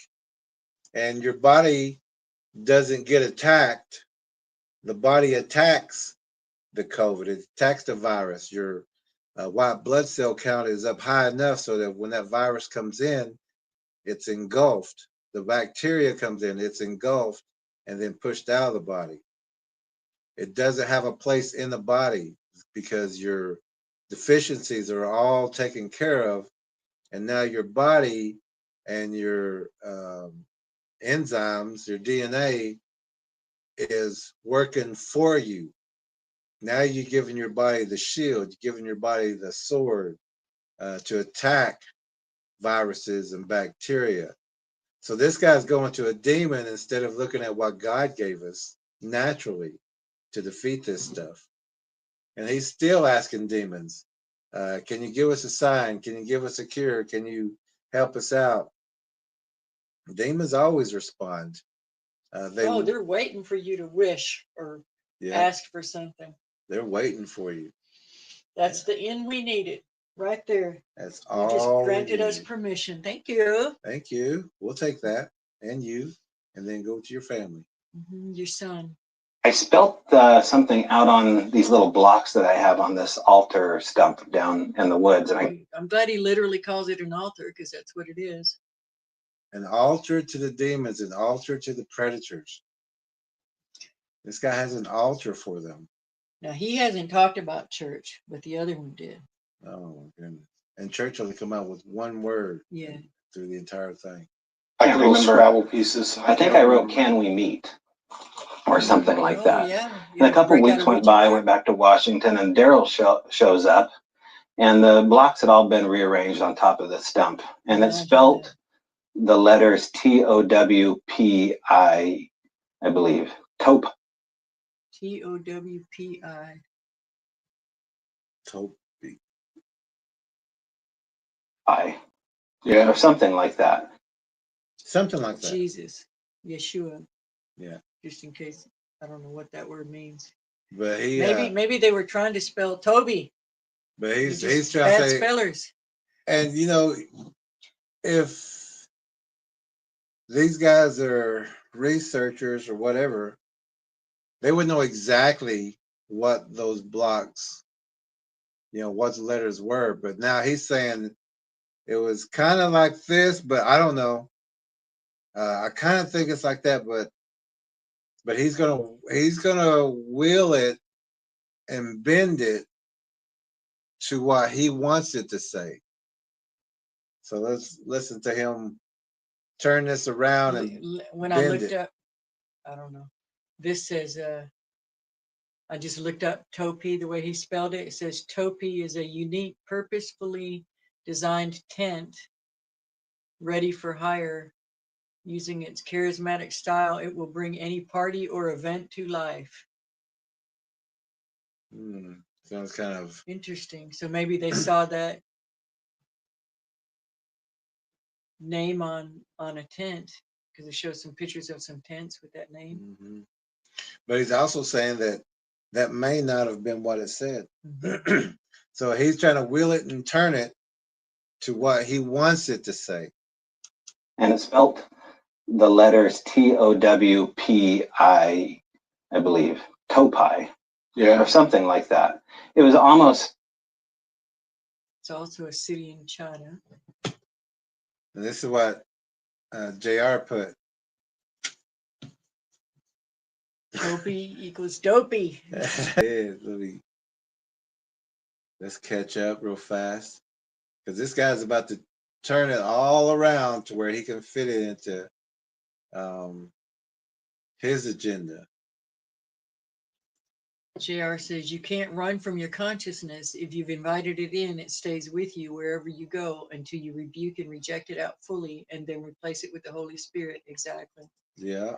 and your body doesn't get attacked. The body attacks the COVID, it attacks the virus. Your white blood cell count is up high enough so that when that virus comes in, it's engulfed. The bacteria comes in, it's engulfed and then pushed out of the body. It doesn't have a place in the body because your deficiencies are all taken care of. And now your body and your enzymes, your DNA is working for you. Now you're giving your body the shield, you're giving your body the sword to attack viruses and bacteria. So this guy's going to a demon instead of looking at what God gave us naturally to defeat this stuff. And he's still asking demons, can you give us a sign? Can you give us a cure? Can you help us out? Demons always respond. They're waiting for you to wish or ask for something. They're waiting for you. That's the end we needed right there. That's You all. just granted us permission. Thank you. Thank you. We'll take that and you, and then go to your family. Your son. I spelt something out on these little blocks that I have on this altar stump down in the woods. And I'm glad he literally calls it an altar because that's what it is. An altar to the demons, an altar to the predators. This guy has an altar for them. Now, he hasn't talked about church, but the other one did. Oh, my goodness. And church only come out with one word through the entire thing. I can remember Scrabble pieces. I think I wrote, "Can we meet?" or something like that. And a couple weeks went by, I went back to Washington, and Daryl shows up, and the blocks had all been rearranged on top of the stump. And it spelled the letters TOWPI, I believe. Taupe. TOWPI. Taupe. Or something like that. Something like that. Jesus. Yeshua. Yeah. Just in case I don't know what that word means. But he maybe they were trying to spell Toby. But he's trying bad to say spellers. And if these guys are researchers or whatever, they would know exactly what those blocks, what the letters were. But now he's saying it was kind of like this, but I don't know. I kind of think it's like that, but he's gonna wheel it and bend it to what he wants it to say. So let's listen to him turn this around and When I bend looked it. up, I don't know. This says, I just looked up Topi, the way he spelled it. It says Topi is a unique, purposefully designed tent ready for hire. Using its charismatic style, it will bring any party or event to life. Sounds kind of Interesting. So maybe they saw that name on a tent because it shows some pictures of some tents with that name. mhm. But he's also saying that that may not have been what it said. So he's trying to wheel it and turn it to what he wants it to say. And it's spelled the letters TOWPI, I believe, Topi, Yeah. or something like that. It was almost. It's also a city in China. And this is what JR put. Topi equals dopey. Let's catch up real fast. Because this guy's about to turn it all around to where he can fit it into his agenda. JR says you can't run from your consciousness. If you've invited it in, it stays with you wherever you go until you rebuke and reject it out fully and then replace it with the Holy Spirit. Exactly. Yeah.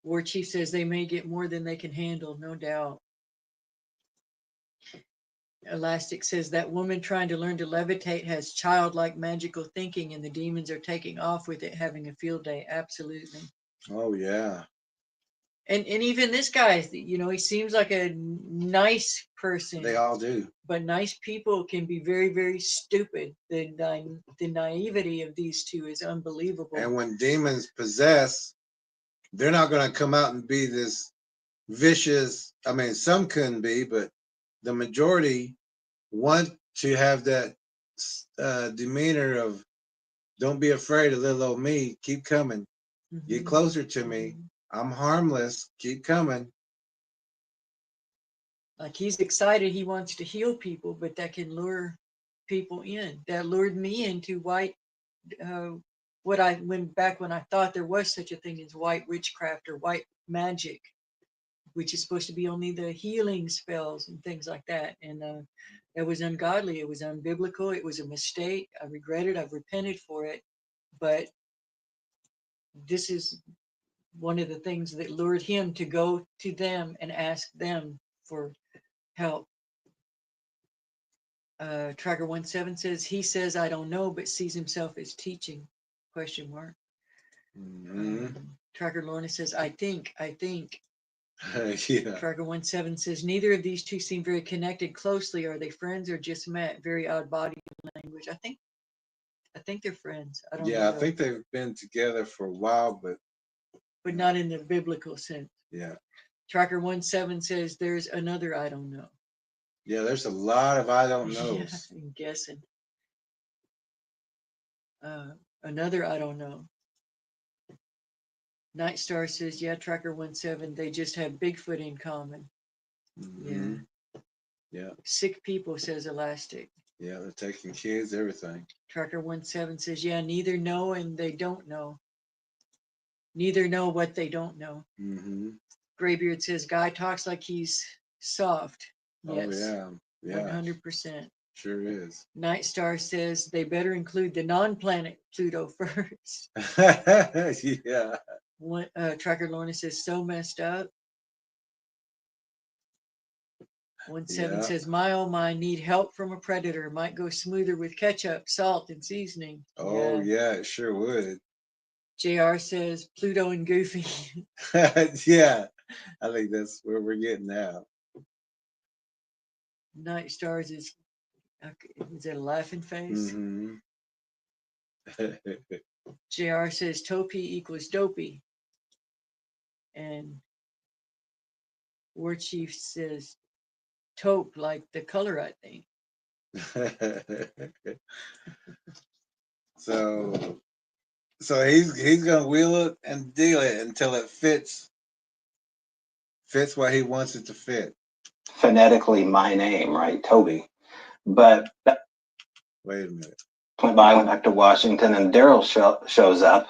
War Chief says they may get more than they can handle, no doubt. Elastic says that woman trying to learn to levitate has childlike magical thinking and the demons are taking off with it, having a field day. Absolutely. Oh, yeah. And even this guy, he seems like a nice person. They all do. But nice people can be very, very stupid. The naivety of these two is unbelievable. And when demons possess, they're not going to come out and be this vicious. I mean, some couldn't be, but the majority want to have that demeanor of don't be afraid of little old me. Keep coming. Get closer to me. I'm harmless. Keep coming. Like he's excited. He wants to heal people, but that can lure people in. That lured me into white. When I thought there was such a thing as white witchcraft or white magic, which is supposed to be only the healing spells and things like that. And it was ungodly. It was unbiblical. It was a mistake. I regret it. I've repented for it. But this is one of the things that lured him to go to them and ask them for help. Tracker 17 says, he says, I don't know, but sees himself as teaching, ? Tracker Lorna says, I think. Yeah. Tracker 17 says, neither of these two seem very connected closely. Are they friends or just met? Very odd body language. I think they're friends. I don't know. Yeah, I think they've been together for a while, but not in the biblical sense. Yeah. Tracker 17 says, there's another I don't know. Yeah, there's a lot of I don't knows. Yeah, I'm guessing. Another I don't know. Night Star says, yeah, Tracker 17, they just have Bigfoot in common. Mm-hmm. Yeah. Sick people, says Elastic. Yeah, they're taking kids, everything. Tracker 17 says, yeah, neither know and they don't know. Neither know what they don't know. Mm-hmm. Graybeard says, guy talks like he's soft. Yes. Oh, yeah. 100%. Sure is. Night Star says they better include the non-planet Pluto first. Yeah. Tracker Lorna says, so messed up. 17 says, my oh my, need help from a predator. Might go smoother with ketchup, salt, and seasoning. Oh, yeah, it sure would. JR says, Pluto and Goofy. Yeah, I think that's where we're getting now. Night Stars is it a laughing face? Mm-hmm. JR says, Topi equals dopey. And War Chief says, taupe, like the color, I think. So he's gonna wheel it and deal it until it fits what he wants it to fit. Phonetically, my name, right, Toby. But that Wait a minute. went by, I went back to Washington, and Daryl shows up,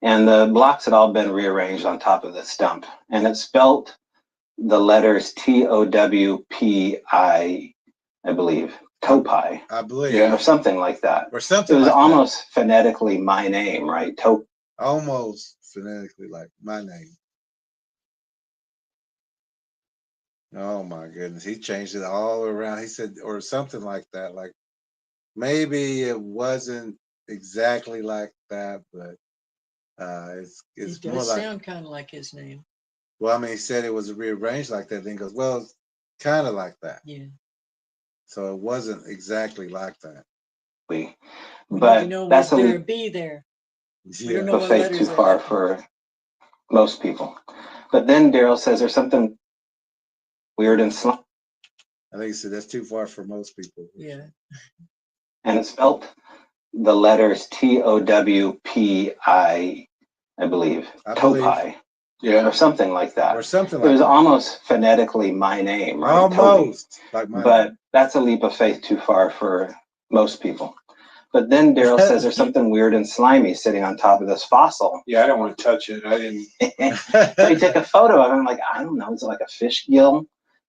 and the blocks had all been rearranged on top of the stump, and it spelt the letters TOWPI, I believe, Topi, I believe. Yeah. or something like that. Or It something was like almost phonetically my name, right? that. Almost phonetically like my name. Oh my goodness. He changed it all around. He said, or something like that. Like maybe it wasn't exactly like that, but It it's more does like, sound kind of like his name. well, I mean, he said it was rearranged like that. Then he goes, well, it's kind of like that. Yeah. So it wasn't exactly like that. We need to But know that's was a there a leap B there? We Yeah. don't know of what faith too letters are far left. for most people. But then Daryl says there's something weird and I think he said that's too far for most people. Yeah. and it spelt the letters TOWPI, I believe, I believe. Topi, Yeah. or something like that. Or something It like was that. almost phonetically my name, right? Toby. Almost like my But name. that's a leap of faith too far for most people. But then Daryl says there's something weird and slimy sitting on top of this fossil. Yeah, I don't want to touch it. I didn't. So he took a photo of it. I'm like, I don't know, it's like a fish gill.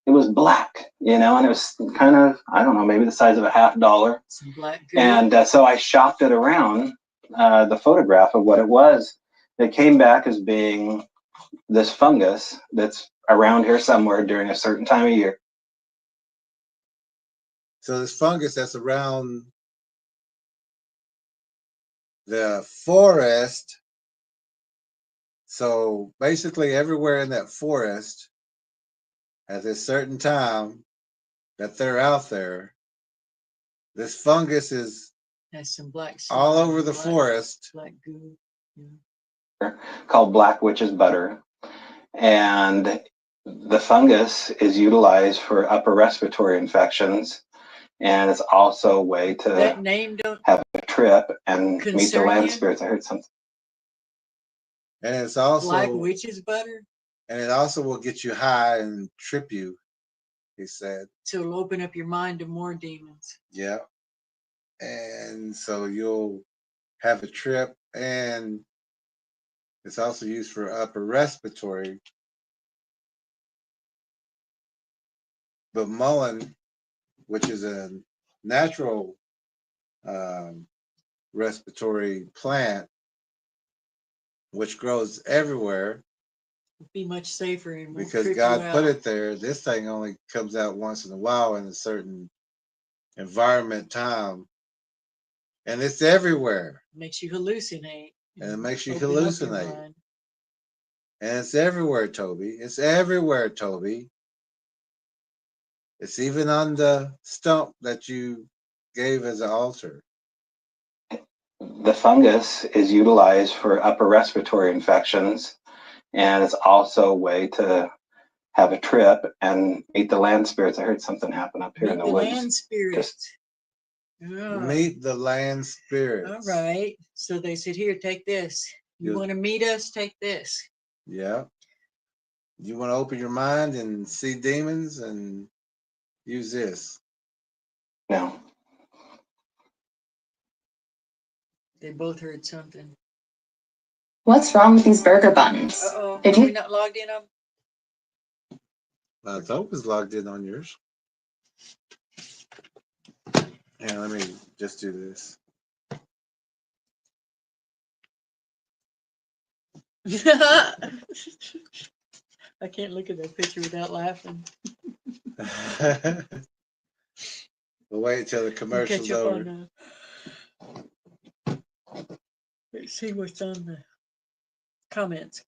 It was black, and it was kind of, I don't know, maybe the size of a $50. Some black goo. And so I shopped it around, the photograph of what it was. It came back as being this fungus that's around here somewhere during a certain time of year. So this fungus that's around the forest. So basically everywhere in that forest at this certain time that they're out there, this fungus is Has some black all slime, over the black- forest. Black goo. Yeah. Called black witch's butter. And the fungus is utilized for upper respiratory infections. And it's also a way to That name don't have a trip and meet the concern land you? spirits. I heard something. And it's Black also witch's butter. and it also will get you high and trip you, he said. So it'll open up your mind to more demons. Yeah. And so you'll have a trip, and it's also used for upper respiratory. But mullein, which is a natural respiratory plant, which grows everywhere Be much safer and won't because trip God you put out. it there. This thing only comes out once in a while in a certain environment time, and it's everywhere, Makes you hallucinate. and it makes you open up your hallucinate. mind. And it's everywhere, Toby. It's everywhere, Toby. It's even on the stump that you gave as an altar. The fungus is utilized for upper respiratory infections. And it's also a way to have a trip and meet the land spirits. I heard something happen up here Meet in the the woods. land spirits. Yeah. Meet the land spirits. All right. So they said, here, take this. You Yes. want to meet us? Take this. Yeah. You want to open your mind and see demons, and use this. No. They both heard something. What's wrong with these burger buns? Uh-oh. If Are we you not logged in on? I thought it was logged in on yours. Yeah, let me just do this. I can't look at that picture without laughing. We'll wait till the We'll commercial's catch up over. on let's see what's on the comments.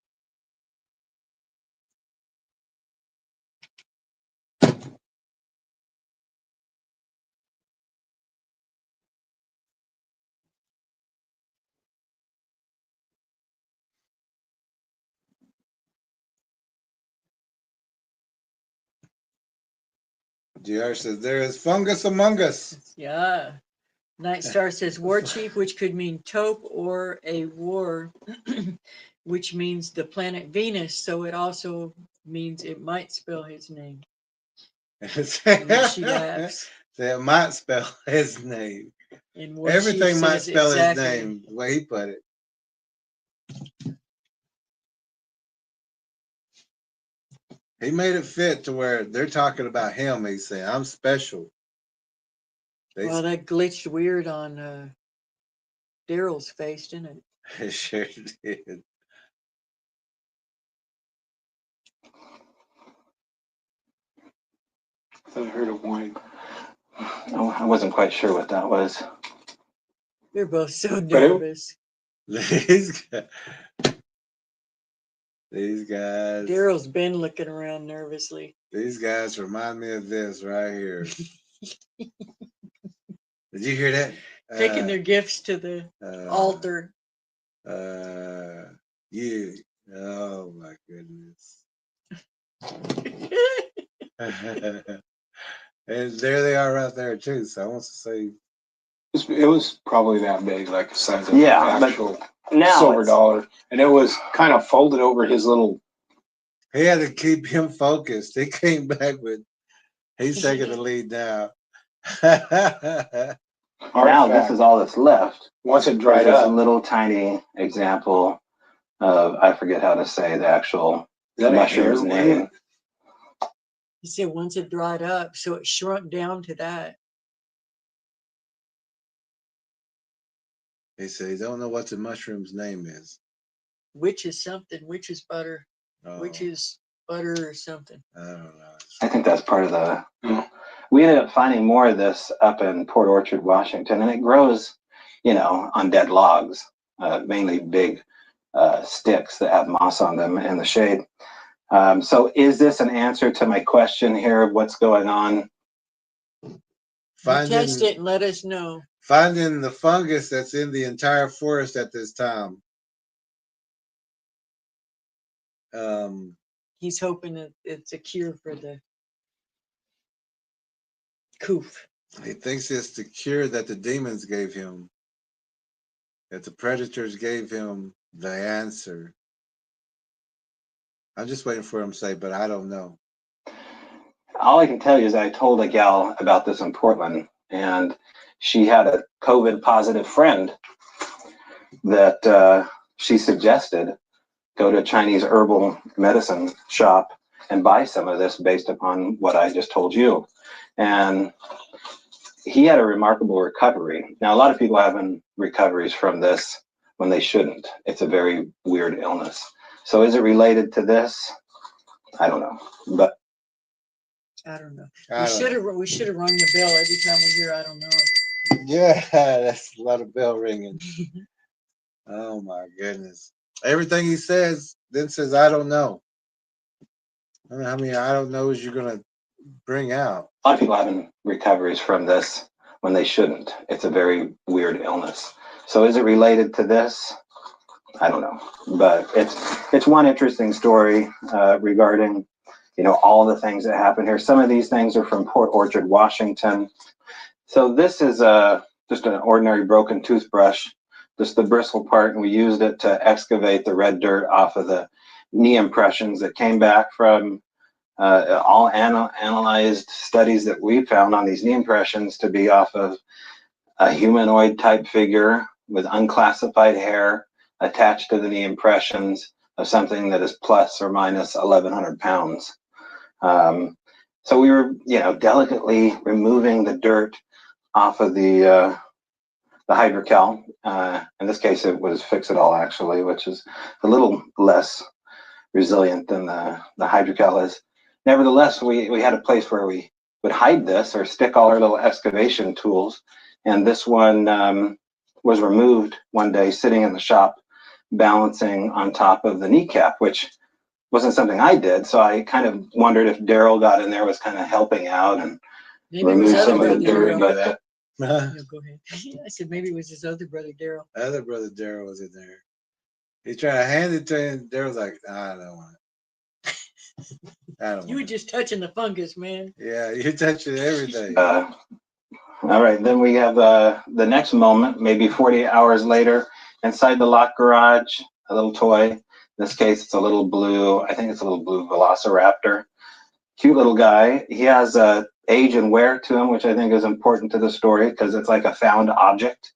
GR says there is fungus among us. Yeah. Night Star says war chief, which could mean taupe or a war, which means the planet Venus. So it also means it might spell his name. And then she laughs. That might spell his name. And war Everything chief might says spell exactly. his name, the way he put it. He made it fit to where they're talking about him. He's saying, I'm special. Well, that glitched weird on Daryl's face, didn't it? It sure did. I heard a whine. Oh, I wasn't quite sure what that was. They're both so But it- nervous. These guys. Daryl's been looking around nervously. These guys remind me of this right here. Did you hear that? Taking their gifts to the altar. You. Oh my goodness. And there they are right there too. So I want to say, It was probably that big, like the size of Yeah, an but actual Now silver it's- dollar, and it was kind of folded over his little. he had to keep him focused. He came back with, he's taking the lead now. Now this is all that's left. Once it dried There's a up. little tiny example of, I forget how to say the actual Is that a mushroom's hair, name. William? He said once it dried up, so it shrunk down to that. He said he don't know what the mushroom's name is. Which is something, which is butter, Oh, which is butter or something. I don't know. I think that's part of the. Mhm. We ended up finding more of this up in Port Orchard, Washington, and it grows, on dead logs, mainly big sticks that have moss on them in the shade. So is this an answer to my question here of what's going on? Test it and let us know. Finding the fungus that's in the entire forest at this time. He's hoping that it's a cure for the coof. He thinks it's the cure that the demons gave him, that the predators gave him the answer. I'm just waiting for him to say, but I don't know. All I can tell you is I told a gal about this in Portland, and she had a COVID positive friend that she suggested go to a Chinese herbal medicine shop and buy some of this based upon what I just told you. And he had a remarkable recovery. Now, a lot of people are having recoveries from this when they shouldn't. It's a very weird illness. So is it related to this? I don't know, but I don't know. I don't know. We should have rung the bell every time we hear I don't know. Yeah, that's a lot of bell ringing. Oh my goodness. Everything he says then says, I don't know. I don't know how many I don't knows you're going to bring out. a lot of people are having recoveries from this when they shouldn't. It's a very weird illness. So is it related to this? I don't know, but it's one interesting story regarding, all the things that happen here. Some of these things are from Port Orchard, Washington. So this is just an ordinary broken toothbrush, just the bristle part, and we used it to excavate the red dirt off of the knee impressions that came back from all analyzed studies that we found on these knee impressions to be off of a humanoid type figure with unclassified hair attached to the knee impressions of something that is plus or minus 1,100 pounds. So we were, delicately removing the dirt off of the hydrocal. In this case, it was Fix-It-All actually, which is a little less resilient than the hydrocal is. Nevertheless, we had a place where we would hide this or stick all our little excavation tools. And this one was removed one day sitting in the shop, balancing on top of the kneecap, which wasn't something I did. So I kind of wondered if Daryl got in there, was kind of helping out and Maybe it was remove other some of the brother dirt. Daryl. But No, go ahead. I said maybe it was his other brother Daryl. Other brother Daryl was in there. He tried to hand it to him. Daryl's like, I don't want it. I don't You were want it. just touching the fungus, man. Yeah, you're touching everything. All right, then we have the next moment, maybe 48 hours later, inside the locked garage, a little toy. In this case, it's a little blue, I think it's a little blue Velociraptor. Cute little guy. He has age and wear to him, which I think is important to the story because it's like a found object.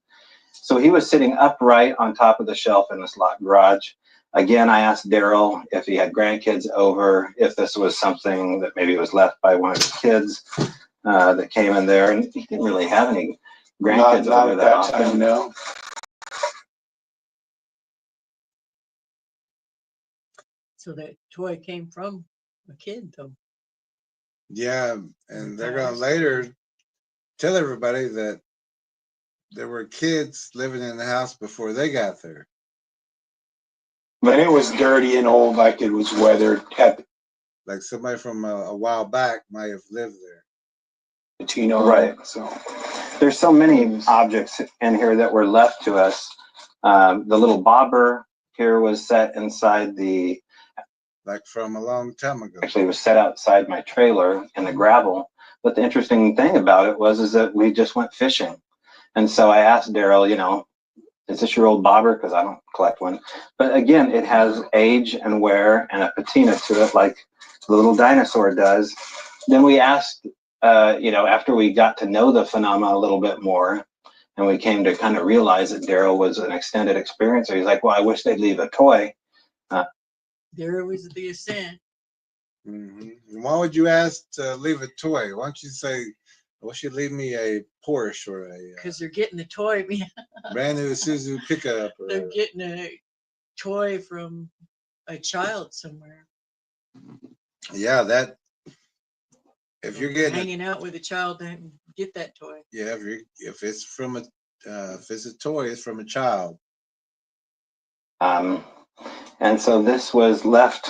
So he was sitting upright on top of the shelf in this locked garage. Again, I asked Daryl if he had grandkids over, if this was something that maybe was left by one of his kids that came in there, and he didn't really have any grandkids Not over at that that often. time, no. So that toy came from a kid, though. Yeah, and they're gonna Yes. later tell everybody that there were kids living in the house before they got there. But it was dirty and old, like it was weathered at Like somebody from a while back might have lived there. the Tino. Right. So There's so many objects in here that were left to us. The little bobber here was set inside the, Like from a long time ago. actually it was set outside my trailer in the gravel. But the interesting thing about it was is that we just went fishing. And so I asked Daryl, you know, is this your old bobber? Because I don't collect one. But again, it has age and wear and a patina to it like the little dinosaur does. Then we asked, you know, after we got to know the phenomena a little bit more, and we came to kind of realize that Daryl was an extended experiencer. He's like, well, I wish they'd leave a toy. There was the ascent. Mm-hmm. Why would you ask to leave a toy? Why don't you say, "Why should leave me a Porsche or a Because they're getting the toy. brand new Isuzu pickup?" Or, They're getting a toy from a child somewhere. yeah, that. If you're They're getting, hanging out with a child, then get that toy. yeah, if it's from a, if it's a toy, it's from a child. And so this was left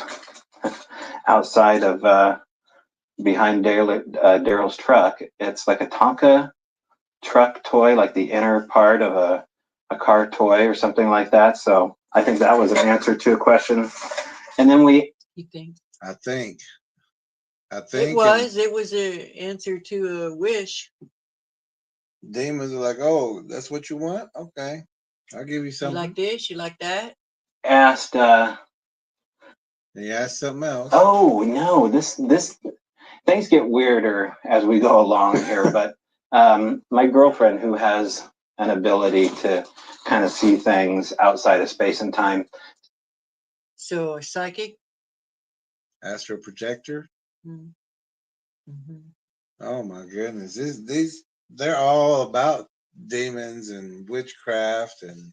outside of behind Daryl's truck. It's like a Tonka truck toy, like the inner part of a car toy or something like that. So I think that was an answer to a question. And then You think? I think. It was an answer to a wish. Demons are like, "Oh, that's what you want? Okay, I'll give you You something." like this? You like that? asked, And you ask something else. oh no, this things get weirder as we go along here, but my girlfriend, who has an ability to kind of see things outside of space and time. So a psychic? Astro projector. Mm-hmm. Oh my goodness, these they're all about demons and witchcraft and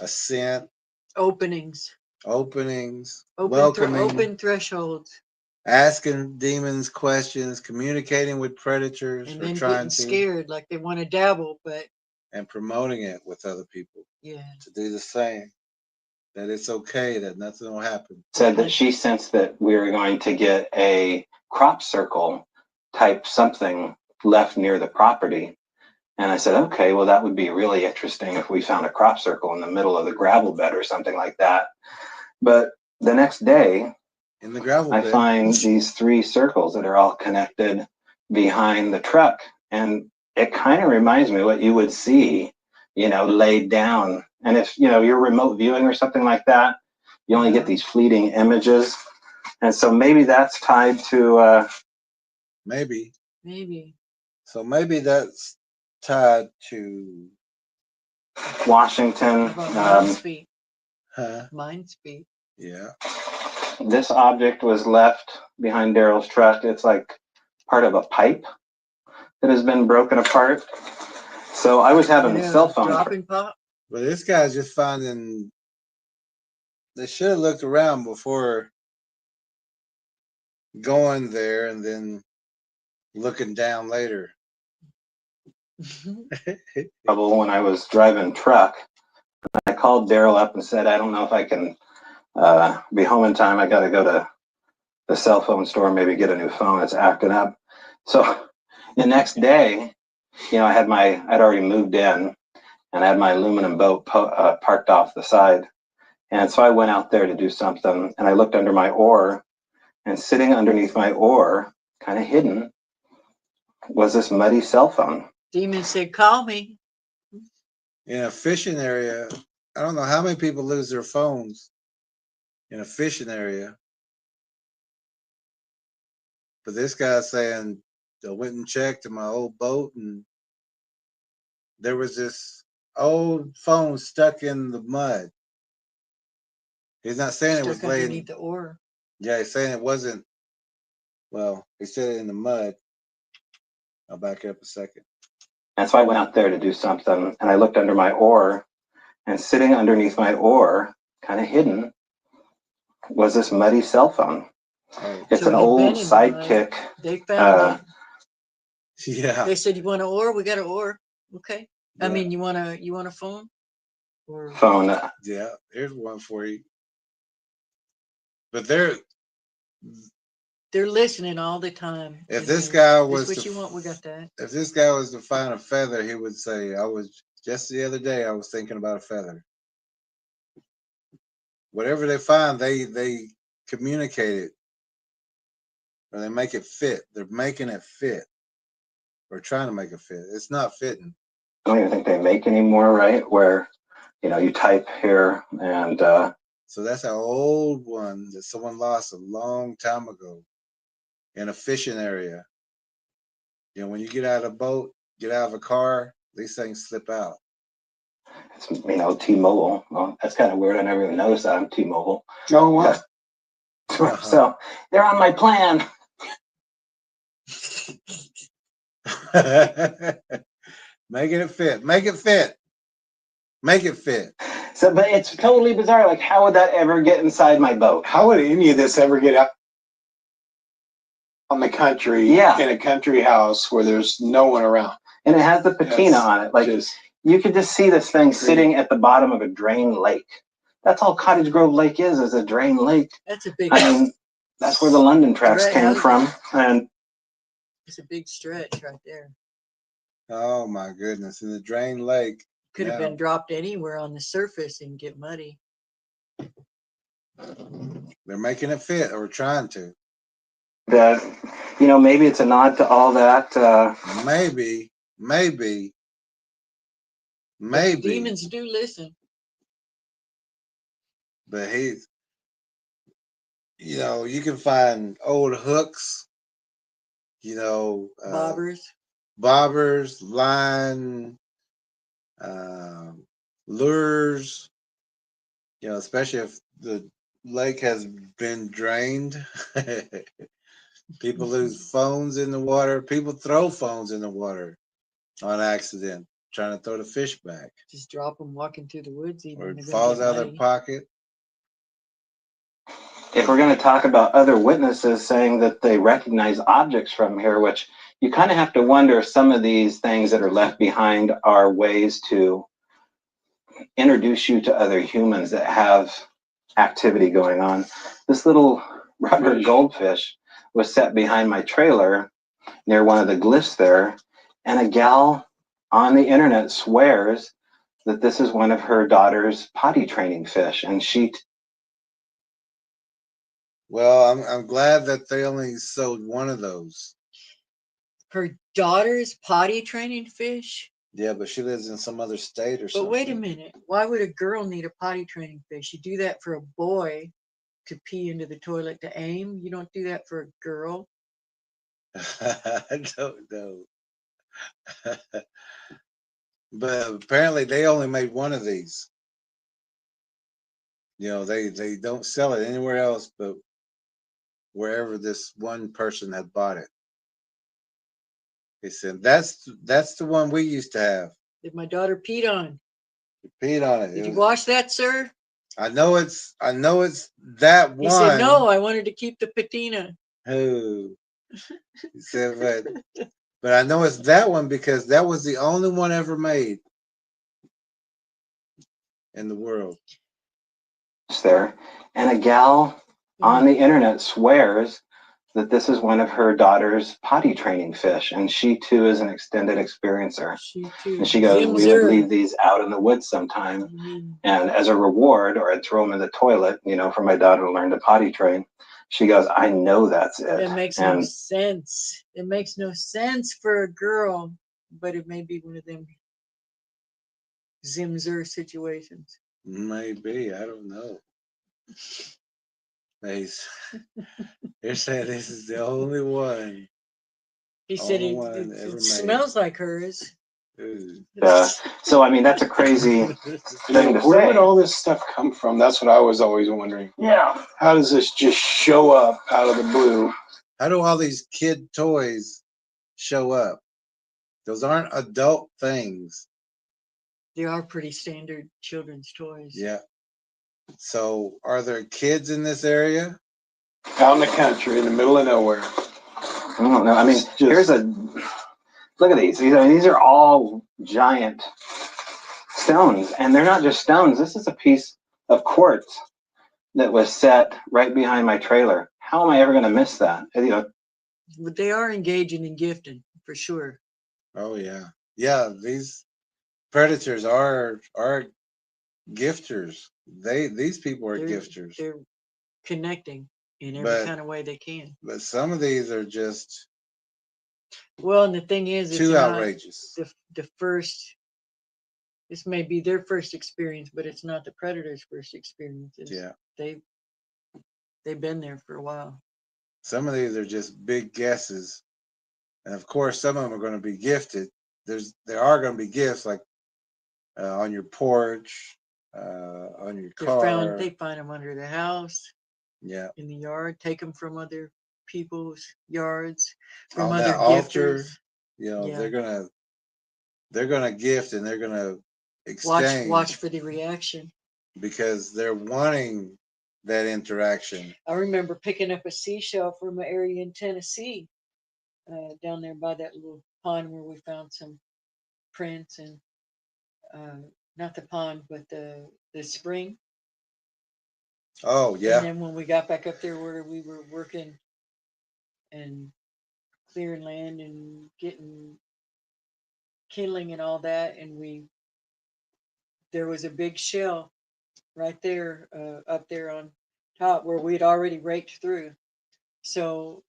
ascent, Openings. openings, Open welcoming, thresholds. asking demons questions, communicating with predators And or then trying getting to, scared like they want to dabble, but and promoting it with other people yeah. to do the same. That it's okay, that nothing will happen. Said that she sensed that we were going to get a crop circle type something left near the property. And I said, okay, well, that would be really interesting if we found a crop circle in the middle of the gravel bed or something like that. But the next day, In the gravel I bed. find these 3 circles that are all connected behind the truck. And it kind of reminds me what you would see, you know, laid down. And if, you know, you're remote viewing or something like that, you only get these fleeting images. And so maybe that's tied to, Maybe. Maybe. So maybe that's tied to Washington. How about mind speed? huh? Mind speed. Yeah. This object was left behind Daryl's truck. It's like part of a pipe that has been broken apart. So I was having cell phone. Dropping pop. But this guy's just finding. They should have looked around before going there and then looking down later. Trouble when I was driving truck. I called Daryl up and said, I don't know if I can be home in time. I got to go to the cell phone store, maybe get a new phone. It's acting up. So the next day, you know, I'd already moved in and I had my aluminum boat parked off the side. And so I went out there to do something and I looked under my oar, and sitting underneath my oar, kind of hidden, was this muddy cell phone. Demon said, call me. In a fishing area, I don't know how many people lose their phones in a fishing area. But this guy's saying, I went and checked in my old boat and there was this old phone stuck in the mud. He's not saying it was Stuck laying. underneath the oar. Yeah, he's saying it wasn't. Well, he said it in the mud. I'll back up a second. And so I went out there to do something, and I looked under my oar, and sitting underneath my oar, kind of hidden, was this muddy cell phone. Oh, It's So an he'd old been in the Sidekick. mud. They found it. yeah. They said, you want an oar? We got an oar. Okay. I Yeah. mean, you want a phone? Or Phone. Yeah, here's one for you. But they're listening all the time. if And this they're, guy this was what to, you want, we got that. if this guy was to find a feather, he would say, I was just the other day I was thinking about a feather. Whatever they find, they communicate it. Or they make it fit. They're making it fit. Or trying to make it fit. It's not fitting. I don't even think they make anymore, right? Where, you type here and So that's an old one that someone lost a long time ago in a fishing area. When you get out of a boat, get out of a car, these things slip out. it's, T-Mobile. Well, that's kind of weird. I never even noticed that I'm T-Mobile. Oh, wow. So they're on my plan. Making it fit. Make it fit. Make it fit. So, but it's totally bizarre. Like, how would that ever get inside my boat? How would any of this ever get out on the country? Yeah. In a country house where there's no one around. And it has the patina Yes. on it. Like, Just you could just see this thing Crazy. sitting at the bottom of a drain lake. That's all Cottage Grove Lake is a drain lake. That's a big. I mean, that's where the London tracks Right, came from. And It's a big stretch right there. Oh my goodness. In the drain lake. Could have Yeah. been dropped anywhere on the surface and get muddy. They're making it fit or trying to. that, maybe it's a nod to all that. Maybe. But demons do listen. But he's, you can find old hooks, bobbers, line, lures, especially if the lake has been drained. People lose phones in the water. People throw phones in the water on accident, trying to throw the fish back. Just drop them walking through the woods. Even Or it they're gonna falls get out of their muddy. pocket. If we're going to talk about other witnesses saying that they recognize objects from here, which you kind of have to wonder if some of these things that are left behind are ways to introduce you to other humans that have activity going on. This little rubber goldfish was set behind my trailer near one of the glyphs there, and a gal on the internet swears that this is one of her daughter's potty training fish, and she Well, I'm glad that they only sold one of those. Her daughter's potty training fish? Yeah, but she lives in some other state or something. But wait a minute. Why would a girl need a potty training fish? You do that for a boy to pee into the toilet to aim. You don't do that for a girl. I don't know. But apparently they only made one of these. They don't sell it anywhere else but wherever this one person had bought it. He said, that's the one we used to have. That my daughter peed on. You peed on it. Did you wash that, sir? I know it's that one. He said, no, I wanted to keep the patina. Who? He said, but I know it's that one because that was the only one ever made in the world. there, and a gal on the internet swears that this is one of her daughter's potty training fish, and she too is an extended experiencer. She too. And she goes, we would leave these out in the woods sometime, and as a reward, or I'd throw them in the toilet, for my daughter to learn to potty train. She goes, I know that's it. That makes no sense. It makes no sense for a girl but it may be one of them Zimzer situations. Maybe, I don't know. They're saying this is the only one. He said Only it, one it, ever it made. smells like hers. Ooh. So I mean, that's a crazy thing to Where would say. all this stuff come from? That's what I was always wondering. Yeah. How does this just show up out of the blue? How do all these kid toys show up? Those aren't adult things. They are pretty standard children's toys. Yeah. So are there kids in this area? Out in the country, in the middle of nowhere. I don't know. I mean, It's just- here's a look at these. These are all giant stones, and they're not just stones. This is a piece of quartz that was set right behind my trailer. How am I ever going to miss that? But they are engaging in gifting for sure. Oh yeah. Yeah, these predators are gifters. These people are gifters. They're connecting in every But- kind of way they can. But some of these are just Well, and the thing is, it's too not outrageous. the first. This may be their first experience, but it's not the predator's first experiences. Yeah. They've been there for a while. Some of these are just big guesses. And of course, some of them are going to be gifted. There are going to be gifts like on your porch, on your car. They find them under the house, Yeah. in the yard, take them from other people's yards, from On other that altar, gifters. Yeah. Yeah. they're gonna gift and they're gonna exchange Watch for the reaction. because they're wanting that interaction. I remember picking up a seashell from an area in Tennessee, down there by that little pond where we found some prints and not the pond, but the spring. Oh And yeah. then when we got back up there where we were working and clearing land and getting kindling and all that, and there was a big shell right there, up there on top where we'd already raked through. So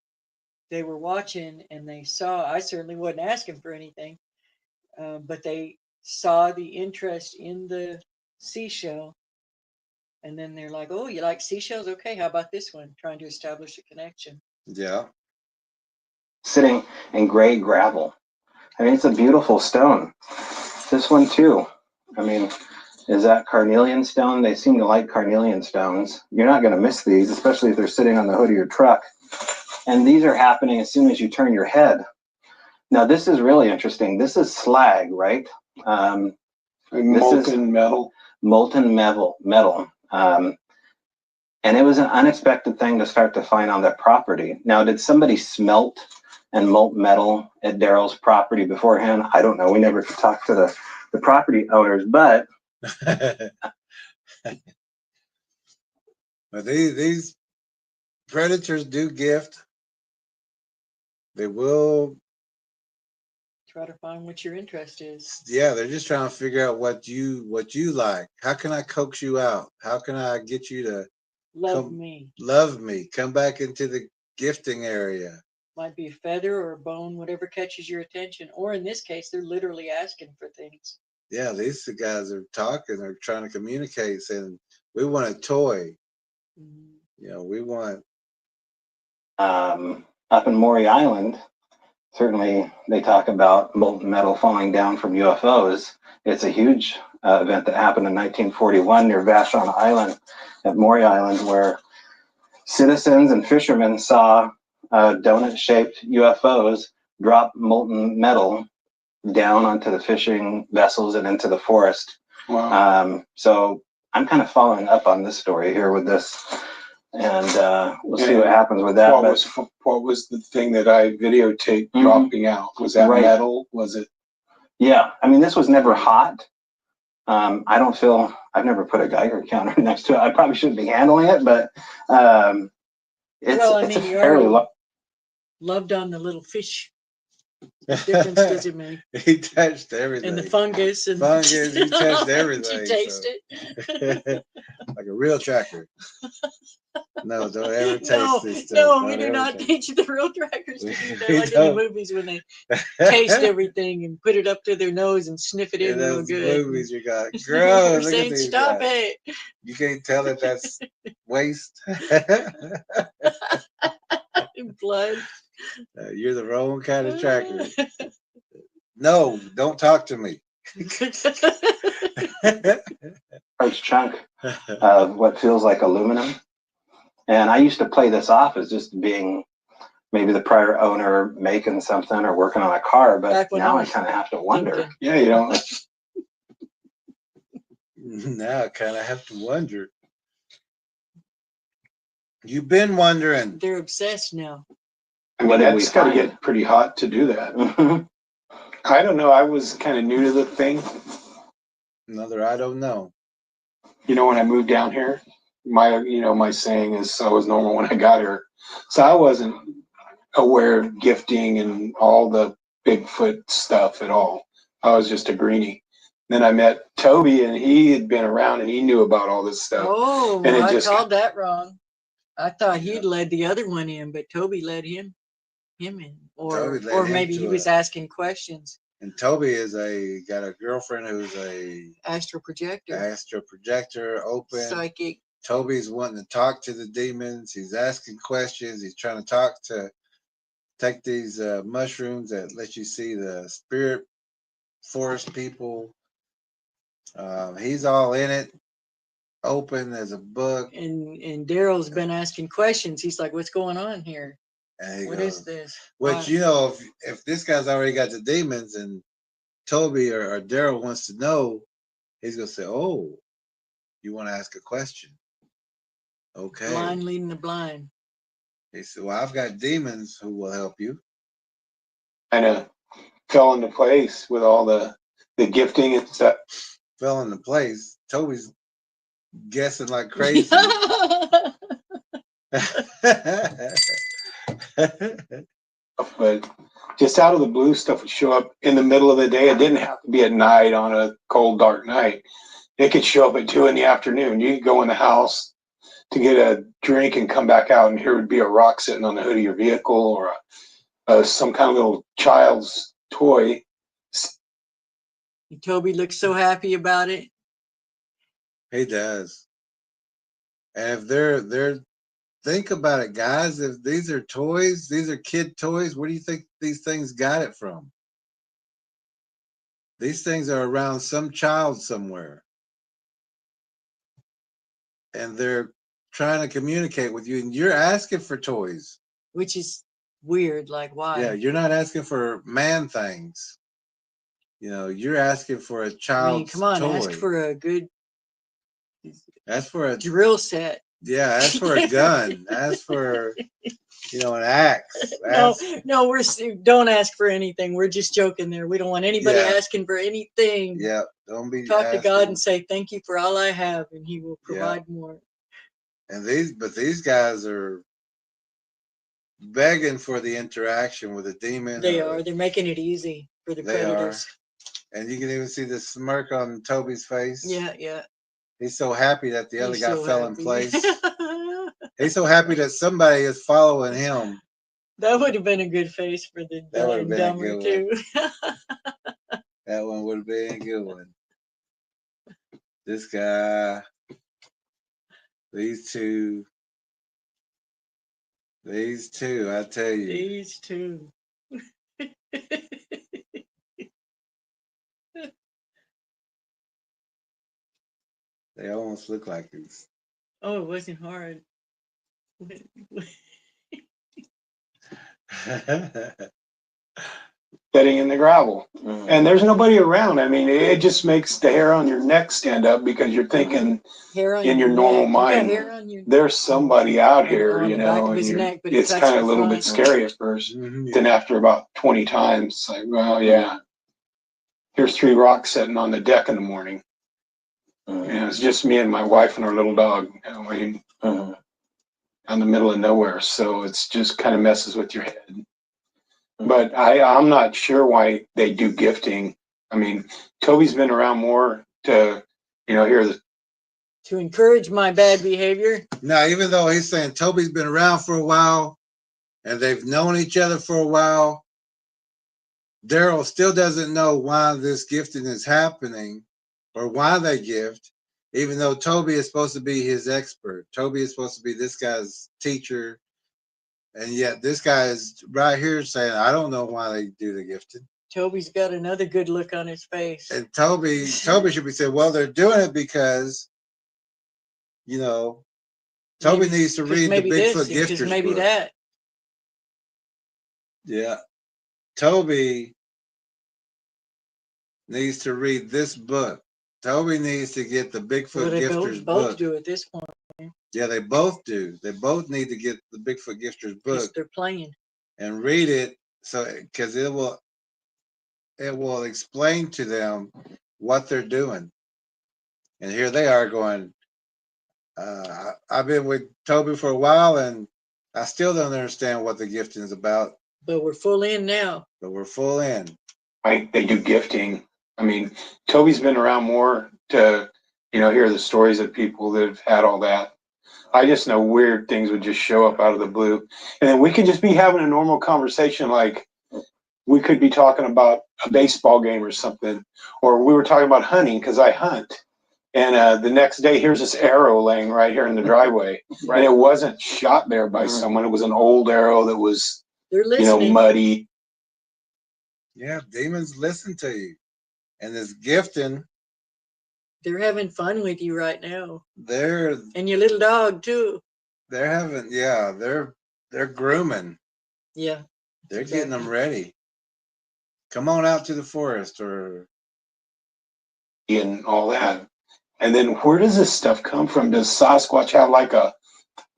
they were watching and they saw, I certainly wasn't asking for anything, but they saw the interest in the seashell. And then they're like, oh, you like seashells? Okay, how about this one? Trying to establish a connection. Yeah. Sitting in gray gravel. I mean, it's a beautiful stone. This one too. I mean, is that carnelian stone? They seem to like carnelian stones. You're not going to miss these, especially if they're sitting on the hood of your truck. And these are happening as soon as you turn your head. Now, this is really interesting. This is slag, right? Molten metal. Molten metal. And it was an unexpected thing to start to find on their property. Now, did somebody smelt and molten metal at Daryl's property beforehand? I don't know. We never could talk to the property owners, but But these predators do gift. They will. Try to find what your interest is. Yeah, they're just trying to figure out what you like. How can I coax you out? How can I get you to Love me. love me? Come back into the gifting area. Might be a feather or a bone, whatever catches your attention. Or in this case, they're literally asking for things. Yeah, these guys are talking. They're trying to communicate, saying, "We want a toy. Mhm. You know, we want." up in Maury Island, certainly they talk about molten metal falling down from UFOs. It's a huge event that happened in 1941 near Vashon Island at Maury Island, where citizens and fishermen saw donut-shaped UFOs drop molten metal down onto the fishing vessels and into the forest. Wow. So I'm kind of following up on this story here with this, and we'll see what happens with that. What was the thing that I videotaped Mhm. dropping out? Was that Right. metal? Was it? Yeah, I mean, this was never hot. I don't feel, I've never put a Geiger counter next to it. I probably shouldn't be handling it, but it's Well, I a mean, you fairly already loved on the little fish What difference does it make? He touched everything. And the fungus and Fungus, he touched Did everything, you taste so- it? Like a real tracker. No, don't ever taste No, this stuff. no, Don't we do ever not taste teach the real trackers to do We that, like in the don't. movies when they it. taste everything and put it up to their nose and sniff it in In real those good. movies, you got We're gross. Look at saying, these stop guys. it. You can't tell that that's waste. Blood. You're the wrong kind of tracker. No, don't talk to me. Large chunk of what feels like aluminum. And I used to play this off as just being maybe the prior owner making something or working on a car, but Back when now I I was kind of have to wonder. thinking. Yeah, you know, Now I kind of have to wonder. You've been wondering. They're obsessed now. I mean, What did we that's got to find? get pretty hot to do that. Mhm. I don't know. I was kind of new to the thing. Another I don't know. You know, when I moved down here, my saying is I was normal when I got here. So I wasn't aware of gifting and all the Bigfoot stuff at all. I was just a greenie. Then I met Toby and he had been around and he knew about all this stuff. Oh, And it I just- called that wrong. I thought Yeah. he'd led the other one in, but Toby led him in, Toby led or him maybe to he was it. asking questions. And Toby is got a girlfriend who's a Astral projector, astral projector, open. psychic. Toby's wanting to talk to the demons. He's asking questions. He's trying to take these mushrooms that let you see the spirit forest people. He's all in it, open as a book. And Daryl's been asking questions. He's like, "What's going on here? And he What goes, is this?" which, Why- you know, if this guy's already got the demons and Toby or Daryl wants to know, he's going to say, oh, you want to ask a question? Okay. blind leading the blind. He said, well, I've got demons who will help you. Kind of fell into place with all the gifting and stuff. Fell into place. Toby's guessing like crazy. But just out of the blue stuff would show up in the middle of the day. It didn't have to be at night on a cold, dark night. It could show up at 2 PM. You could go in the house to get a drink and come back out, and here would be a rock sitting on the hood of your vehicle or some kind of little child's toy. Toby looks so happy about it. He does. And if they're think about it, guys, if these are toys, these are kid toys, where do you think these things got it from? These things are around some child somewhere. And they're trying to communicate with you, and you're asking for toys. Which is weird. Like, why? Yeah, you're not asking for man things. You know, you're asking for a I mean, child's come on, toy. ask for a good Ask for a drill set. yeah, ask for a gun. Ask for an axe. No, Ask, no, don't ask for anything. We're just joking there. We don't want anybody Yeah. asking for anything. yeah, don't be Talk to God asking. and say, "Thank you for all I have," and He will Yeah. provide more. And these guys are begging for the interaction with a demon. They are. They're making it easy for the They are. predators. And you can even see the smirk on Toby's face. Yeah, yeah. He's so happy that the other He's guy so fell in happy. place. He's so happy that somebody is following him. That would have been a good face for the That Dumb would have and been a Dumber good too. That one would have been a good one. This guy, these two, I tell you. These two. They almost look like these. Oh, it wasn't hard. Sitting in the gravel. Mhm. And there's nobody around. I mean, it just makes the hair on your neck stand up because you're thinking Hair on in your neck. normal You got mind, hair on your there's somebody out On- here, on you the back know, of and his neck, but it's it's kind of a the little bit front. scary at first. Mhm, Then after about 20 times, it's like, well, yeah, here's 3 rocks sitting on the deck in the morning. Mhm. And it's just me and my wife and our little dog, waiting Mhm. out in the middle of nowhere. So it's just kind of messes with your head. But I'm not sure why they do gifting. I mean, Toby's been around more to, hear the. To encourage my bad behavior. Now, even though he's saying Toby's been around for a while and they've known each other for a while, Daryl still doesn't know why this gifting is happening or why they gift, even though Toby is supposed to be his expert. Toby is supposed to be this guy's teacher. And yet this guy is right here saying, I don't know why they do the gifting. Toby's got another good look on his face. And Toby should be saying, well, they're doing it because, Toby needs to read the Bigfoot Gifters maybe book. that. Yeah. Toby needs to read this book. Toby needs to get the Bigfoot Gifters book. Both do at this point. Yeah, they both do. They both need to get the Bigfoot Gifters book. They're playing. And read it because it will explain to them what they're doing. And here they are going, I've been with Toby for a while and I still don't understand what the gifting is about. But we're full in now. They do gifting. I mean, Toby's been around more to, hear the stories of people that have had all that. I just know weird things would just show up out of the blue. And then we could just be having a normal conversation, like we could be talking about a baseball game or something, or we were talking about hunting because I hunt. And the next day, here's this arrow laying right here in the driveway. Right. And it wasn't shot there by someone. It was an old arrow that was, muddy. Yeah, demons listen to you. And this gifting. They're having fun with you right now. And your little dog too. They're grooming. Yeah. They're getting them ready. Come on out to the forest and all that. And then where does this stuff come from? Does Sasquatch have like a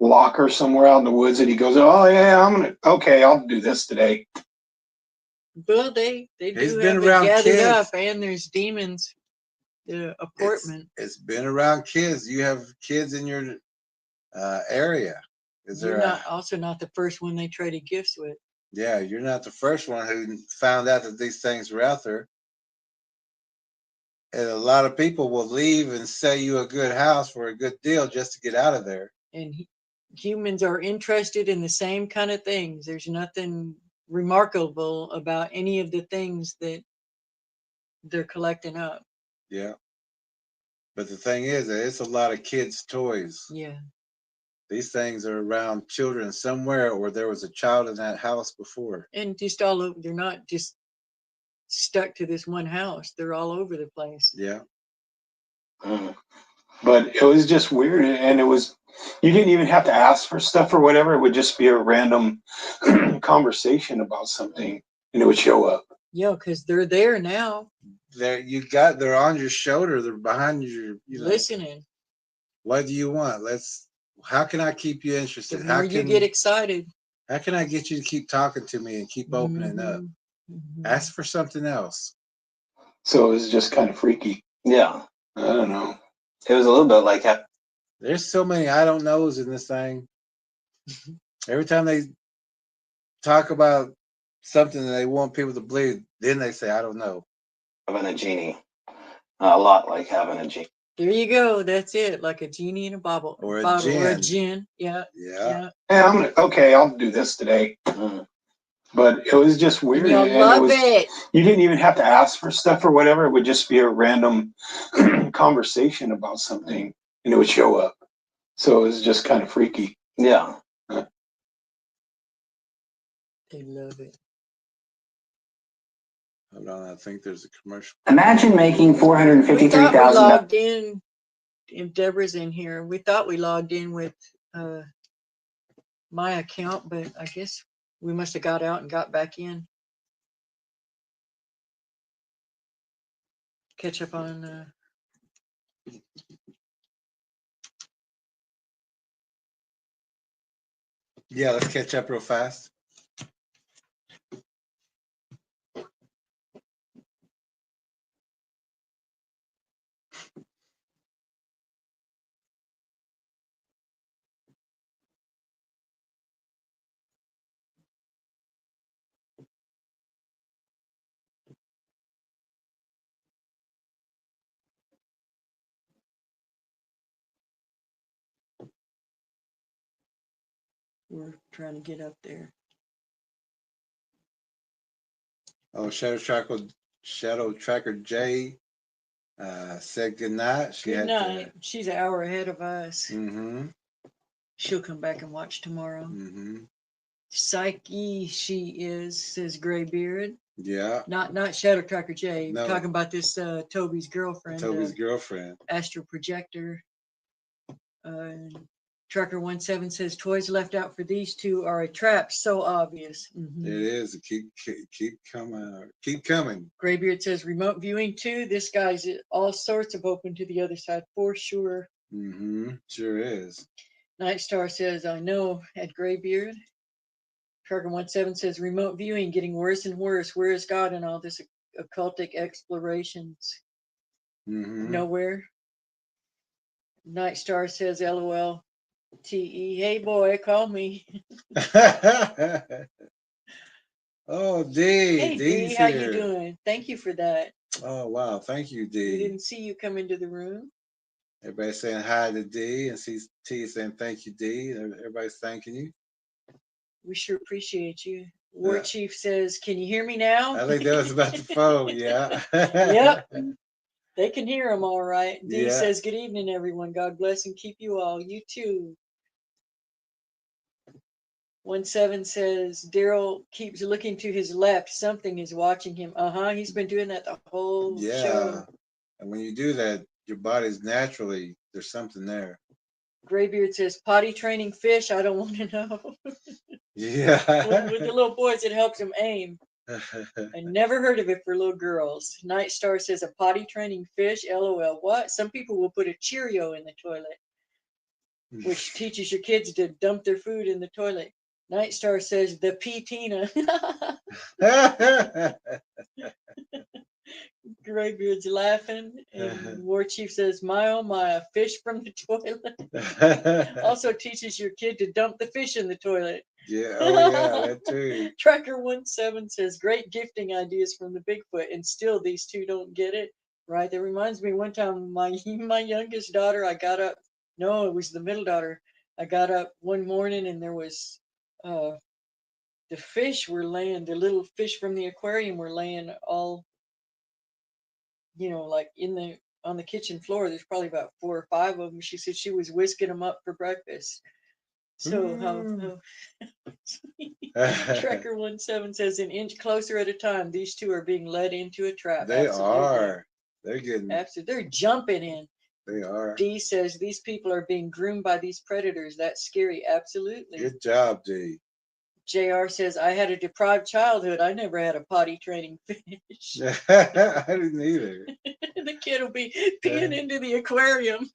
locker somewhere out in the woods that he goes, oh yeah, I'll do this today. Well, they do have it gathered up, and there's demons. The apportment. It's been around kids. You have kids in your area. You're also not the first one they traded gifts with. Yeah, you're not the first one who found out that these things were out there. And a lot of people will leave and sell you a good house for a good deal just to get out of there. And humans are interested in the same kind of things. There's nothing remarkable about any of the things that they're collecting up. Yeah. But the thing is that it's a lot of kids' toys. Yeah. These things are around children somewhere, or there was a child in that house before. And just all over, they're not just stuck to this one house. They're all over the place. Yeah. But it was just weird. And you didn't even have to ask for stuff or whatever. It would just be a random conversation about something and it would show up. Yeah, because they're there now. They're on your shoulder. They're behind you. Listening. What do you want? How can I keep you interested? The more you get excited. How can I get you to keep talking to me and keep opening up? Mm-hmm. Ask for something else. So it was just kind of freaky. Yeah. I don't know. It was a little bit like that. There's so many I don't knows in this thing. Every time they talk about something that they want people to believe, then they say, I don't know. Having a genie. A lot like having a genie. There you go. That's it. Like a genie in a bottle. Or a gin. Yeah. Yeah. I'll do this today. But it was just weird. And you'll love it. You didn't even have to ask for stuff or whatever. It would just be a random conversation about something and it would show up. So it was just kind of freaky. Yeah. They love it. Hold on, I think there's a commercial. Imagine making $453,000. We thought we logged in. If Deborah's in here, we thought we logged in with my account, but I guess we must have got out and got back in. Catch up on. Yeah, let's catch up real fast. we're trying to get up there. Oh, Shadow Tracker J said good night. She Good had night. She's an hour ahead of us. to. Mm-hmm. She'll come back and watch tomorrow. Mm-hmm. Psyche, she is, says Graybeard. Yeah. Not Shadow Tracker J. No. We're talking about this Toby's girlfriend. Toby's girlfriend. Astral Projector. Trucker 17 says toys left out for these two are a trap. So obvious. Mhm. It is. Keep coming. Keep coming. Graybeard says remote viewing too. This guy's all sorts of open to the other side for sure. Mm-hmm. Sure is. Night Star says I know at Graybeard. Trucker 17 says remote viewing getting worse and worse. Where is God in all this occultic explorations? Mm-hmm. Nowhere. Night Star says LOL. TE. Hey boy, call me. Oh, D. Hey D's D, how here. you doing? Thank you for that. Oh, wow. Thank you, We D. didn't see you come into the room. Everybody saying hi to D, and T saying thank you, D. Everybody's thanking you. We sure appreciate you. War Chief says, can you hear me now? I think that was about the phone. Yeah. Yep. They can hear him all right. D Yeah. says, good evening, everyone. God bless and keep you all. You too. 17 says, Daryl keeps looking to his left. Something is watching him. He's been doing that the whole Yeah. show. And when you do that, your body's naturally, there's something there. Graybeard says, potty training fish. I don't want to know. Yeah. With the little boys, it helps them aim. I never heard of it for little girls. Night Star says a potty training fish. LOL. What? Some people will put a Cheerio in the toilet, which teaches your kids to dump their food in the toilet. Night Star says the P-Tina. Graybeard's laughing. And War Chief says, my oh my, a fish from the toilet. Also teaches your kid to dump the fish in the toilet. Yeah, oh yeah, that too. Tracker 17 says, great gifting ideas from the Bigfoot, and still these two don't get it. Right? That reminds me, one time my youngest daughter, I got up. No, it was the middle daughter. I got up one morning and there was the fish were laying, the little fish from the aquarium were laying all, like on the kitchen floor. There's probably about 4 or 5 of them. She said she was whisking them up for breakfast. So Trekker 17 says an inch closer at a time. These two are being led into a trap. They Absolutely. are. They're getting. Absolutely. They're jumping in. They are. D says these people are being groomed by these predators. That's scary. Absolutely. Good job, D. JR says I had a deprived childhood. I never had a potty training fish. I didn't either. The kid will be peeing into the aquarium.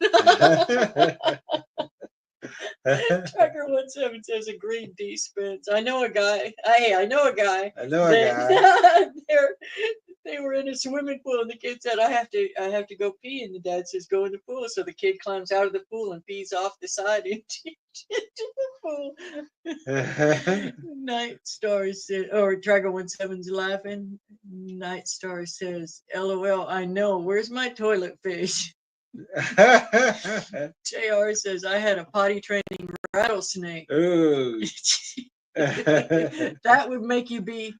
Trucker 17 says agreed, D Spence. I know a guy. Hey, I know a guy. I know a guy. They were in a swimming pool and the kid said, I have to go pee, and the dad says, go in the pool. So the kid climbs out of the pool and pees off the side into the pool. Night Star says, or Tracker 17's laughing. Night Star says, LOL, I know. Where's my toilet fish? JR says, I had a potty training rattlesnake. Ooh. That would make you be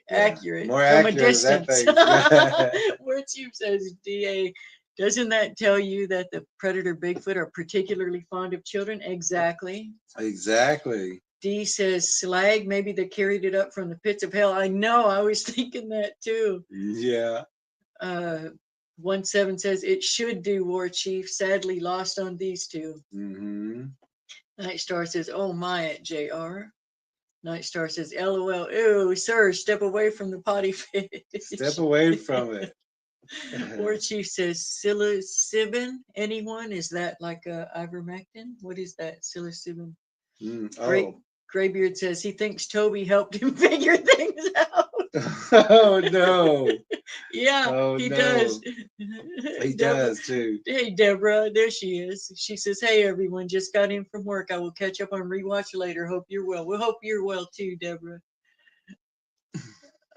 accurate more from accurate a distance. That Where Chief says, DA, doesn't that tell you that the predator Bigfoot are particularly fond of children? Exactly. Exactly. D says, slag, maybe they carried it up from the pits of hell. I know, I was thinking that too. Yeah. 17 says, it should do, War Chief. Sadly lost on these two. Mm-hmm. Night Star says, oh my, at JR. Night Star says, LOL, ew, sir, step away from the potty fish. Step away from it. War Chief says, psilocybin, anyone? Is that like ivermectin? What is that, psilocybin? Oh. Graybeard says he thinks Toby helped him figure things out. Oh, no. Yeah, Oh, he no. does. He does, too. Hey, Deborah, there she is. She says, hey, everyone, just got in from work. I will catch up on rewatch later. Hope you're well. We hope you're well, too, Deborah.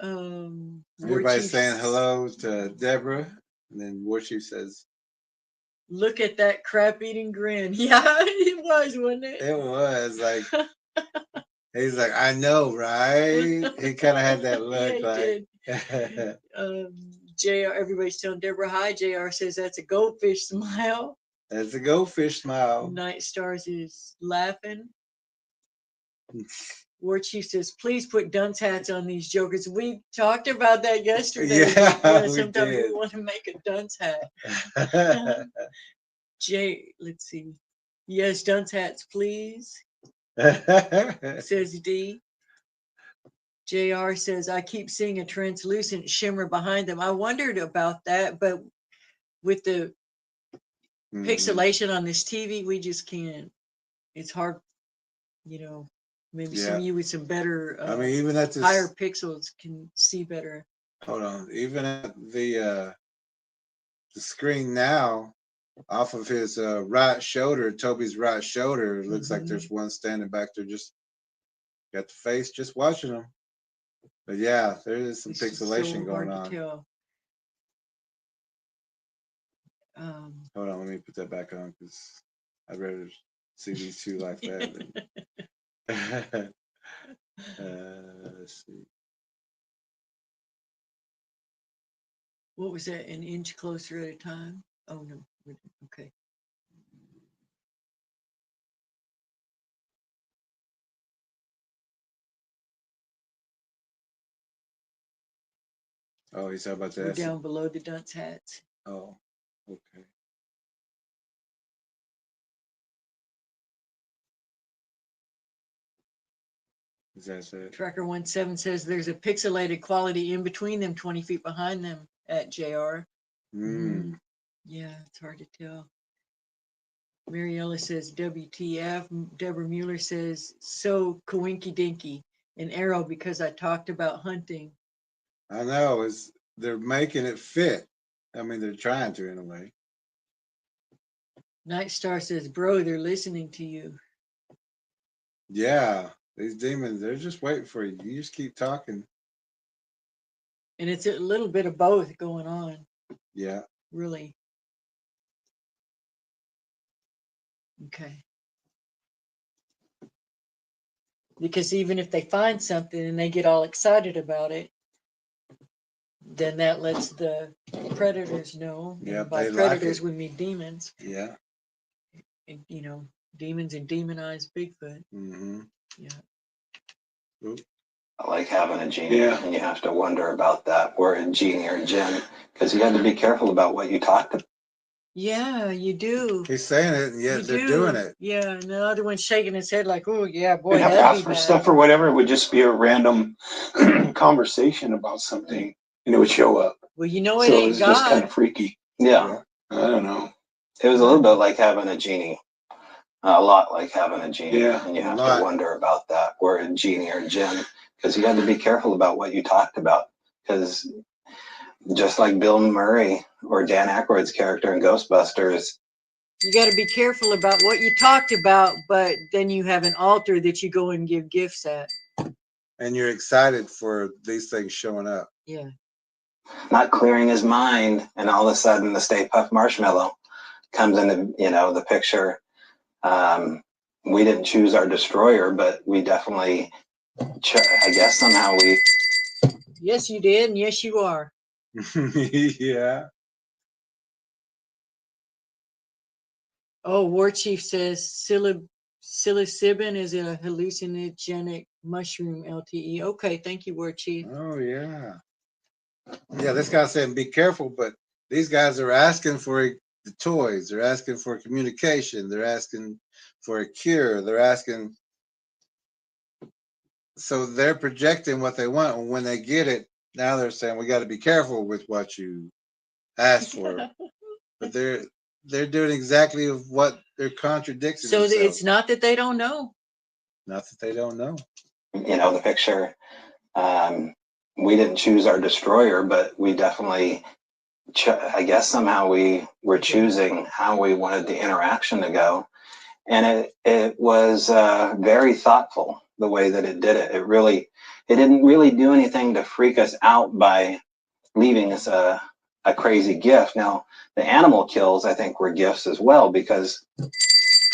Everybody's saying hello to Deborah. And then War Chief says, look at that crap-eating grin. Yeah, it was, wasn't it? it was like, He's like, I know, right? He kind of had that look, Yeah, he like. JR, everybody's telling Deborah hi. JR says that's a goldfish smile. That's a goldfish smile. Night Stars is laughing. War Chief says, please put dunce hats on these jokers. We talked about that yesterday. Yeah, we sometimes did. we want to make a dunce hat. Let's see. Yes, dunce hats, please. Says D. JR says, I keep seeing a translucent shimmer behind them. I wondered about that, but with the pixelation on this TV, we just can't. It's hard, maybe some of you with some better, I mean, even at this higher pixels can see better. Hold on. Even at the screen now, off of his right shoulder, Toby's right shoulder, it looks like there's one standing back there, just got the face, just watching him. But yeah, there is some pixelation going on. Hold on, let me put that back on because I'd rather see these two like that. Let's see. What was that? An inch closer at a time? Oh no. Okay. Oh, he's talking about that. We're down below the dunce hats. Oh, okay. Is that it? Tracker 17 says there's a pixelated quality in between them, 20 feet behind them at JR. Yeah, it's hard to tell. Mariella says WTF. Deborah Mueller says so coinky dinky. An arrow because I talked about hunting. I know, they're making it fit. I mean, they're trying to in a way. Night Star says, bro, they're listening to you. Yeah, these demons, they're just waiting for you. You just keep talking. And it's a little bit of both going on. Yeah. Really. Okay. Because even if they find something and they get all excited about it, then that lets the predators know. Yeah, and by predators, we mean demons. Yeah. And, demons and demonize Bigfoot. Yeah. Oop. I like having a genie, and you have to wonder about that word genie or jinn, because you have to be careful about what you talk to. Yeah, you do. He's saying it, and yet they're doing it. Yeah, and the other one's shaking his head like, oh, yeah, boy, They'd have to that'd ask be for bad. stuff or whatever. It would just be a random conversation about something, and it would show up. Well, it So ain't it was just kind God. of freaky. Yeah. I don't know. It was a little bit like having a genie. A lot like having a genie. Yeah, and you have to wonder about that word genie or jinn, because you have to be careful about what you talked about. Because just like Bill Murray or Dan Aykroyd's character in Ghostbusters, You got to be careful about what you talked about, but then you have an altar that you go and give gifts at. And you're excited for these things showing up. Yeah. not clearing his mind, and all of a sudden the Stay Puft Marshmallow comes into the picture. We didn't choose our destroyer, but we definitely, I guess somehow we. Yes, you did, and yes, you are. Yeah. Oh, War Chief says psilocybin is a hallucinogenic mushroom, LTE. Okay, thank you, War Chief. Oh, yeah. Yeah, this guy said, be careful, but these guys are asking for the toys. They're asking for communication. They're asking for a cure. They're asking. So they're projecting what they want. And when they get it, now they're saying, we got to be careful with what you asked for. But they're doing exactly what they're contradicting. So themselves. it's not that they don't know. Not that they don't know. The picture. We didn't choose our destroyer, but we definitely, I guess somehow we were choosing how we wanted the interaction to go. And it was very thoughtful the way that it did it. It didn't really do anything to freak us out by leaving us a crazy gift. Now, the animal kills, I think, were gifts as well, because.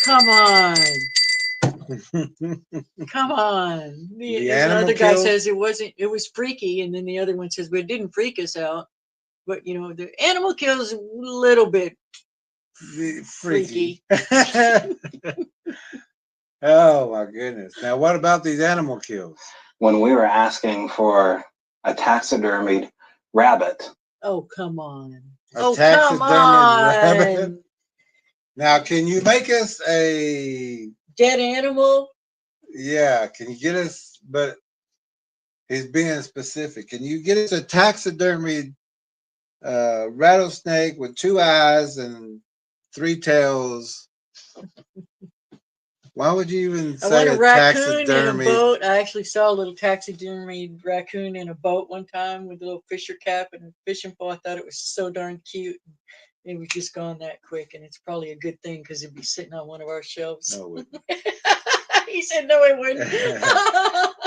Come on. Come on. The The animal other guy kills? says it was freaky, and then the other one says, but it didn't freak us out. But you know, the animal kills a little bit freaky. Oh my goodness. Now what about these animal kills? When we were asking for a taxidermied rabbit, Oh, come on. A Oh, come taxidermied rabbit? on. Now can you make us a Dead animal? yeah, can you get us but he's being specific. Can you get us a taxidermied rattlesnake with 2 eyes and 3 tails? Why would you even I want say a a raccoon in a taxidermy? boat. I actually saw a little taxidermied raccoon in a boat one time with a little fisher cap and a fishing pole. I thought it was so darn cute. It was just gone that quick, and it's probably a good thing because it'd be sitting on one of our shelves. No, it wouldn't. He said, no, it wouldn't.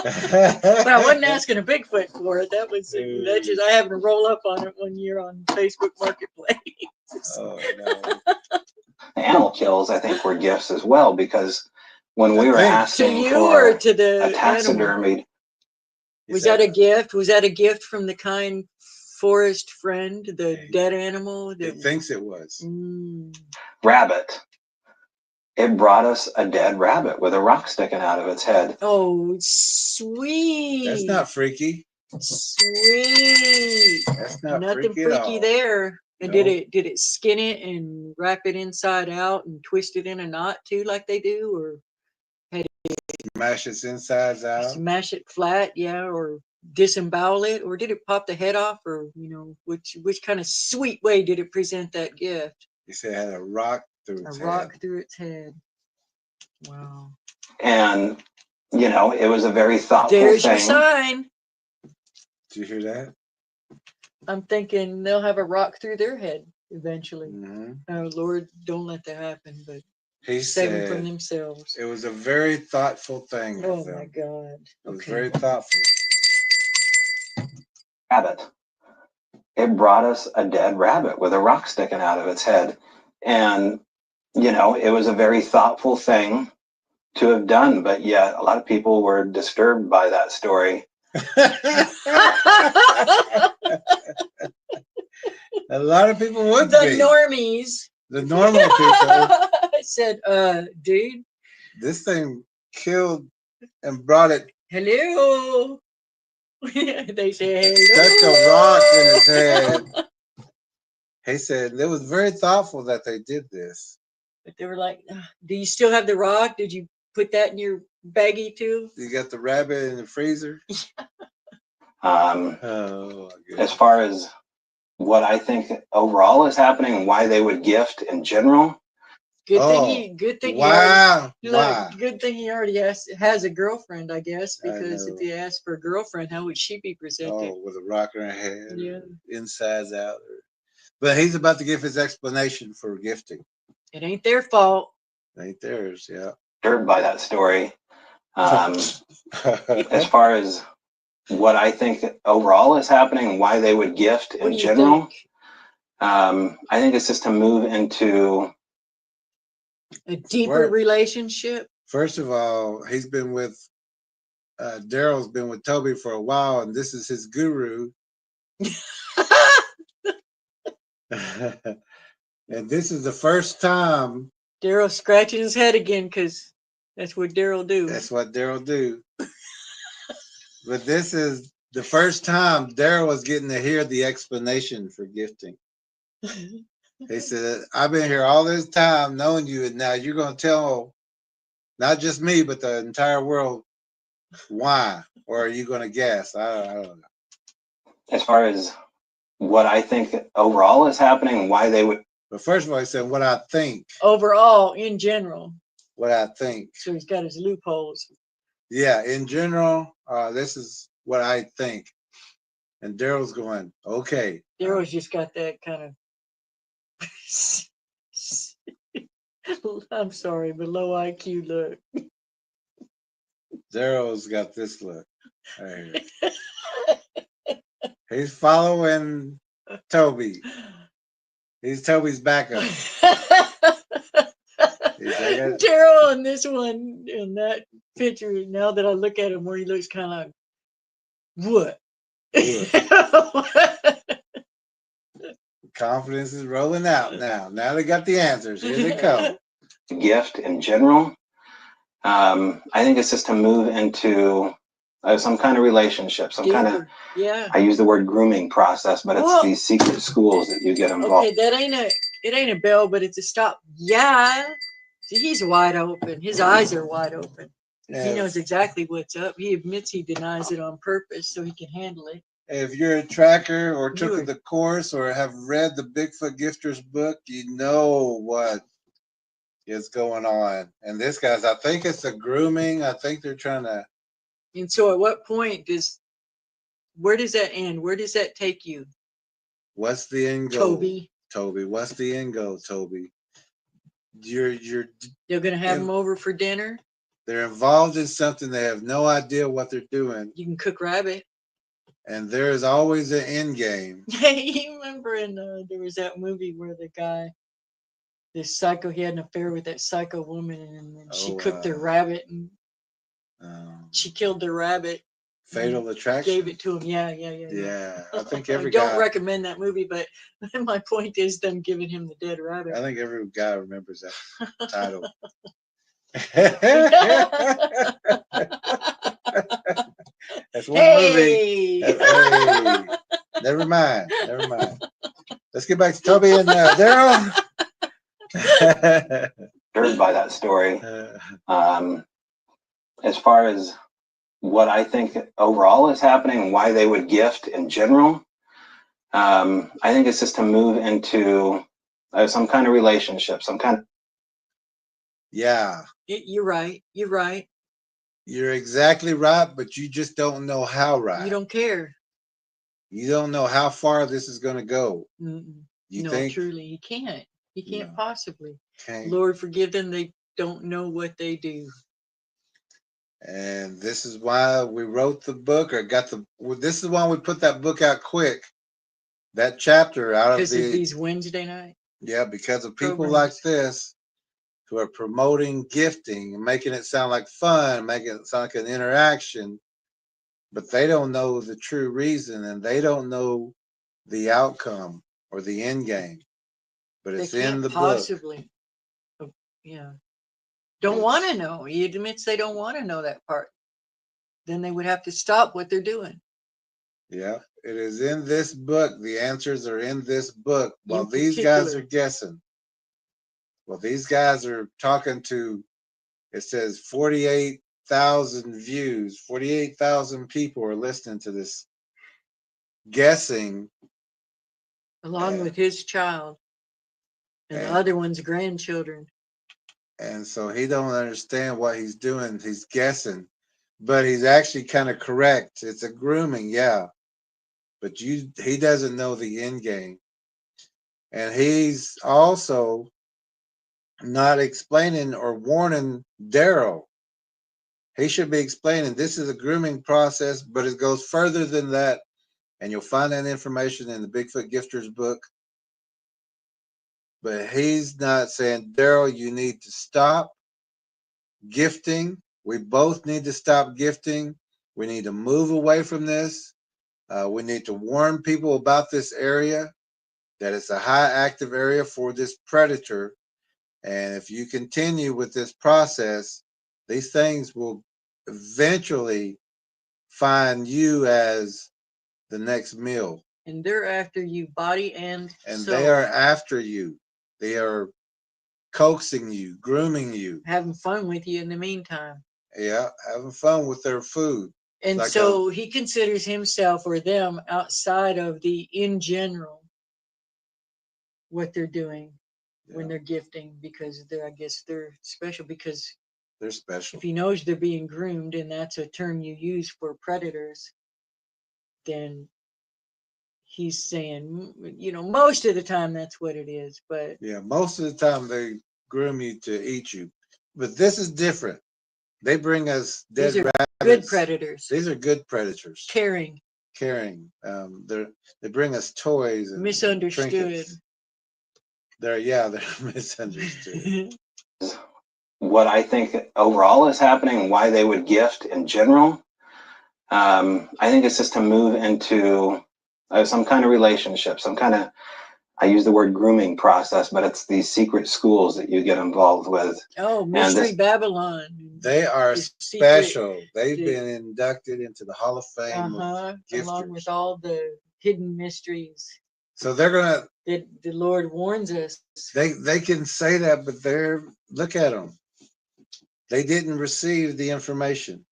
But I wasn't asking a Bigfoot for it. That was just I happened to roll up on it one year on Facebook Marketplace. Oh no. the animal kills, I think, were gifts as well, because when we were To asking you for or to the a animal? taxidermied, Was that a gift? Was that a gift from the kind forest friend, the dead animal? He thinks it was. rabbit, it brought us a dead rabbit with a rock sticking out of its head. Oh, sweet. That's not freaky. Sweet. That's not Nothing freaky at freaky all. there. And No. did it skin it and wrap it inside out and twist it in a knot too, like they do, or Mash its insides out. smash it flat, yeah, or disembowel it, or did it pop the head off, or you know, which kind of sweet way did it present that gift? He said it had a rock through A its rock head. through its head. Wow. And, you know, it was a very thoughtful There's your thing. sign. Did you hear that? I'm thinking they'll have a rock through their head eventually. Mm-hmm. Oh Lord, don't let that happen, but He save them from said themselves. it was a very thoughtful thing. of Oh them. my God. It was Okay. very thoughtful. Rabbit, it brought us a dead rabbit with a rock sticking out of its head. And, you know, it was a very thoughtful thing to have done, but yet a lot of people were disturbed by that story. A lot of people would The be. normies. The normal people. Said, dude, This thing killed and brought it. hello. They say hello. Stuck a rock in his head. He said it was very thoughtful that they did this. But they were like, do you still have the rock? Did you put that in your baggie too? You got the rabbit in the freezer. Um, Oh, my as goodness. far as what I think overall is happening and why they would gift in general, Good thing Oh, he wow. look, Why? good thing he already has a girlfriend, I guess, I because if know. he asked for a girlfriend, how would she be presented? Oh, with a rock in her head, Yeah. or insides out. But he's about to give his explanation for gifting. It ain't their fault. Ain't theirs, yeah. disturbed by that story. As far as what I think overall is happening and why they would gift What in do you general, think? I think it's just to move into A deeper Word. relationship? First of all, he's been with Daryl's been with Toby for a while, and this is his guru. And this is the first time. Daryl scratching his head again because that's what Daryl do. That's what Daryl do. But this is the first time Daryl was getting to hear the explanation for gifting. He said, I've been here all this time knowing you, and now you're going to tell not just me, but the entire world why, or are you going to guess? I don't know. as far as what I think overall is happening and why they would. But first of all, he said, what I think, Overall, in general. what I think. So he's got his loopholes. Yeah, in general, this is what I think. And Daryl's going, okay. Daryl's just got that kind of, I'm sorry, but low IQ look. Daryl's got this look. Right here. He's following Toby. He's Toby's backup. He said, Daryl in this one, in that picture, now that I look at him, where he looks kind of like, what? Confidence is rolling out now. Now they got the answers. Here they come. Gift in general. I think it's just to move into some kind of relationship, some kind of, Deeper. Yeah. I use the word grooming process, but it's Well, these secret schools that you get involved. Okay, it ain't a bell, but it's a stop. Yeah. See, he's wide open. His eyes are wide open. He Yeah. knows exactly what's up. He admits he denies it on purpose so he can handle it. If you're a tracker or You took are- the course or have read the Bigfoot Gifters book, you know what is going on. And this guy's, I think it's a grooming. I think they're trying to. And so at what point where does that end? Where does that take you, What's the end goal? Toby? What's the end goal, Toby? You're They're going to have him over for dinner. they're involved in something. They have no idea what they're doing. You can cook rabbit. And there is always an end game. You remember there was that movie where the guy, this psycho, he had an affair with that psycho woman, and then she cooked their rabbit, and she killed their rabbit. Fatal Attraction. Gave it to him. Yeah. Yeah, I think every I don't guy. recommend that movie, but my point is them giving him the dead rabbit. I think every guy remembers that title. That's one movie. Hey. Never mind. Let's get back to Toby and Daryl. Heard by that story. As far as what I think overall is happening and why they would gift in general, I think it's just to move into some kind of relationship, some kind of. Yeah. You're right. You're exactly right, but you just don't know how right. You don't care. You don't know how far this is going to go. You no, think? Truly, he can't. He can't possibly. Can't. Lord forgive them. They don't know what they do. And this is why we wrote the book, or this is why we put that book out quick. That chapter out of these Wednesday night. Yeah, because of people like this who are promoting gifting and making it sound like fun, making it sound like an interaction, but they don't know the true reason and they don't know the outcome or the end game. But it's in the possibly. Book. Yeah. Don't want to know. He admits they don't want to know that part. Then they would have to stop what they're doing. Yeah, it is in this book. The answers are in this book. While these guys are guessing. Well, these guys are talking to, it says 48,000 views, 48,000 people are listening to this guessing. Along with his child and the other one's grandchildren. And so he don't understand what he's doing. He's guessing, but he's actually kind of correct. It's a grooming, yeah. But he doesn't know the end game. And he's also not explaining or warning Daryl. He should be explaining this is a grooming process, but it goes further than that. And you'll find that information in the Bigfoot Gifters book. But he's not saying, Daryl, you need to stop gifting. We both need to stop gifting. We need to move away from this. We need to warn people about this area, that it's a high active area for this predator. And if you continue with this process, these things will eventually find you as the next meal. And they're after you, body and soul. They are after you. They are coaxing you, grooming you. Having fun with you in the meantime. Yeah, having fun with their food. And like so he considers himself or them outside of the in general, what they're doing when they're gifting, because I guess they're special because they're special. If he knows they're being groomed, and that's a term you use for predators, then he's saying, most of the time that's what it is. But yeah, most of the time they groom you to eat you. But this is different. They bring us dead rabbits. Good predators. These are good predators. Caring. They bring us toys and misunderstood. Trinkets. They're misunderstood. what I think overall is happening and why they would gift in general, I think it's just to move into some kind of relationship, some kind of, I use the word grooming process, but it's these secret schools that you get involved with. Oh, Mystery this- Babylon. They are The secret- special. They've the- been inducted into the Hall of Fame. Of Along gifters. with all the hidden mysteries So they're gonna. that the Lord warns us. They can say that, but look at them. They didn't receive the information.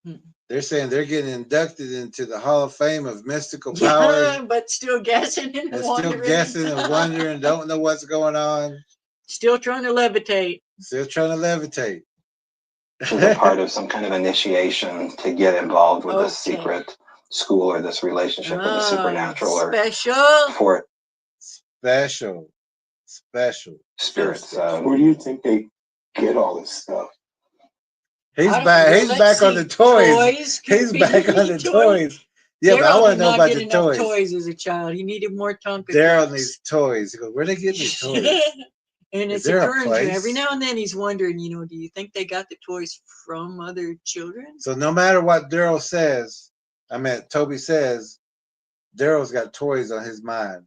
Hmm. They're saying they're getting inducted into the Hall of Fame of mystical powers. But still guessing and And wondering. still guessing and wondering, don't know what's going on. Still trying to levitate. Still trying to levitate. Which is a part of some kind of initiation to get involved with this Okay. secret school or this relationship with the Ah, supernatural or special. for Special. spirits. Where do you think they get all this stuff? He's I don't back. know. He's Let's back on see. the toys. Could He's be back on the toys. Yeah, but I Daryl want did to know not about get the enough toys. toys as a child. He needed more Tonka Daryl trucks. needs toys. He goes, where they get these toys? And Is it's there a occurring to him. Every place? now and then he's wondering, do you think they got the toys from other children? So no matter what Daryl says, Toby says, Daryl's got toys on his mind.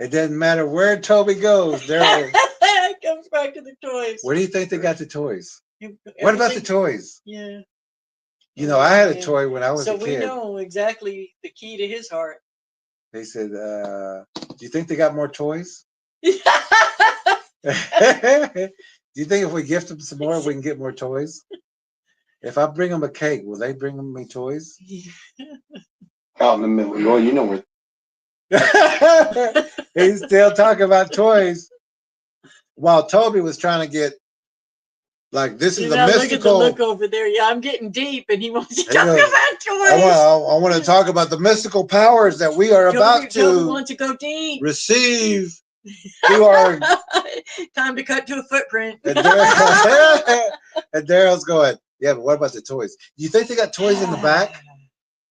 It doesn't matter where Toby goes, Daryl. It comes back to the toys. Where do you think they got the toys? What about the Everything- toys? Yeah. I had a Yeah. toy when I was So a we kid. know exactly the key to his heart. They said, do you think they got more toys? Do you think if we gift them some more, we can get more toys? If I bring them a cake, will they bring me toys? Out in the middle. Well, you know where. He's still talking about toys. While Toby was trying to get, this is a Look at the mystical. look over there. Yeah, I'm getting deep, and he wants to He talk goes, about toys. I want to talk about the mystical powers that we are about Toby to wants to go deep. receive through our. Time to cut to a footprint. And Daryl's going, yeah, but what about the toys? Do you think they got toys in the back?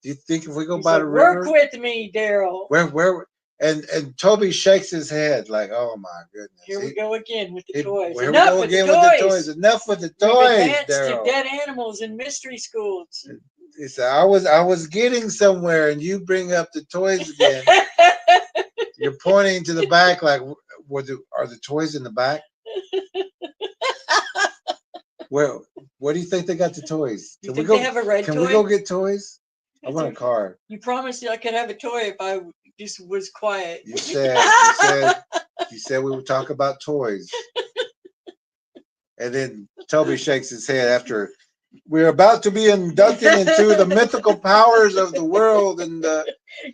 Do you think if we go He's by like, the river? work with me, Daryl. Where? And Toby shakes his head like, oh my goodness. Here we go again with the toys. Here we Enough go with again the with the toys. toys. Enough with the We've toys, advanced to Daryl. dead animals in mystery schools. He said, I was getting somewhere, and you bring up the toys again. You're pointing to the back, like, are the toys in the back? Where do you think they got the toys? You think they have a red Can toy? we go get toys? I want a car. You promised I could have a toy if I just was quiet. You said we would talk about toys. And then Toby shakes his head after we're about to be inducted into the mythical powers of the world and the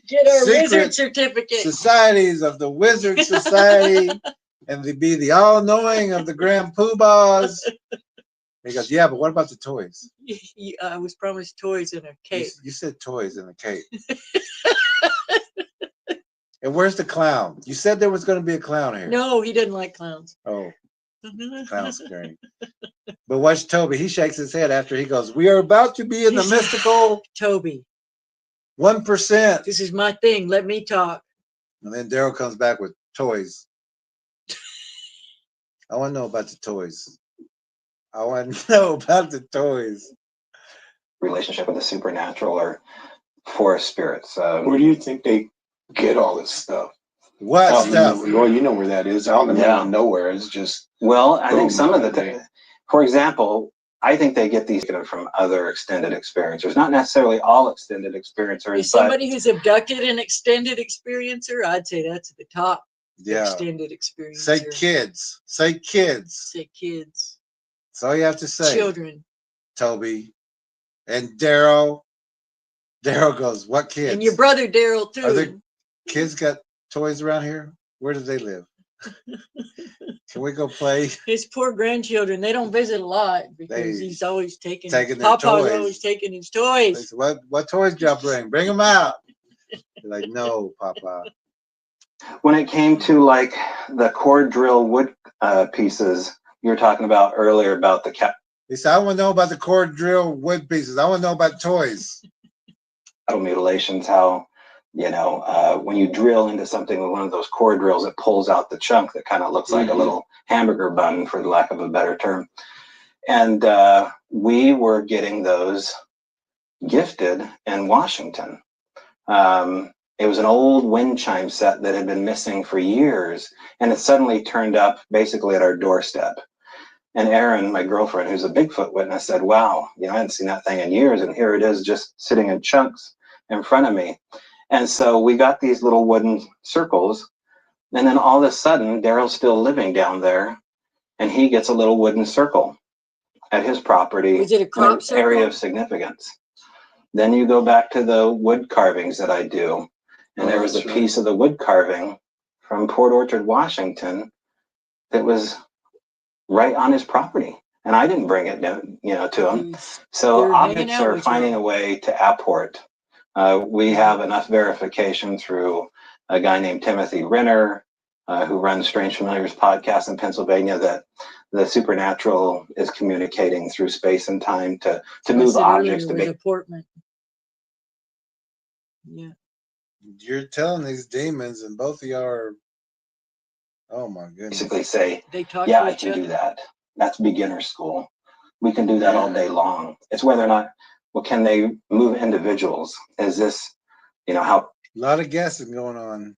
Get our secret wizard certificate. societies of the Wizard Society and to be the all-knowing of the Grand Poobahs. He goes, yeah, but what about the toys? I was promised toys in a cape. You said toys in a cape. And where's the clown? You said there was going to be a clown here. No, he doesn't like clowns. Oh, clown's scary. But watch Toby. He shakes his head after he goes, we are about to be in the He's like, mystical Toby, 1%. this is my thing. Let me talk. And then Daryl comes back with toys. I want to know about the toys. I want to know about the toys. relationship with the supernatural or forest spirits. Where do you think they get all this stuff? What Out in the stuff? middle. Well, you know where that is. Out in the middle Yeah. of nowhere. It's just. Well, I think Boom, some of the, okay. for example, I think they get these from other extended experiencers, not necessarily all extended experiencers, Is but somebody who's abducted an extended experiencer? I'd say that's at the top. Yeah. Extended experiencer. Say kids. Say kids. Say kids. That's all you have to say. Children. Toby. And Daryl. Daryl goes, what kids? And your brother Daryl too. Are there kids got toys around here? Where do they live? Can we go play? His poor grandchildren, they don't visit a lot because They- he's always taking Taking their Papa's toys. always taking his They toys. said, what toys do y'all bring? Bring them out. They're like, no, Papa. when it came to like the cord drill wood pieces you were talking about earlier about the cattle He said, I want to know about the cord drill wood pieces. I want to know about toys. mutilations, how You know, when you drill into something with one of those core drills, it pulls out the chunk that kind of looks like a little hamburger bun, for the lack of a better term. And we were getting those gifted in Washington. It was an old wind chime set that had been missing for years, and it suddenly turned up basically at our doorstep. And Erin, my girlfriend, who's a Bigfoot witness, said, wow, you know, I hadn't seen that thing in years, and here it is just sitting in chunks in front of me. And so we got these little wooden circles, and then all of a sudden, Daryl's still living down there, and he gets a little wooden circle at his property. Was it a crop circle? Area of significance. Then you go back to the wood carvings that I do, and there was a piece of the wood carving from Port Orchard, Washington, that was right on his property, and I didn't bring it down, you know, to him. So objects are finding a way to apport. We have enough verification through a guy named Timothy Renner, who runs Strange Familiars podcast in Pennsylvania, that the supernatural is communicating through space and time to move objects to be. Yeah. You're telling these demons, and both of y'all are, oh my goodness. Basically say, they talk yeah, to I each can other. do that. That's beginner school. We can do that all day long. It's whether or not, well, can they move individuals? Is this, you know, how? A lot of guessing going on.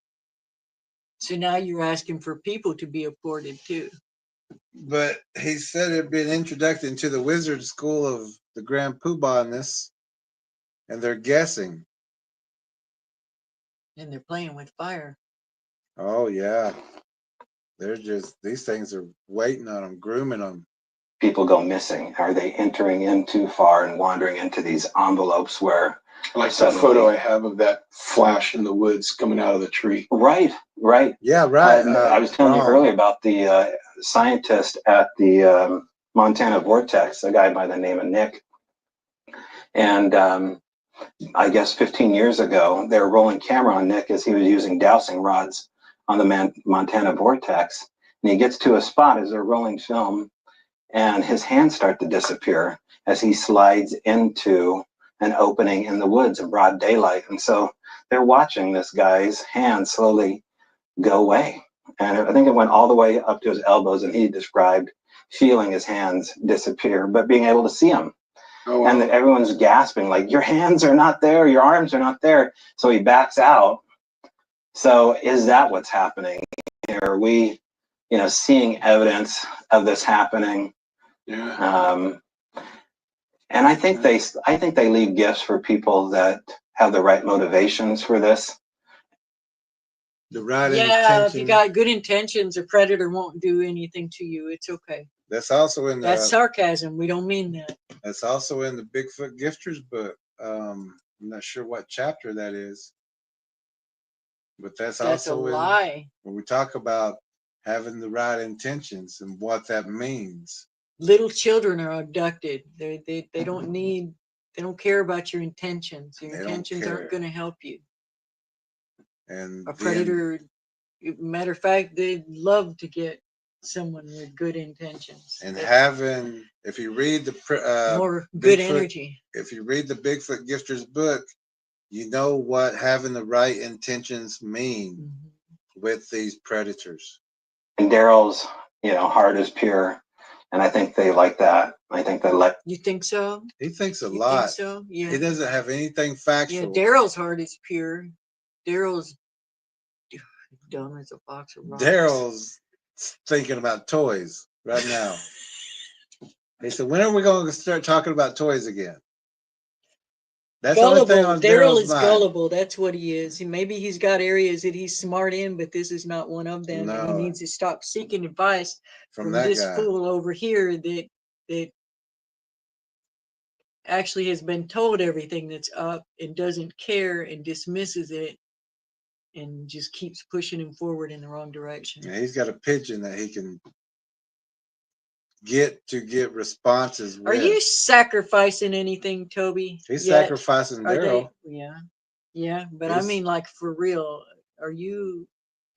So now you're asking for people to be apported too. But he said it'd been introduced into the wizard school of the Grand Poobah in this, and they're guessing. And they're playing with fire. Oh yeah, they're just, these things are waiting on them, grooming them. People go missing. Are they entering in too far and wandering into these envelopes where? Like that photo I have of that flash in the woods coming out of the tree. Right, right. Yeah, right. I was telling you earlier about the scientist at the Montana Vortex, a guy by the name of Nick. And I guess 15 years ago, they were rolling camera on Nick as he was using dowsing rods on the Montana Vortex. And he gets to a spot as they're rolling film, and his hands start to disappear as he slides into an opening in the woods in broad daylight. And so they're watching this guy's hands slowly go away. And I think it went all the way up to his elbows, and he described feeling his hands disappear, but being able to see them. Oh, wow. And that everyone's gasping, like, your hands are not there, your arms are not there. So he backs out. So is that what's happening? Are we, you know, seeing evidence of this happening? Yeah. And I think they leave gifts for people that have the right motivations for this. The right intention. If you got good intentions, a predator won't do anything to you. It's okay. That's also in the. That's sarcasm. We don't mean that. That's also in the Bigfoot Gifters book. I'm not sure what chapter that is, but that's also a lie. When we talk about having the right intentions and what that means. Little children are abducted. They don't care about your intentions. Your intentions aren't going to help you. And a predator, matter of fact, they love to get someone with good intentions. And having, if you read the more good energy. If you read the Bigfoot Gifters book, you know what having the right intentions mean with these predators. And Daryl's, you know, heart is pure. And I think they like that. I think they like. You think so? He thinks a lot. Think so? Yeah. He doesn't have anything factual. Yeah, Daryl's heart is pure. Daryl's dumb as a box of rocks. Daryl's thinking about toys right now. He said, when are we going to start talking about toys again? That's gullible. The only thing on Daryl is mind. Gullible. That's what he is. Maybe he's got areas that he's smart in, but this is not one of them. No. And he needs to stop seeking advice from this guy. Fool over here that actually has been told everything that's up and doesn't care and dismisses it and just keeps pushing him forward in the wrong direction. Yeah, he's got a pigeon that he can get responses with. Are you sacrificing anything, Toby? He's sacrificing Daryl. Yeah, but I mean, like, for real, are you?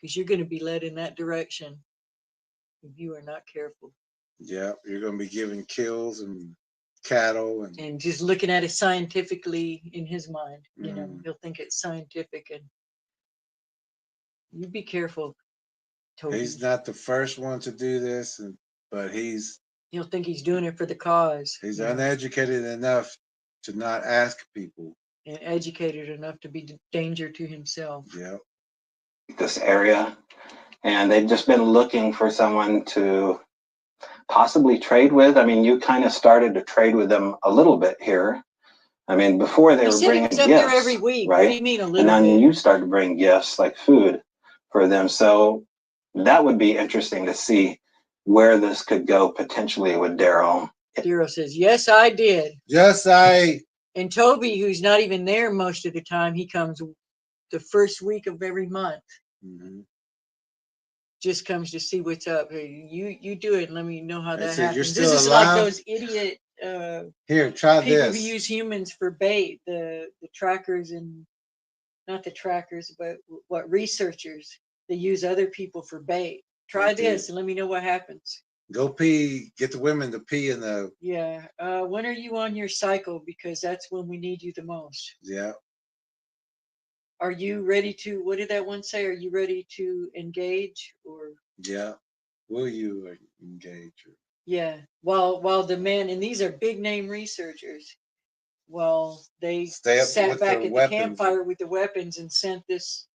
Because you're going to be led in that direction if you are not careful. Yeah, you're going to be giving kills and cattle and and just looking at it scientifically in his mind. You know, Mhm. he'll think it's scientific, and you be careful, Toby. he's not the first one to do this, but He'll think he's doing it for the cause. he's you know, uneducated enough to not ask people. and educated enough to be danger to himself. Yeah. This area, and they've just been looking for someone to possibly trade with. I mean, you kind of started to trade with them a little bit here. I mean, before they He were said he bringing was up there gifts, every week. right? What do you mean a And little then bit? you started to bring gifts like food for them. So that would be interesting to see where this could go potentially with Daryl. Daryl says, yes, I did. Yes, And Toby, who's not even there most of the time, he comes the first week of every month. Mhm. Just comes to see what's up. Hey, you do it and let me know how They that said, "You're happens. still This is like alive?" those idiot Here, try people who this. use humans for bait, the trackers, and not the trackers, but what researchers, they use other people for bait. Try They do. this and let me know what happens. Go pee. Get the women to pee in the. Yeah. When are you on your cycle? Because that's when we need you the most. Yeah. Are you ready to, what did that one say? Are you ready to engage? Or Yeah. Will you engage? yeah. While the men, and these are big name researchers, well, they Stay up sat with back their at the weapons. campfire with the weapons and sent this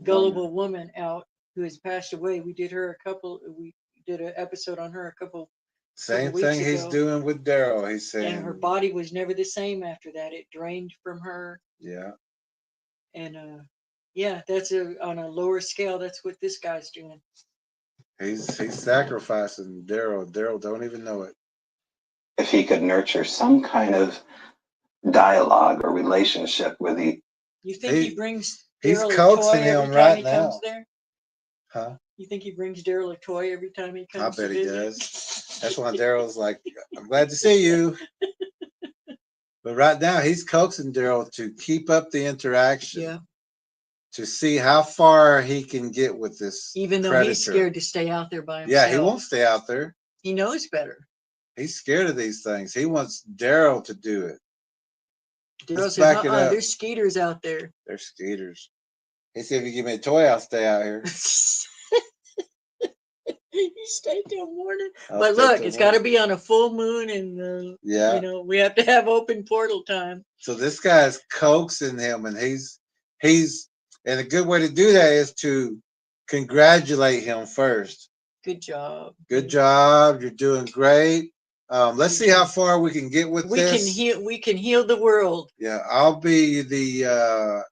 gullible woman out who has passed away. We did an episode on her a couple Same weeks thing he's ago. doing with Daryl. He's saying. And her body was never the same after that. It drained from her. Yeah. And yeah, that's on a lower scale. That's what this guy's doing. He's sacrificing Daryl. Daryl don't even know it. If he could nurture some kind of dialogue or relationship with the. You think he brings He's Daryl a coaxing toy him every time right he now. comes there? Huh? You think he brings Daryl a toy every time he I comes? bet to he visit? does. That's why Daryl's like, I'm glad to see you. But right now, he's coaxing Daryl to keep up the interaction. Yeah. To see how far he can get with this. Even though predator. he's scared to stay out there by himself. Yeah, he won't stay out there. He knows better. He's scared of these things. He wants Daryl to do it. Daryl Let's says, back it up. there's skeeters out there. They're skeeters. He said, if you give me a toy, I'll stay out here. You stay till morning. I'll But stay look, till it's got to morning. be on a full moon, and Yeah. you know, we have to have open portal time. So this guy's coaxing him, and he's and a good way to do that is to congratulate him first. Good job. Good job. You're doing great. Let's see how far we can get with this. We can heal the world. Yeah, I'll be the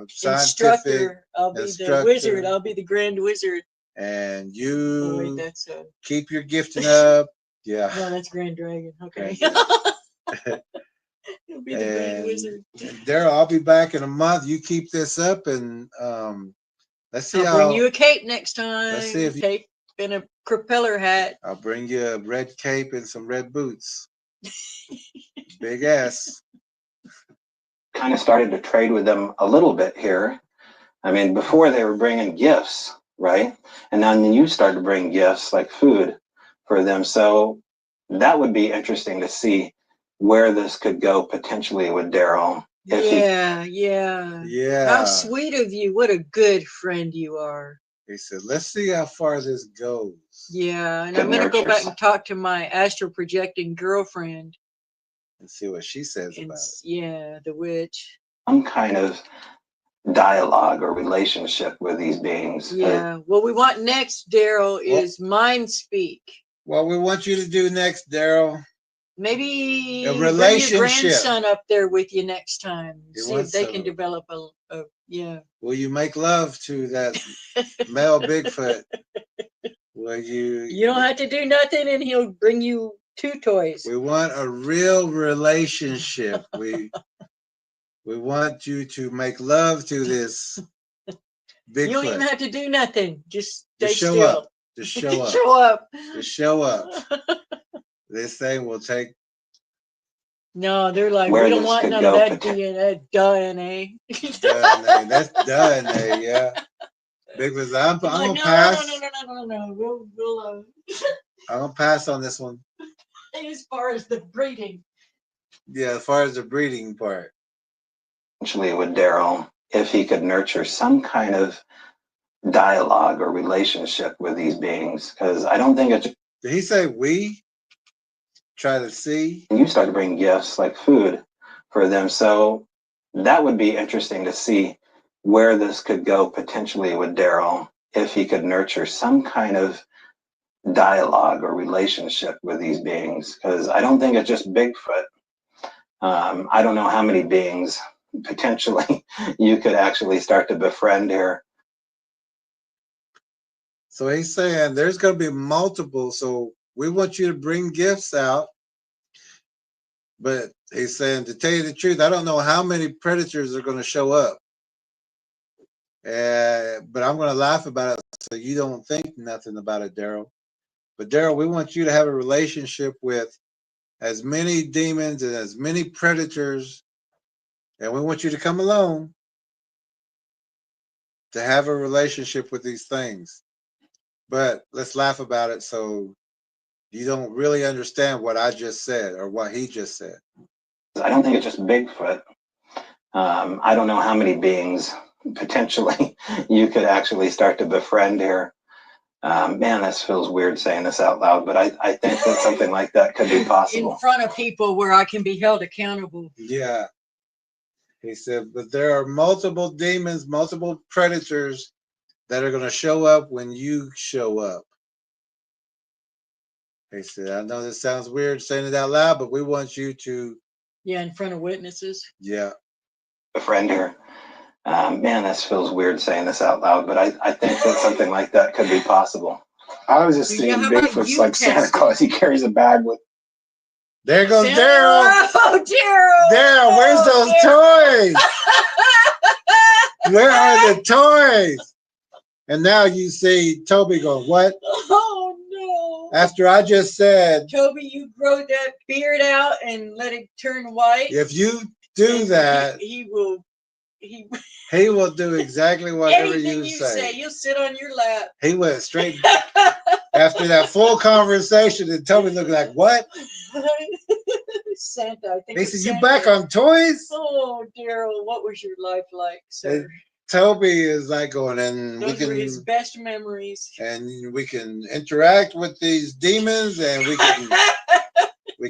scientific Instructor. I'll be instructor. the wizard. I'll be the grand wizard. And Oh, you wait, that's keep your gifting up. Yeah. no, that's Grand Dragon. Okay. Grand He'll be the grand wizard. Daryl, I'll be back in a month. You keep this up, and let's see. I'll bring you a cape next time. Let's see if cape and a propeller hat. I'll bring you a red cape and some red boots. Big ass. Kind of started to trade with them a little bit here. I mean, before they were bringing gifts, right? And then you started to bring gifts like food for them. So that would be interesting to see where this could go potentially with Daryl. Yeah. How sweet of you. What a good friend you are. He said, let's see how far this goes. Yeah, and I'm going to go back and talk to my astral projecting girlfriend. And see what she says about it. Yeah, the witch. Some kind of dialogue or relationship with these beings. Yeah. What we want next, Daryl, is mind speak. What we want you to do next, Daryl. Maybe a bring relationship. your grandson up there with you next time. He See if they can develop a yeah. Will you make love to that male Bigfoot? Will you? You don't have to do nothing, and he'll bring you 2 toys. We want a real relationship. We want you to make love to this Bigfoot. You don't even have to do nothing. Just stay show still. up. Just show up. Show up. Just show up. This thing will take. No, they're like, Where we don't this want could none go of that DNA. DNA. DNA. That's DNA. Yeah. Bigfoot. I'm gonna pass. No. We'll I'm gonna pass on this one. as far as the breeding. Yeah, as far as the breeding part. Potentially with Daryl, if he could nurture some kind of dialogue or relationship with these beings, because I don't think it's. Did he say we try to see? You start to bring gifts like food for them, so that would be interesting to see where this could go potentially with Daryl if he could nurture some kind of dialogue or relationship with these beings, because I don't think it's just Bigfoot. I don't know how many beings potentially you could actually start to befriend here. So he's saying there's going to be multiple. So we want you to bring gifts out. But he's saying, to tell you the truth, I don't know how many predators are going to show up. But I'm going to laugh about it so you don't think nothing about it, Daryl. But Daryl, we want you to have a relationship with as many demons and as many predators, and we want you to come along to have a relationship with these things. But let's laugh about it so you don't really understand what I just said or what he just said. I don't think it's just Bigfoot. I don't know how many beings potentially you could actually start to befriend here. Man, this feels weird saying this out loud, but I think that something like that could be possible. In front of people where I can be held accountable. Yeah. He said, but there are multiple demons, multiple predators that are going to show up when you show up. He said, I know this sounds weird saying it out loud, but we want you to. Yeah, in front of witnesses. Yeah. Befriend here. Man, this feels weird saying this out loud, but I think that something like that could be possible. I was just Yeah, thinking how about Bigfoot's you like Santa test Claus. He carries a bag with. There goes Santa- Daryl. Oh, Daryl. Daryl, where's those toys? Where are the toys? And now you see Toby going, what? Oh, no. After I just said, Toby, you grow that beard out and let it turn white. if you do and that, he will he will do exactly whatever anything you say. You'll sit on your lap. He went straight after that full conversation, and Toby looked like, what? Santa, I think. He it's said, you Santa. back on toys? Oh, Daryl, what was your life like, sir? And Toby is like going, and Those we were his can, best memories. and we can interact with these demons, and we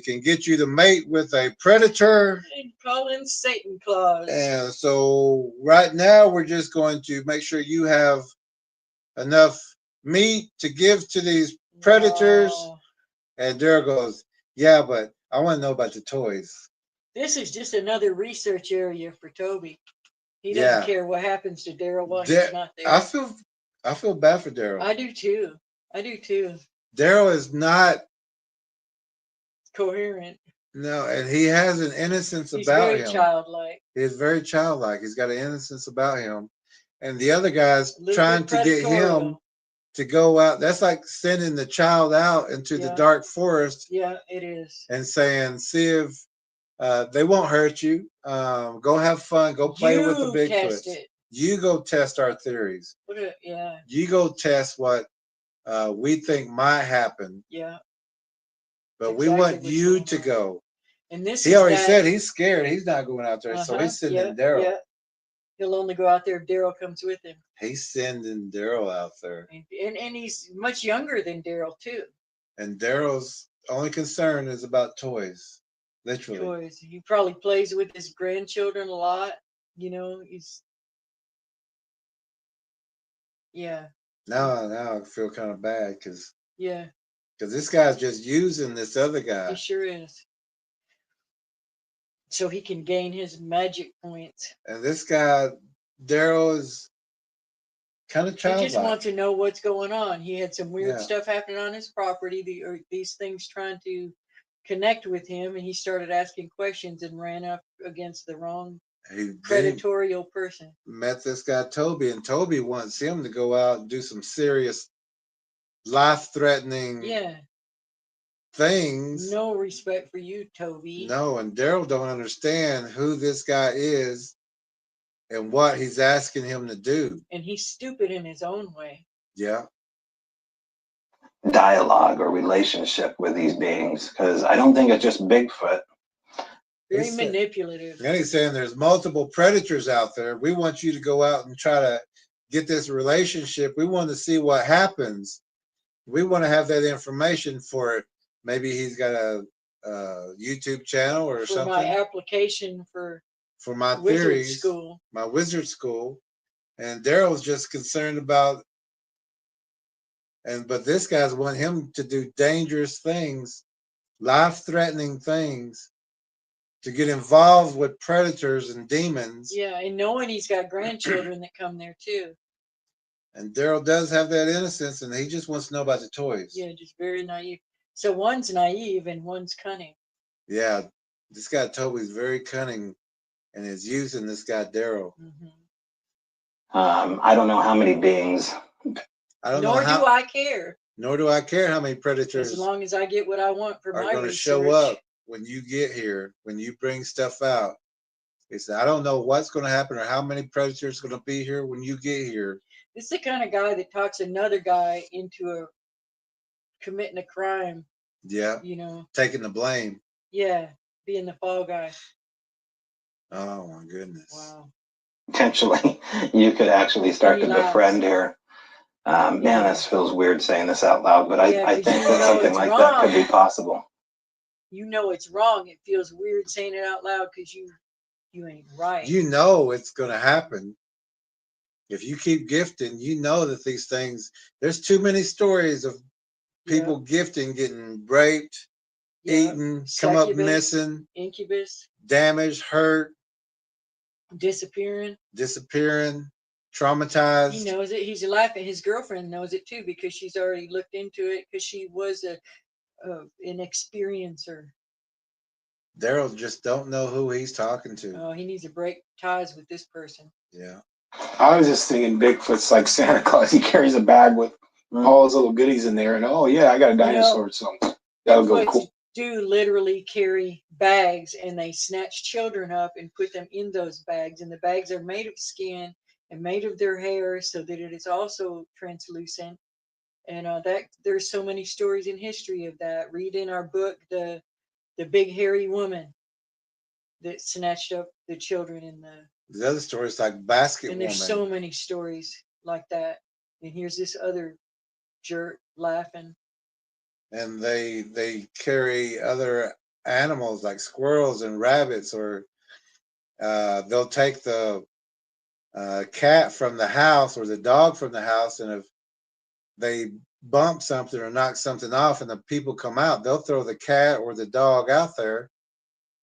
can get you to mate with a predator. And call in Satan Claus. And so right now we're just going to make sure you have enough meat to give to these predators. Wow. And Daryl goes, yeah, but I want to know about the toys. This is just another research area for Toby. He doesn't care what happens to Daryl while he's not there. I feel bad for Daryl. I do too. Daryl is not coherent. No, and he has an innocence He's about him. He's very childlike. He's very childlike. He's got an innocence about him. And the other guy's trying to get him to go out. That's like sending the child out into the dark forest. Yeah, it is. And saying, see if they won't hurt you. Go have fun. Go play with the Bigfoots. You go test our theories. Yeah. You go test what we think might happen. Yeah. But we want you to go. And this he already said he's scared. He's not going out there. So he's sending Daryl. Yeah. He'll only go out there if Daryl comes with him. He's sending Daryl out there. And he's much younger than Daryl, too. And Daryl's only concern is about toys. Literally. Toys. He probably plays with his grandchildren a lot. You know, he's. Yeah. Now I feel kind of bad because. Yeah. Because this guy's just using this other guy. He sure is. So he can gain his magic points. And this guy, Daryl, is kind of childlike. He just wants to know what's going on. He had some weird stuff happening on his property. These things trying to connect with him, and he started asking questions and ran up against the wrong predatorial person. Met this guy Toby, and Toby wants him to go out and do some serious life-threatening things. No respect for you, Toby. No, and Daryl don't understand who this guy is and what he's asking him to do. And he's stupid in his own way. Yeah. Dialogue or relationship with these beings, because I don't think it's just Bigfoot. Very He said- manipulative. And he's saying there's multiple predators out there. We want you to go out and try to get this relationship. We want to see what happens. We want to have that information for maybe he's got a YouTube channel or For something my application for for my wizard theories, school. my wizard school. And Daryl's just concerned about, but this guy's want him to do dangerous things, life-threatening things, to get involved with predators and demons. Yeah, and knowing he's got grandchildren that come there too. And Daryl does have that innocence, and he just wants to know about the toys. Yeah, just very naive. So one's naive and one's cunning. Yeah, this guy Toby's very cunning, and is using this guy Daryl. I don't know how many beings. I don't know Nor how. do I care. Nor do I care how many predators As long as I get what I want for are my going to research. show up when you get here, when you bring stuff out. He said, I don't know what's going to happen or how many predators are going to be here when you get here. This is the kind of guy that talks another guy into committing a crime. Yeah. You know. Taking the blame. Yeah, being the fall guy. Oh my goodness. Wow. Potentially, you could actually start to Relax. befriend here. Man, this feels weird saying this out loud, but Yeah, I 'cause think you that know something it's like that could be wrong. possible. You know it's wrong. It feels weird saying it out loud because you ain't right. You know it's going to happen. If you keep gifting, you know that these things, there's too many stories of people gifting, getting raped, eaten, come up Succubus, missing, incubus, damaged, hurt, disappearing, traumatized. He knows it. He's laughing. His girlfriend knows it too because she's already looked into it because she was an experiencer. Daryl just don't know who he's talking to. Oh, he needs to break ties with this person. Yeah. I was just thinking Bigfoot's like Santa Claus. He carries a bag with all his little goodies in there, and oh yeah, I got a dinosaur, so that'll go cool. Do literally carry bags, and they snatch children up and put them in those bags, and the bags are made of skin and made of their hair, so that it is also translucent. And that there's so many stories in history of that. Read in our book the big hairy woman that snatched up the children in the other stories like Basket and Woman. there's so many stories like that. And here's this other jerk laughing. And they carry other animals like squirrels and rabbits, or they'll take the cat from the house or the dog from the house, and if they bump something or knock something off and the people come out, they'll throw the cat or the dog out there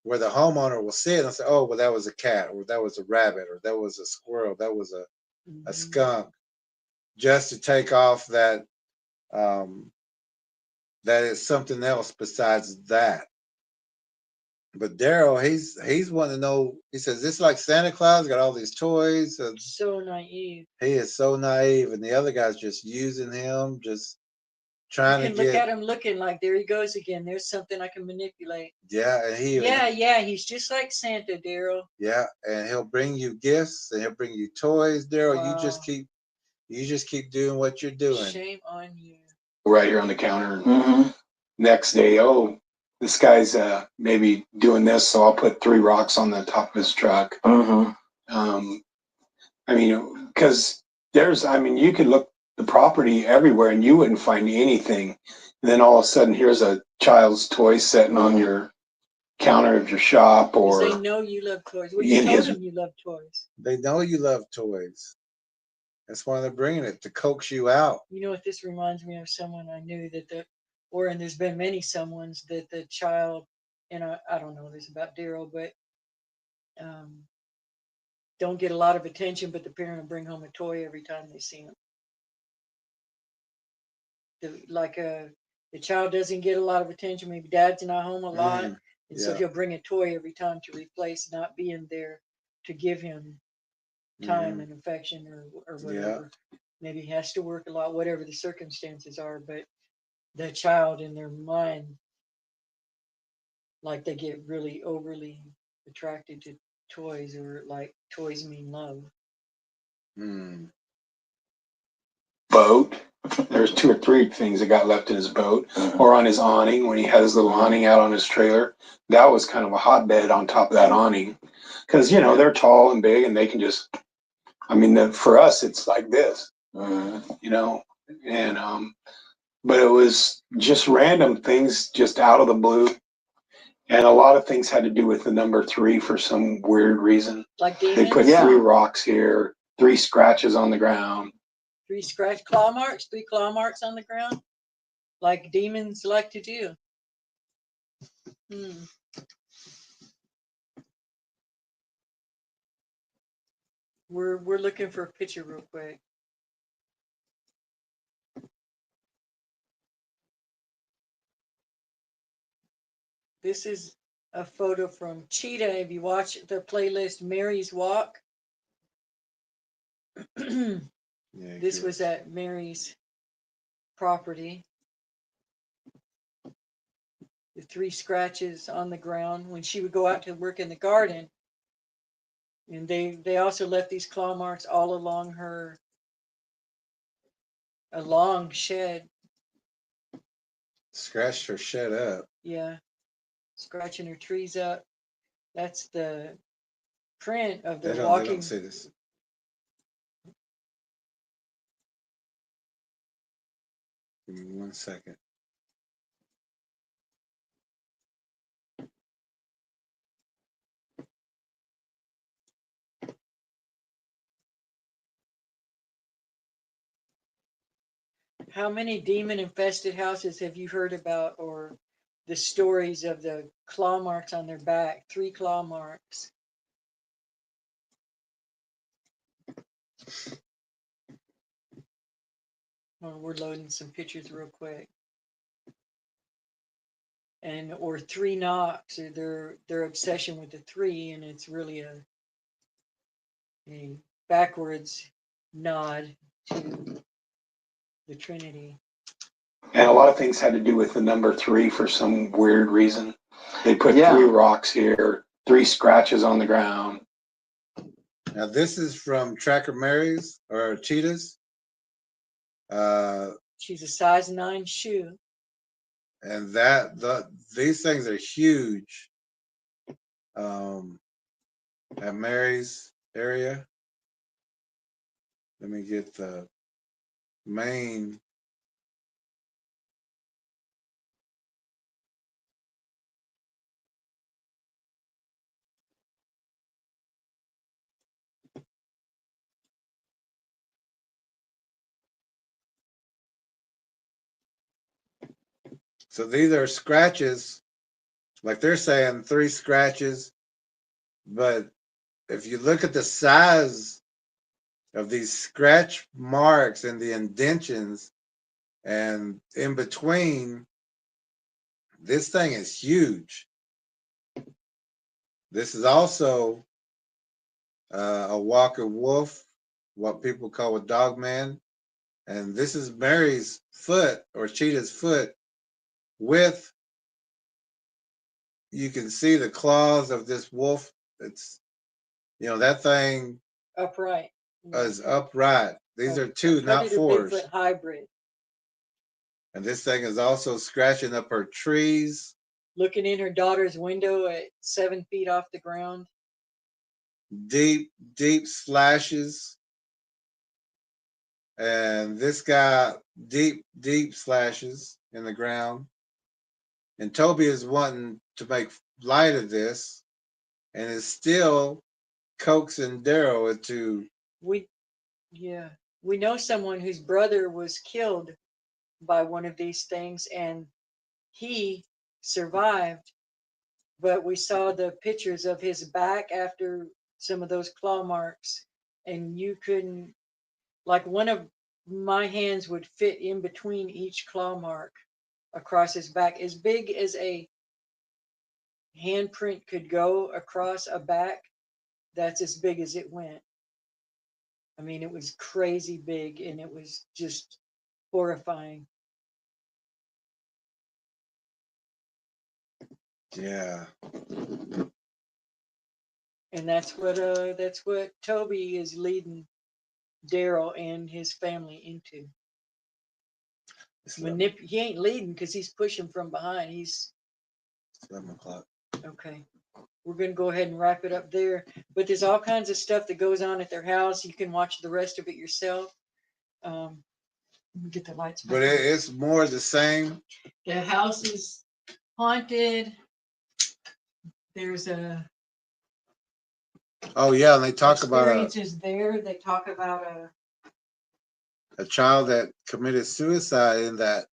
where the homeowner will see it and say, oh, well, that was a cat, or that was a rabbit, or that was a squirrel, that was a skunk, just to take off that that is something else besides that. But Daryl, he's wanting to know. He says, "This like Santa Claus got all these toys." So naive. He is so naive, and the other guy's just using him, just trying to get. Look at him looking like there he goes again. There's something I can manipulate. Yeah, and he. Yeah, he's just like Santa, Daryl. Yeah, and he'll bring you gifts, and he'll bring you toys, Daryl. Wow. You just keep doing what you're doing. Shame on you. Right here on the counter. Next day, oh, this guy's maybe doing this, so I'll put 3 rocks on the top of his truck. I mean, because you could look the property everywhere and you wouldn't find anything. And then all of a sudden, here's a child's toy sitting on your counter of your shop, or they know you love toys. Well, you told them you love toys. They know you love toys. That's why they're bringing it, to coax you out. You know what this reminds me of? Someone I knew and there's been many someones that the child, and I don't know this about Daryl, but don't get a lot of attention, but the parent will bring home a toy every time they see him. The child doesn't get a lot of attention. Maybe dad's not home a lot, and so he'll bring a toy every time to replace not being there to give him time and affection or whatever. Maybe he has to work a lot, whatever the circumstances are, but the child in their mind, like they get really overly attracted to toys, or like toys mean love. Boat, There's 2 or 3 things that got left in his boat or on his awning when he had his little awning out on his trailer. That was kind of a hotbed on top of that awning. Because, you know, they're tall and big and they can just, I mean, for us, it's like this, you know, and, but it was just random things just out of the blue. And a lot of things had to do with the number 3 for some weird reason. Like They demons? put 3 rocks here, 3 scratches on the ground. 3 scratch claw marks, 3 claw marks on the ground, like demons like to do. We're looking for a picture real quick. This is a photo from Cheetah. If you watch the playlist Mary's Walk, this was at Mary's property. The 3 scratches on the ground when she would go out to work in the garden. And they also left these claw marks all along a long shed. Scratched her shed up. Yeah. Scratching her trees up. That's the print of the They walking. don't see this. Give me 1 second. How many demon infested houses have you heard about, or the stories of the claw marks on their back? 3 claw marks. Oh, we're loading some pictures real quick. And or 3 knocks, or their obsession with the 3, and it's really a backwards nod to the Trinity. And a lot of things had to do with the number 3 for some weird reason. They put 3 rocks here, 3 scratches on the ground. Now this is from Tracker Mary's or Cheetah's. She's a size 9 shoe. And these things are huge. At Mary's area. Let me get the main. So these are scratches, like they're saying 3 scratches, but if you look at the size of these scratch marks and the indentions and in between, this thing is huge. This is also a walker wolf, what people call a dog man. And this is Mary's foot or Cheetah's foot with, you can see the claws of this wolf. It's, you know, that thing Upright. is upright. These are 2, not 4s. Bigfoot hybrid. And this thing is also scratching up her trees. Looking in her daughter's window at 7 feet off the ground. Deep, deep slashes. And this guy, deep, deep slashes in the ground. And Toby is wanting to make light of this and is still coaxing Daryl into. We know someone whose brother was killed by one of these things, and he survived, but we saw the pictures of his back after some of those claw marks, and you couldn't, like, one of my hands would fit in between each claw mark across his back, as big as a handprint could go across a back. That's as big as it went. I mean, it was crazy big, and it was just horrifying. Yeah. And that's what Toby is leading Daryl and his family into. He ain't leading because he's pushing from behind. He's 11 o'clock. okay. We're gonna go ahead and wrap it up there. But there's all kinds of stuff that goes on at their house. You can watch the rest of it yourself. Let me get the lights back But on. it's more the same. The house is haunted. There's Oh yeah, and they talk about experiences there. They talk about a child that committed suicide in that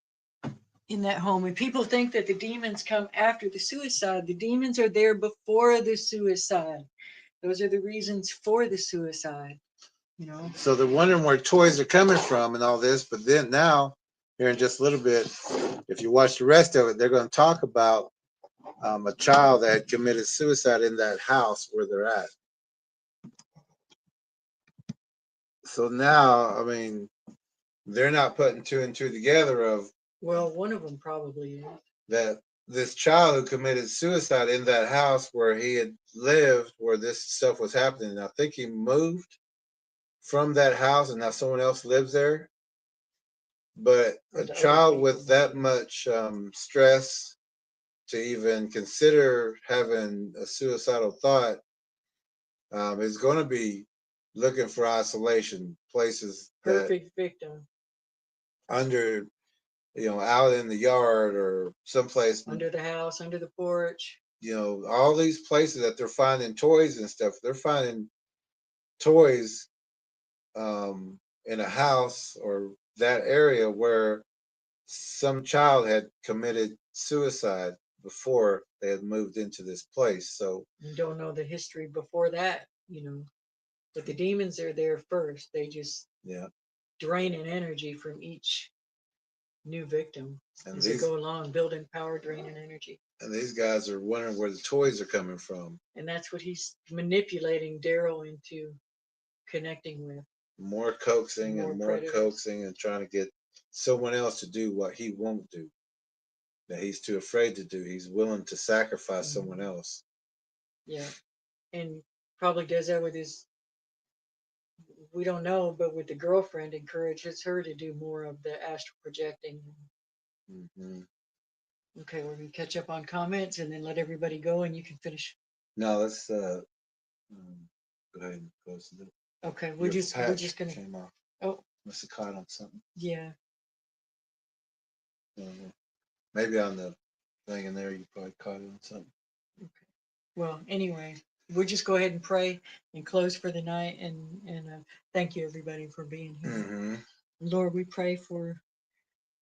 home, and people think that the demons come after the suicide. The demons are there before the suicide. Those are the reasons for the suicide. You know. So they're wondering where toys are coming from and all this, but then now, here in just a little bit, if you watch the rest of it, they're going to talk about a child that had committed suicide in that house where they're at. So now, I mean, they're not putting two and two together of Well, one of them probably is. that this child who committed suicide in that house where he had lived, where this stuff was happening. I think he moved from that house and now someone else lives there. But a child with that much stress to even consider having a suicidal thought is going to be looking for isolation places, Perfect victim. Under, out in the yard or someplace Under the house, under the porch. All these places that they're finding toys and stuff. They're finding toys in a house or that area where some child had committed suicide before they had moved into this place. So you don't know the history before that, but the demons are there first. They just draining energy from each new victim as they go along, building power, draining energy. And these guys are wondering where the toys are coming from. And that's what he's manipulating Daryl into connecting with. More coaxing and more coaxing and trying to get someone else to do what he won't do, that he's too afraid to do. He's willing to sacrifice someone else. Yeah. And probably does that with his, we don't know, but with the girlfriend, encourages her to do more of the astral projecting. Mm-hmm. Okay, we're going to catch up on comments and then let everybody go and you can finish. No, let's go ahead and close it. Okay, we're just going to. Oh, must have caught on something. Yeah. Maybe on the thing in there, you probably caught it on something. Okay. Well, anyway, we'll just go ahead and pray and close for the night. And thank you everybody for being here. Mm-hmm. Lord, we pray for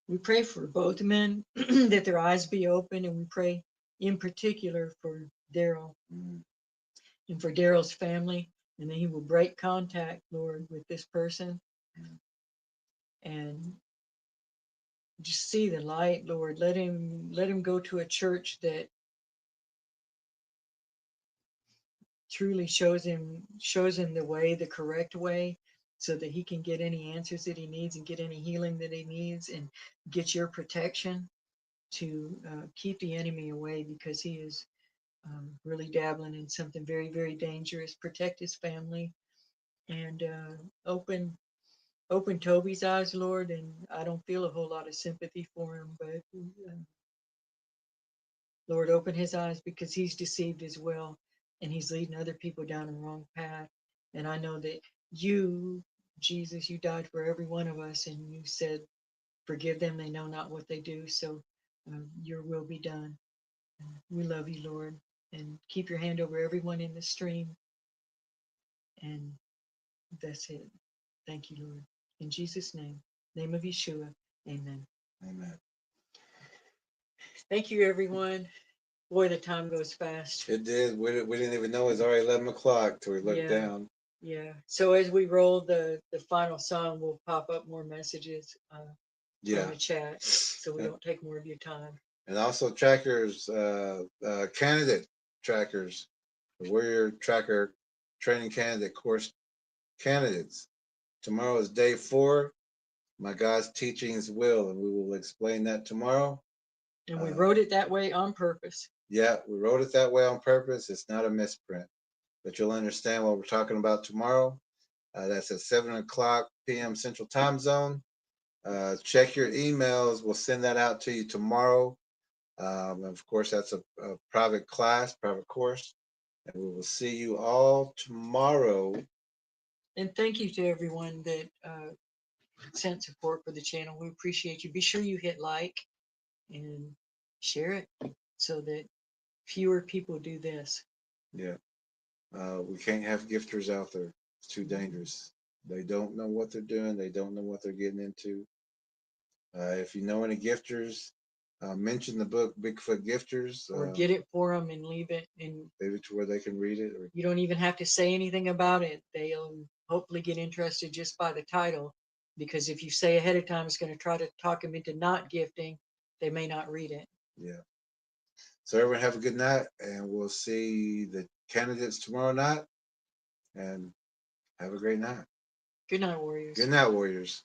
both men that their eyes be open, and we pray in particular for Daryl and for Daryl's family, and that he will break contact, Lord, with this person and just see the light, Lord. Let him go to a church that truly shows him the way, the correct way, so that he can get any answers that he needs and get any healing that he needs and get your protection to keep the enemy away, because he is really dabbling in something very, very dangerous. Protect his family and open Toby's eyes, Lord. And I don't feel a whole lot of sympathy for him, but Lord, open his eyes, because he's deceived as well, and he's leading other people down the wrong path. And I know that you, Jesus, you died for every one of us, and you said, forgive them, they know not what they do. So your will be done. We love you, Lord, and keep your hand over everyone in the stream. And that's it. Thank you, Lord. In Jesus' name of Yeshua, amen. Amen. Thank you, everyone. Boy, the time goes fast. It did. We didn't even know it was already 11 o'clock till we looked down. Yeah. So as we roll the final song, we'll pop up more messages from the chat, so we don't take more of your time. And also trackers, candidate trackers, the Warrior Tracker Training Candidate Course candidates. Tomorrow is day 4. My God's teachings will, and we will explain that tomorrow. And we wrote it that way on purpose. Yeah, we wrote it that way on purpose. It's not a misprint, but you'll understand what we're talking about tomorrow. That's at 7 o'clock p.m. Central Time Zone. Check your emails. We'll send that out to you tomorrow. Of course, that's a private class, private course. And we will see you all tomorrow. And thank you to everyone that sent support for the channel. We appreciate you. Be sure you hit like and share it so that fewer people do this. Yeah. We can't have gifters out there. It's too dangerous. They don't know what they're doing. They don't know what they're getting into. If you know any gifters, mention the book Bigfoot Gifters. Or get it for them and leave it, and leave it to where they can read it. Or, you don't even have to say anything about it. They'll hopefully get interested just by the title, because if you say ahead of time it's going to try to talk them into not gifting, they may not read it. yeah. So everyone have a good night, and we'll see the candidates tomorrow night. And have a great night. Good night, warriors. Good night, warriors.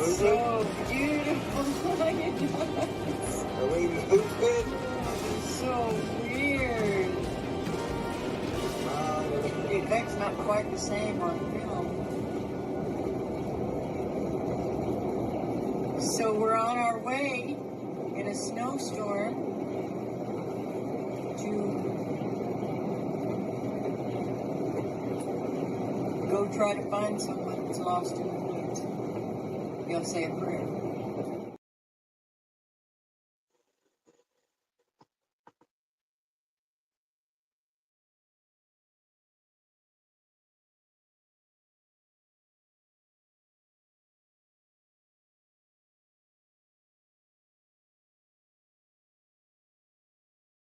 moving? So beautiful. Are we moving? So weird. The effect's not quite the same on film. So we're on our way in a snowstorm to go try to find someone that's lost in the woods. You'll say a prayer.